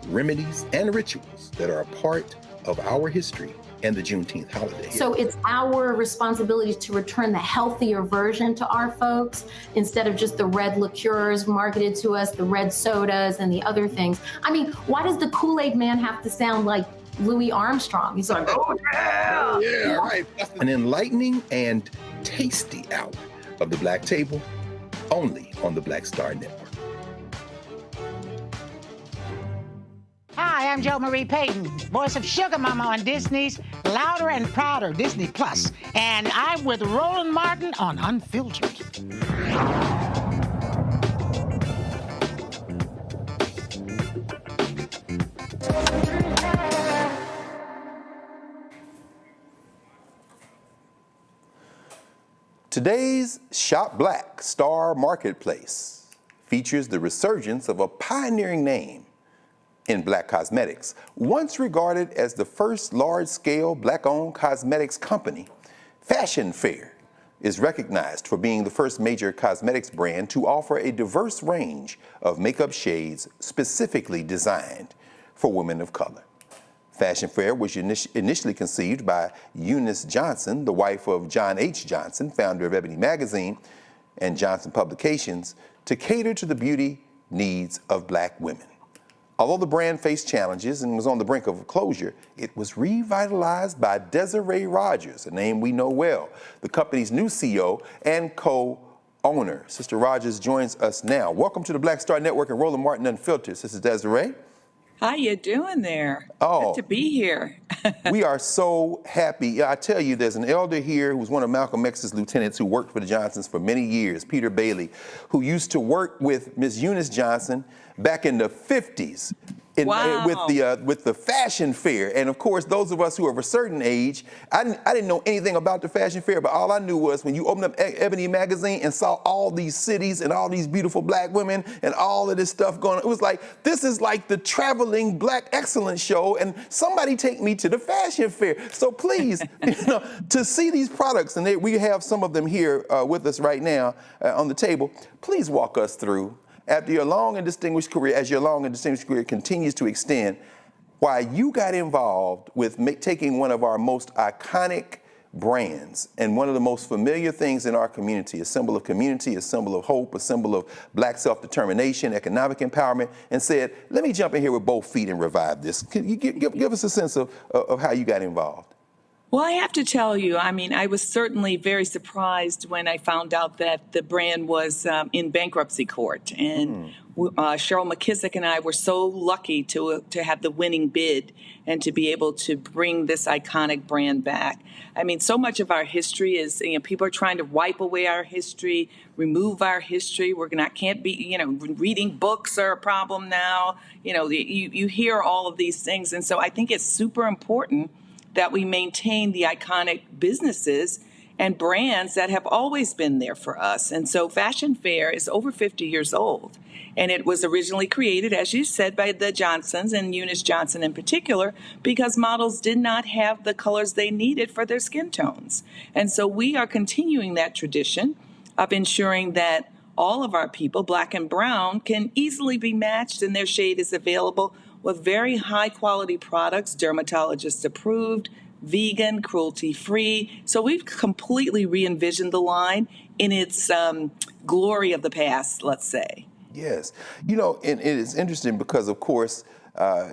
J: remedies, and rituals that are a part of our history and the Juneteenth holiday.
W: So it's our responsibility to return the healthier version to our folks instead of just the red liqueurs marketed to us, the red sodas and the other things. I mean, why does the Kool-Aid man have to sound like Louis Armstrong? He's like, oh yeah!
J: Oh, yeah, right. An enlightening and tasty hour of the Black Table, only on the Black Star Network.
R: Hi, I'm Jo Marie Payton, voice of Sugar Mama on Disney's Louder and Prouder Disney Plus, and I'm with Roland Martin on Unfiltered.
K: Today's Shop Black Star Marketplace features the resurgence of a pioneering name in Black cosmetics. Once regarded as the first large-scale Black-owned cosmetics company, Fashion Fair is recognized for being the first major cosmetics brand to offer a diverse range of makeup shades specifically designed for women of color. Fashion Fair was initially conceived by Eunice Johnson, the wife of John H. Johnson, founder of Ebony Magazine and Johnson Publications, to cater to the beauty needs of Black women. Although the brand faced challenges and was on the brink of closure, it was revitalized by Desiree Rogers, a name we know well, the company's new CEO and co-owner. Sister Rogers joins us now. Welcome to the Black Star Network and Roland Martin Unfiltered. Sister Desiree.
C: How you doing there?
K: Oh,
C: good to be here.
K: We are so happy. I tell you, there's an elder here who's one of Malcolm X's lieutenants who worked for the Johnsons for many years, Peter Bailey, who used to work with Miss Eunice Johnson back in the 50s.
C: Wow.
K: With the fashion fair. And of course, those of us who are of a certain age, I didn't know anything about the fashion fair, but all I knew was when you opened up Ebony magazine and saw all these cities and all these beautiful black women and all of this stuff going on, it was like, this is like the traveling black excellence show, and somebody take me to the fashion fair. So please, to see these products, and we have some of them here with us right now on the table, please walk us through, after your long and distinguished career, as your long and distinguished career continues to extend, why you got involved with taking one of our most iconic brands and one of the most familiar things in our community, a symbol of community, a symbol of hope, a symbol of black self-determination, economic empowerment, and said, let me jump in here with both feet and revive this. Can you give us a sense of how you got involved?
C: Well, I have to tell you, I mean, I was certainly very surprised when I found out that the brand was in bankruptcy court. And Cheryl McKissick and I were so lucky to have the winning bid and to be able to bring this iconic brand back. I mean, so much of our history is, people are trying to wipe away our history, remove our history. Can't be, reading books are a problem now. You hear all of these things. And so I think it's super important that we maintain the iconic businesses and brands that have always been there for us. And so Fashion Fair is over 50 years old. And it was originally created, as you said, by the Johnsons and Eunice Johnson in particular, because models did not have the colors they needed for their skin tones. And so we are continuing that tradition of ensuring that all of our people, black and brown, can easily be matched and their shade is available with very high quality products, dermatologist approved, vegan, cruelty free. So we've completely re-envisioned the line in its glory of the past, let's say.
K: Yes. And it is interesting because, of course,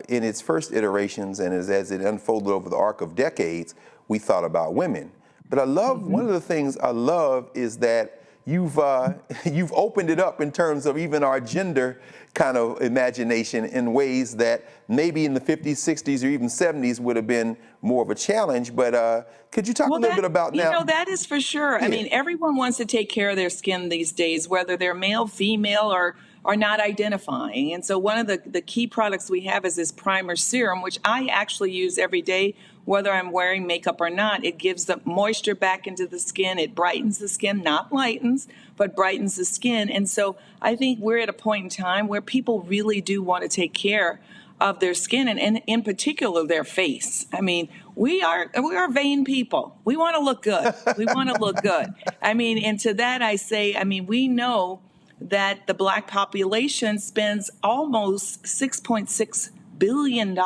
K: in its first iterations and as it unfolded over the arc of decades, we thought about women. But I love, one of the things I love is that you've opened it up in terms of even our gender kind of imagination in ways that maybe in the 50s, 60s, or even 70s would have been more of a challenge. But could you talk a little bit about now?
C: That is for sure. Yeah. I mean, everyone wants to take care of their skin these days, whether they're male, female, or are not identifying. And so one of the key products we have is this primer serum, which I actually use every day, whether I'm wearing makeup or not. It gives the moisture back into the skin. It brightens the skin, not lightens, but brightens the skin. And so I think we're at a point in time where people really do want to take care of their skin and in particular their face. I mean, we are vain people. We want to look good. We want to look good. I mean, and to that I say, we know that the black population spends almost $6.6 billion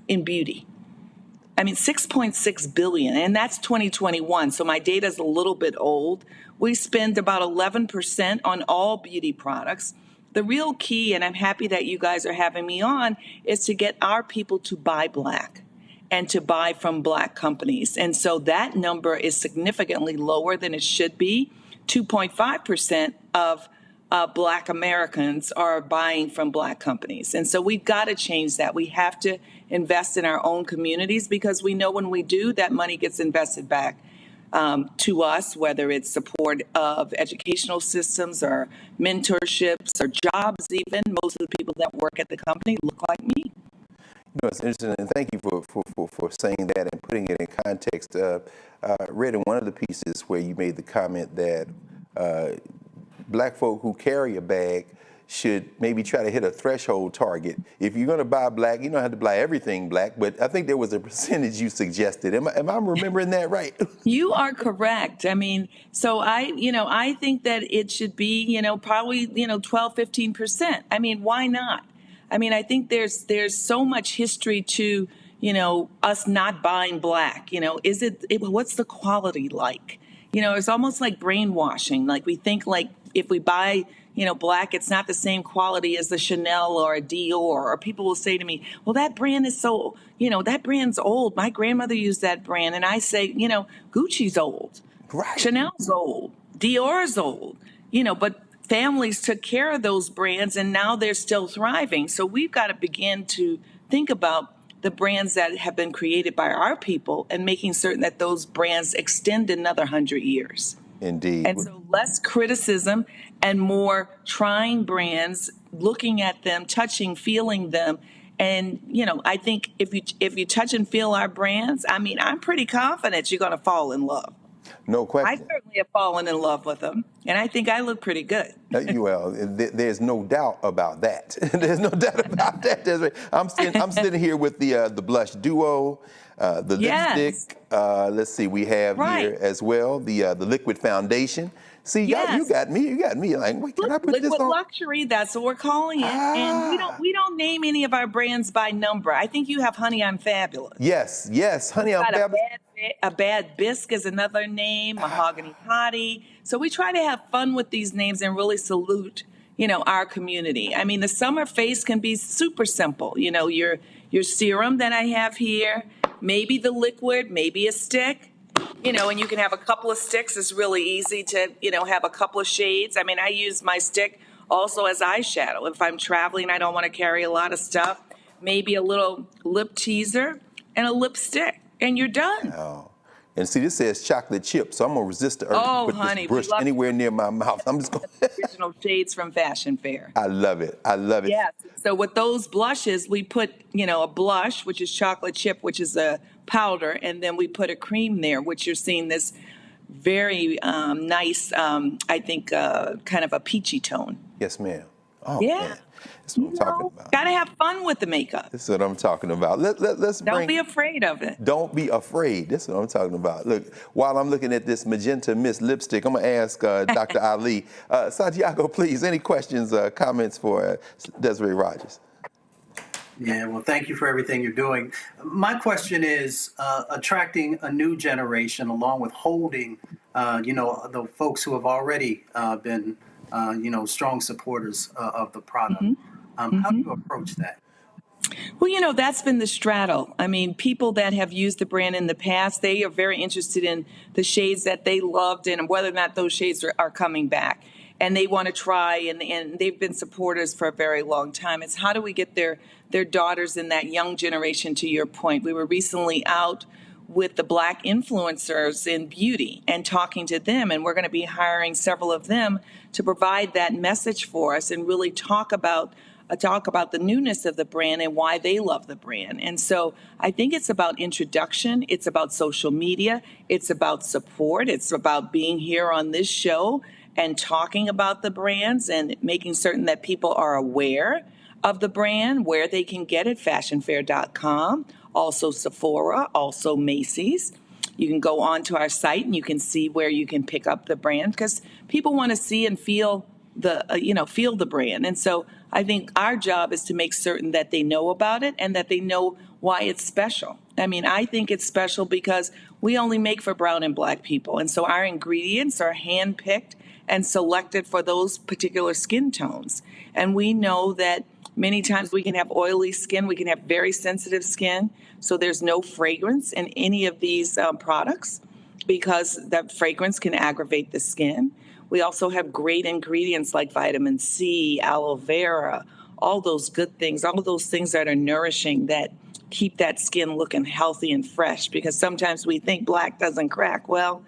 C: in beauty. $6.6 billion, and that's 2021. So my data is a little bit old. We spend about 11% on all beauty products. The real key, and I'm happy that you guys are having me on, is to get our people to buy black and to buy from black companies. And so that number is significantly lower than it should be. 2.5% of black Americans are buying from black companies. And so we've got to change that. We have to invest in our own communities because we know when we do, that money gets invested back to us, whether it's support of educational systems or mentorships or jobs even. Most of the people that work at the company look like me.
K: It's interesting, and thank you for saying that and putting it in context. I read in one of the pieces where you made the comment that black folk who carry a bag should maybe try to hit a threshold target. If you're going to buy black, you don't have to buy everything black, but I think there was a percentage you suggested. Am I remembering that right?
C: You are correct. So I think that it should be, probably, 12, 15%. Why not? I think there's so much history to, us not buying black. What's the quality like? It's almost like brainwashing. Like we think like if we buy, Black, it's not the same quality as the Chanel or a Dior. Or people will say to me, well, that brand is so, that brand's old. My grandmother used that brand. And I say, Gucci's old.
K: Right.
C: Chanel's old. Dior's old. But families took care of those brands and now they're still thriving. So we've got to begin to think about the brands that have been created by our people and making certain that those brands extend another 100 years.
K: Indeed.
C: And so less criticism and more trying brands, looking at them, touching, feeling them. And, I think if you touch and feel our brands, I'm pretty confident you're going to fall in love.
K: No question.
C: I certainly have fallen in love with them, and I think I look pretty good.
K: Well, there's no doubt about that. There's no doubt about that, Desiree. I'm sitting here with the blush duo, the lipstick. Let's see, we have here as well the liquid foundation. See, you got me. Like, wait, can I put this on?
C: Liquid luxury, that's what we're calling it. And we don't name any of our brands by number. I think you have Honey, I'm Fabulous.
K: Yes, Honey, I'm Fabulous.
C: A Bad Bisque is another name, Mahogany Hottie. So we try to have fun with these names and really salute, our community. The summer face can be super simple. Your serum that I have here, maybe the liquid, maybe a stick, and you can have a couple of sticks. It's really easy to, have a couple of shades. I use my stick also as eyeshadow. If I'm traveling, I don't want to carry a lot of stuff. Maybe a little lip teaser and a lipstick. And you're done.
K: Oh. And see, this says chocolate chip, so I'm going to resist the urge to put this brush anywhere near my mouth. I'm just going
C: to. Original shades from Fashion Fair.
K: I love it. Yes.
C: So with those blushes, we put, a blush, which is chocolate chip, which is a powder, and then we put a cream there, which you're seeing this very nice, I think, kind of a peachy tone.
K: Yes, ma'am. Oh,
C: yeah.
K: Man. That's what I'm talking about.
C: Got to have fun with the makeup.
K: That's what I'm talking about. Let's
C: Don't be afraid of it.
K: Don't be afraid. That's what I'm talking about. Look, while I'm looking at this Magenta Mist lipstick, I'm going to ask Dr. Ali. Santiago, please, any questions, comments for Desiree Rogers?
N: Yeah, well, thank you for everything you're doing. My question is attracting a new generation along with holding, the folks who have already been strong supporters of the product. How do you approach that?
C: Well, that's been the straddle. People that have used the brand in the past, they are very interested in the shades that they loved and whether or not those shades are coming back. And they want to try, and they've been supporters for a very long time. It's how do we get their daughters in that young generation, to your point. We were recently out with the Black influencers in beauty and talking to them, and we're going to be hiring several of them to provide that message for us and really talk about the newness of the brand and why they love the brand. And so I think it's about introduction, it's about social media, it's about support, it's about being here on this show and talking about the brands and making certain that people are aware of the brand, where they can get it, fashionfair.com, also Sephora, also Macy's. You can go onto our site and you can see where you can pick up the brand because people want to see and feel the brand. And so I think our job is to make certain that they know about it and that they know why it's special. I think it's special because we only make for brown and Black people. And so our ingredients are handpicked and selected for those particular skin tones. And we know that many times we can have oily skin, we can have very sensitive skin. So there's no fragrance in any of these products because that fragrance can aggravate the skin. We also have great ingredients like vitamin C, aloe vera, all those good things, all of those things that are nourishing that keep that skin looking healthy and fresh because sometimes we think Black doesn't crack. Well,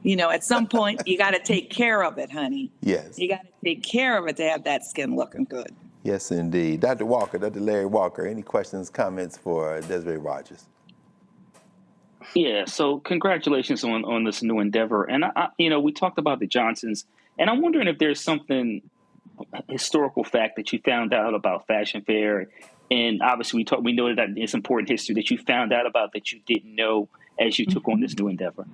C: at some point you got to take care of it, honey.
K: Yes.
C: You got to take care of it to have that skin looking good.
K: Dr. Larry Walker, any questions, comments for Desiree Rogers?
O: Yeah, so congratulations on this new endeavor. And, we talked about the Johnsons, and I'm wondering if there's something, historical fact that you found out about Fashion Fair. And obviously we noted that it's important history that you found out about that you didn't know as you took on this new endeavor.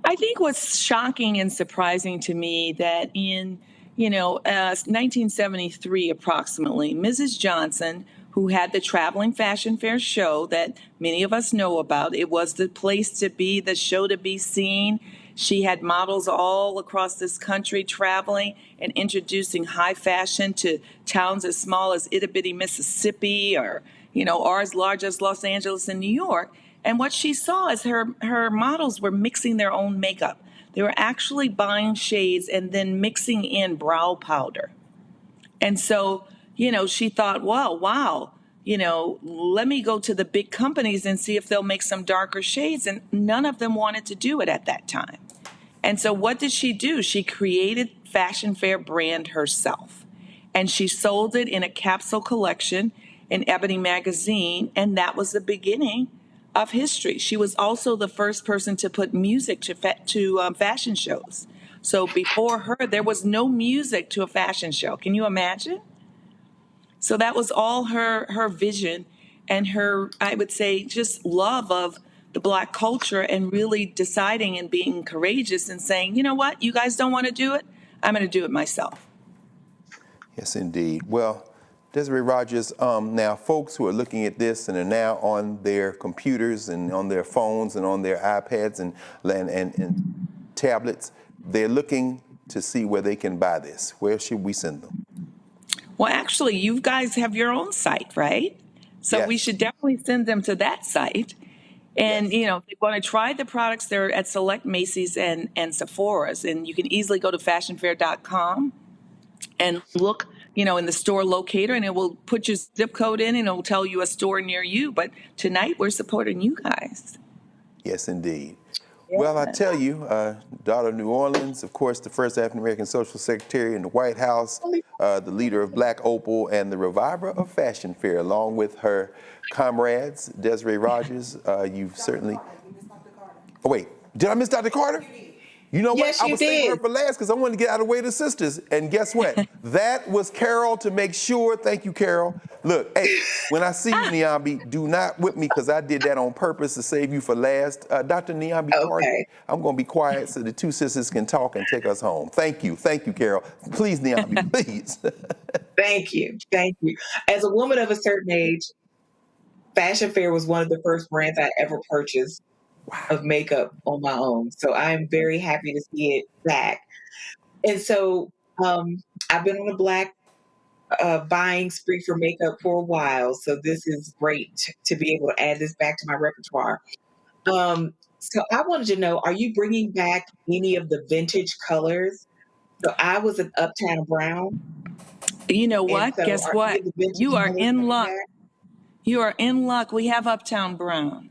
C: I think what's shocking and surprising to me that in 1973 approximately, Mrs. Johnson, who had the Traveling Fashion Fair show that many of us know about, it was the place to be, the show to be seen. She had models all across this country traveling and introducing high fashion to towns as small as itty-bitty Mississippi or, or as large as Los Angeles and New York. And what she saw is her models were mixing their own makeup. They were actually buying shades and then mixing in brow powder. And so, she thought, well, wow, let me go to the big companies and see if they'll make some darker shades. And none of them wanted to do it at that time. And so what did she do? She created Fashion Fair brand herself. And she sold it in a capsule collection in Ebony magazine. And that was the beginning of history. She was also the first person to put music to fashion shows. So before her, there was no music to a fashion show. Can you imagine? So that was all her vision and her, I would say, just love of the Black culture and really deciding and being courageous and saying, you know what, you guys don't want to do it? I'm going to do it myself.
K: Yes, indeed. Well, Desiree Rogers, now folks who are looking at this and are now on their computers and on their phones and on their iPads and tablets, they're looking to see where they can buy this. Where should we send them?
C: Well, actually, you guys have your own site, right? So
K: yes.
C: We should definitely send them to that site. And, if they want to try the products, they're at select Macy's and Sephora's. And you can easily go to fashionfair.com and look, in the store locator, and it will put your zip code in and it will tell you a store near you. But tonight, we're supporting you guys.
K: Yes, indeed. Yeah. Well, I tell you, daughter of New Orleans, of course, the first African-American social secretary in the White House, the leader of Black Opal, and the reviver of Fashion Fair, along with her comrades, Desiree Rogers. You've certainly... Oh, wait. Did I miss Dr. Carter? You know what?
L: Yes,
K: I was saving her for last because I wanted to get out of the way of the sisters. And guess what? That was Carol to make sure. Thank you, Carol. Look, hey, when I see you, Niambi, do not whip me because I did that on purpose to save you for last. Dr. Niambi Carter, I'm going to be quiet so the two sisters can talk and take us home. Thank you. Thank you, Carol. Please, Niambi, please.
L: Thank you. Thank you. As a woman of a certain age, Fashion Fair was one of the first brands I ever purchased of makeup on my own. So I'm very happy to see it back. And so I've been on a Black buying spree for makeup for a while. So this is great to be able to add this back to my repertoire. So I wanted to know, are you bringing back any of the vintage colors? So I was an Uptown Brown.
C: You know what?
L: So
C: guess what? You are in luck.
L: Back?
C: You are in luck. We have Uptown Brown.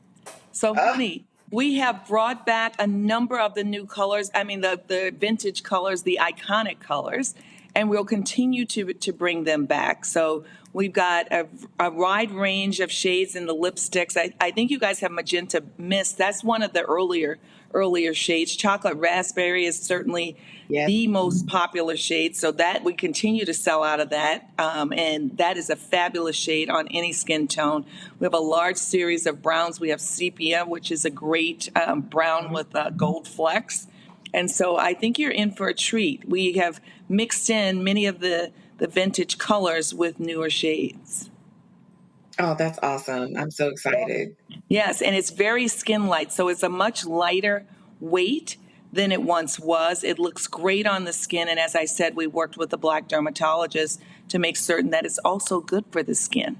C: So, honey, we have brought back a number of the new colors. I mean, the vintage colors, the iconic colors, and we'll continue to bring them back. So we've got a wide range of shades in the lipsticks. I think you guys have Magenta Mist. That's one of the earlier shades. Chocolate Raspberry is certainly the most popular shade. So that we continue to sell out of that. And that is a fabulous shade on any skin tone. We have a large series of browns. We have Sepia, which is a great brown with gold flecks. And so I think you're in for a treat. We have mixed in many of the vintage colors with newer shades.
L: Oh, that's awesome. I'm so excited.
C: Yes, and it's very skin light, so it's a much lighter weight than it once was. It looks great on the skin, and as I said, we worked with a Black dermatologist to make certain that it's also good for the skin.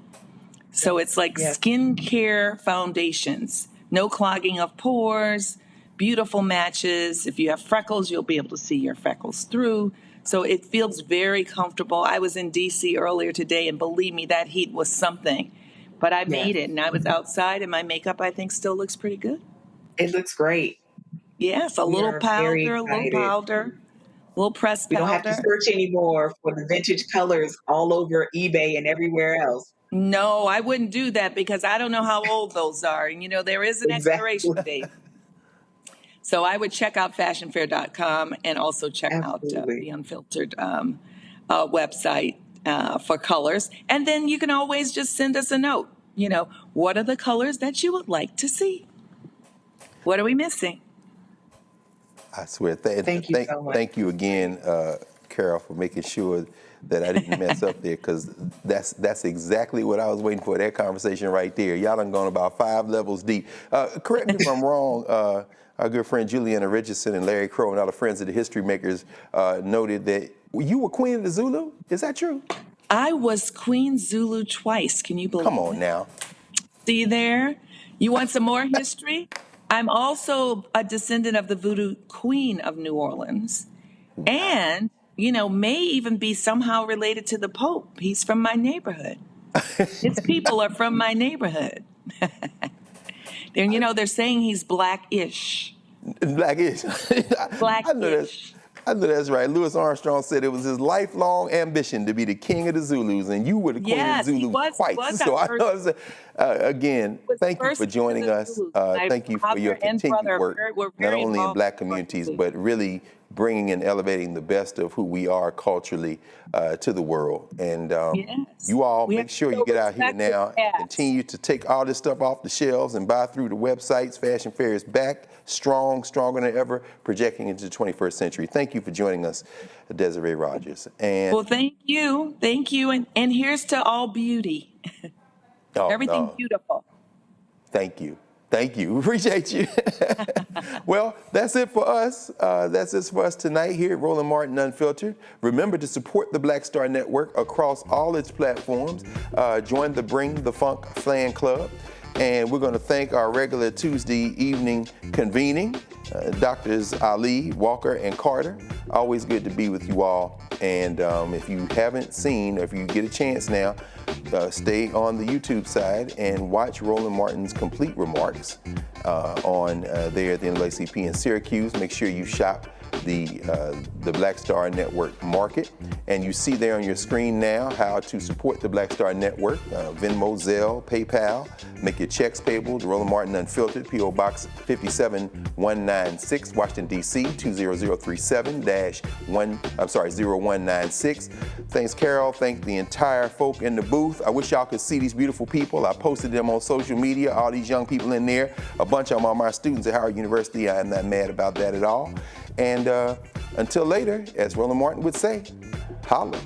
C: So it's like skincare foundations, no clogging of pores, beautiful matches. If you have freckles, you'll be able to see your freckles through. So it feels very comfortable. I was in D.C. earlier today, and believe me, that heat was something. But I made it, and I was outside, and my makeup, I think, still looks pretty good.
L: It looks great.
C: Yes, a little powder, a little pressed powder.
L: You don't have to search anymore for the vintage colors all over eBay and everywhere else.
C: No, I wouldn't do that because I don't know how old those are. And, there is an expiration date. So I would check out fashionfair.com and also check out the Unfiltered website for colors. And then you can always just send us a note. What are the colors that you would like to see? What are we missing?
K: I swear. Thank you so much. Thank you again, Carol, for making sure that I didn't mess up there, because that's exactly what I was waiting for, that conversation right there. Y'all done gone about 5 levels deep. Correct me if I'm wrong. Our good friend Juliana Richardson and Larry Crow and all the friends of the History Makers noted that you were Queen of the Zulu. Is that true?
C: I was Queen Zulu twice. Can you believe it?
K: Come on now.
C: See there? You want some more history? I'm also a descendant of the Voodoo Queen of New Orleans. And, may even be somehow related to the Pope. He's from my neighborhood. His people are from my neighborhood. They're saying he's black-ish.
K: Black-ish.
C: Black-ish.
K: I know that's right. Louis Armstrong said it was his lifelong ambition to be the king of the Zulus, and you were the queen of the Zulus twice. So I know, again, thank you for joining us. Thank you for your continued work, not only in Black communities, but really bringing and elevating the best of who we are culturally to the world. And you all make sure you get out here now and continue to take all this stuff off the shelves and buy through the websites. Fashion Fair is back, stronger than ever, projecting into the 21st century. Thank you for joining us, Desiree Rogers. And
C: well, thank you. And here's to all beauty. Everything beautiful.
K: Thank you. Appreciate you. Well, that's it for us. That's it for us tonight here at Roland Martin Unfiltered. Remember to support the Black Star Network across all its platforms. Join the Bring the Funk Fan Club. And we're going to thank our regular Tuesday evening convening, Drs. Ali, Walker, and Carter. Always good to be with you all. And if you haven't seen, if you get a chance now, stay on the YouTube side and watch Roland Martin's complete remarks on there at the NAACP in Syracuse. Make sure you shop the Black Star Network market. And you see there on your screen now how to support the Black Star Network, Venmo, Zelle, PayPal. Make your checks payable to Roland Martin Unfiltered, P.O. Box 57196, Washington, D.C. 20037-0196. Thanks, Carol. Thank the entire folk in the booth. I wish y'all could see these beautiful people. I posted them on social media, all these young people in there. A bunch of them are my students at Howard University. I am not mad about that at all. And until later, as Roland Martin would say, holla.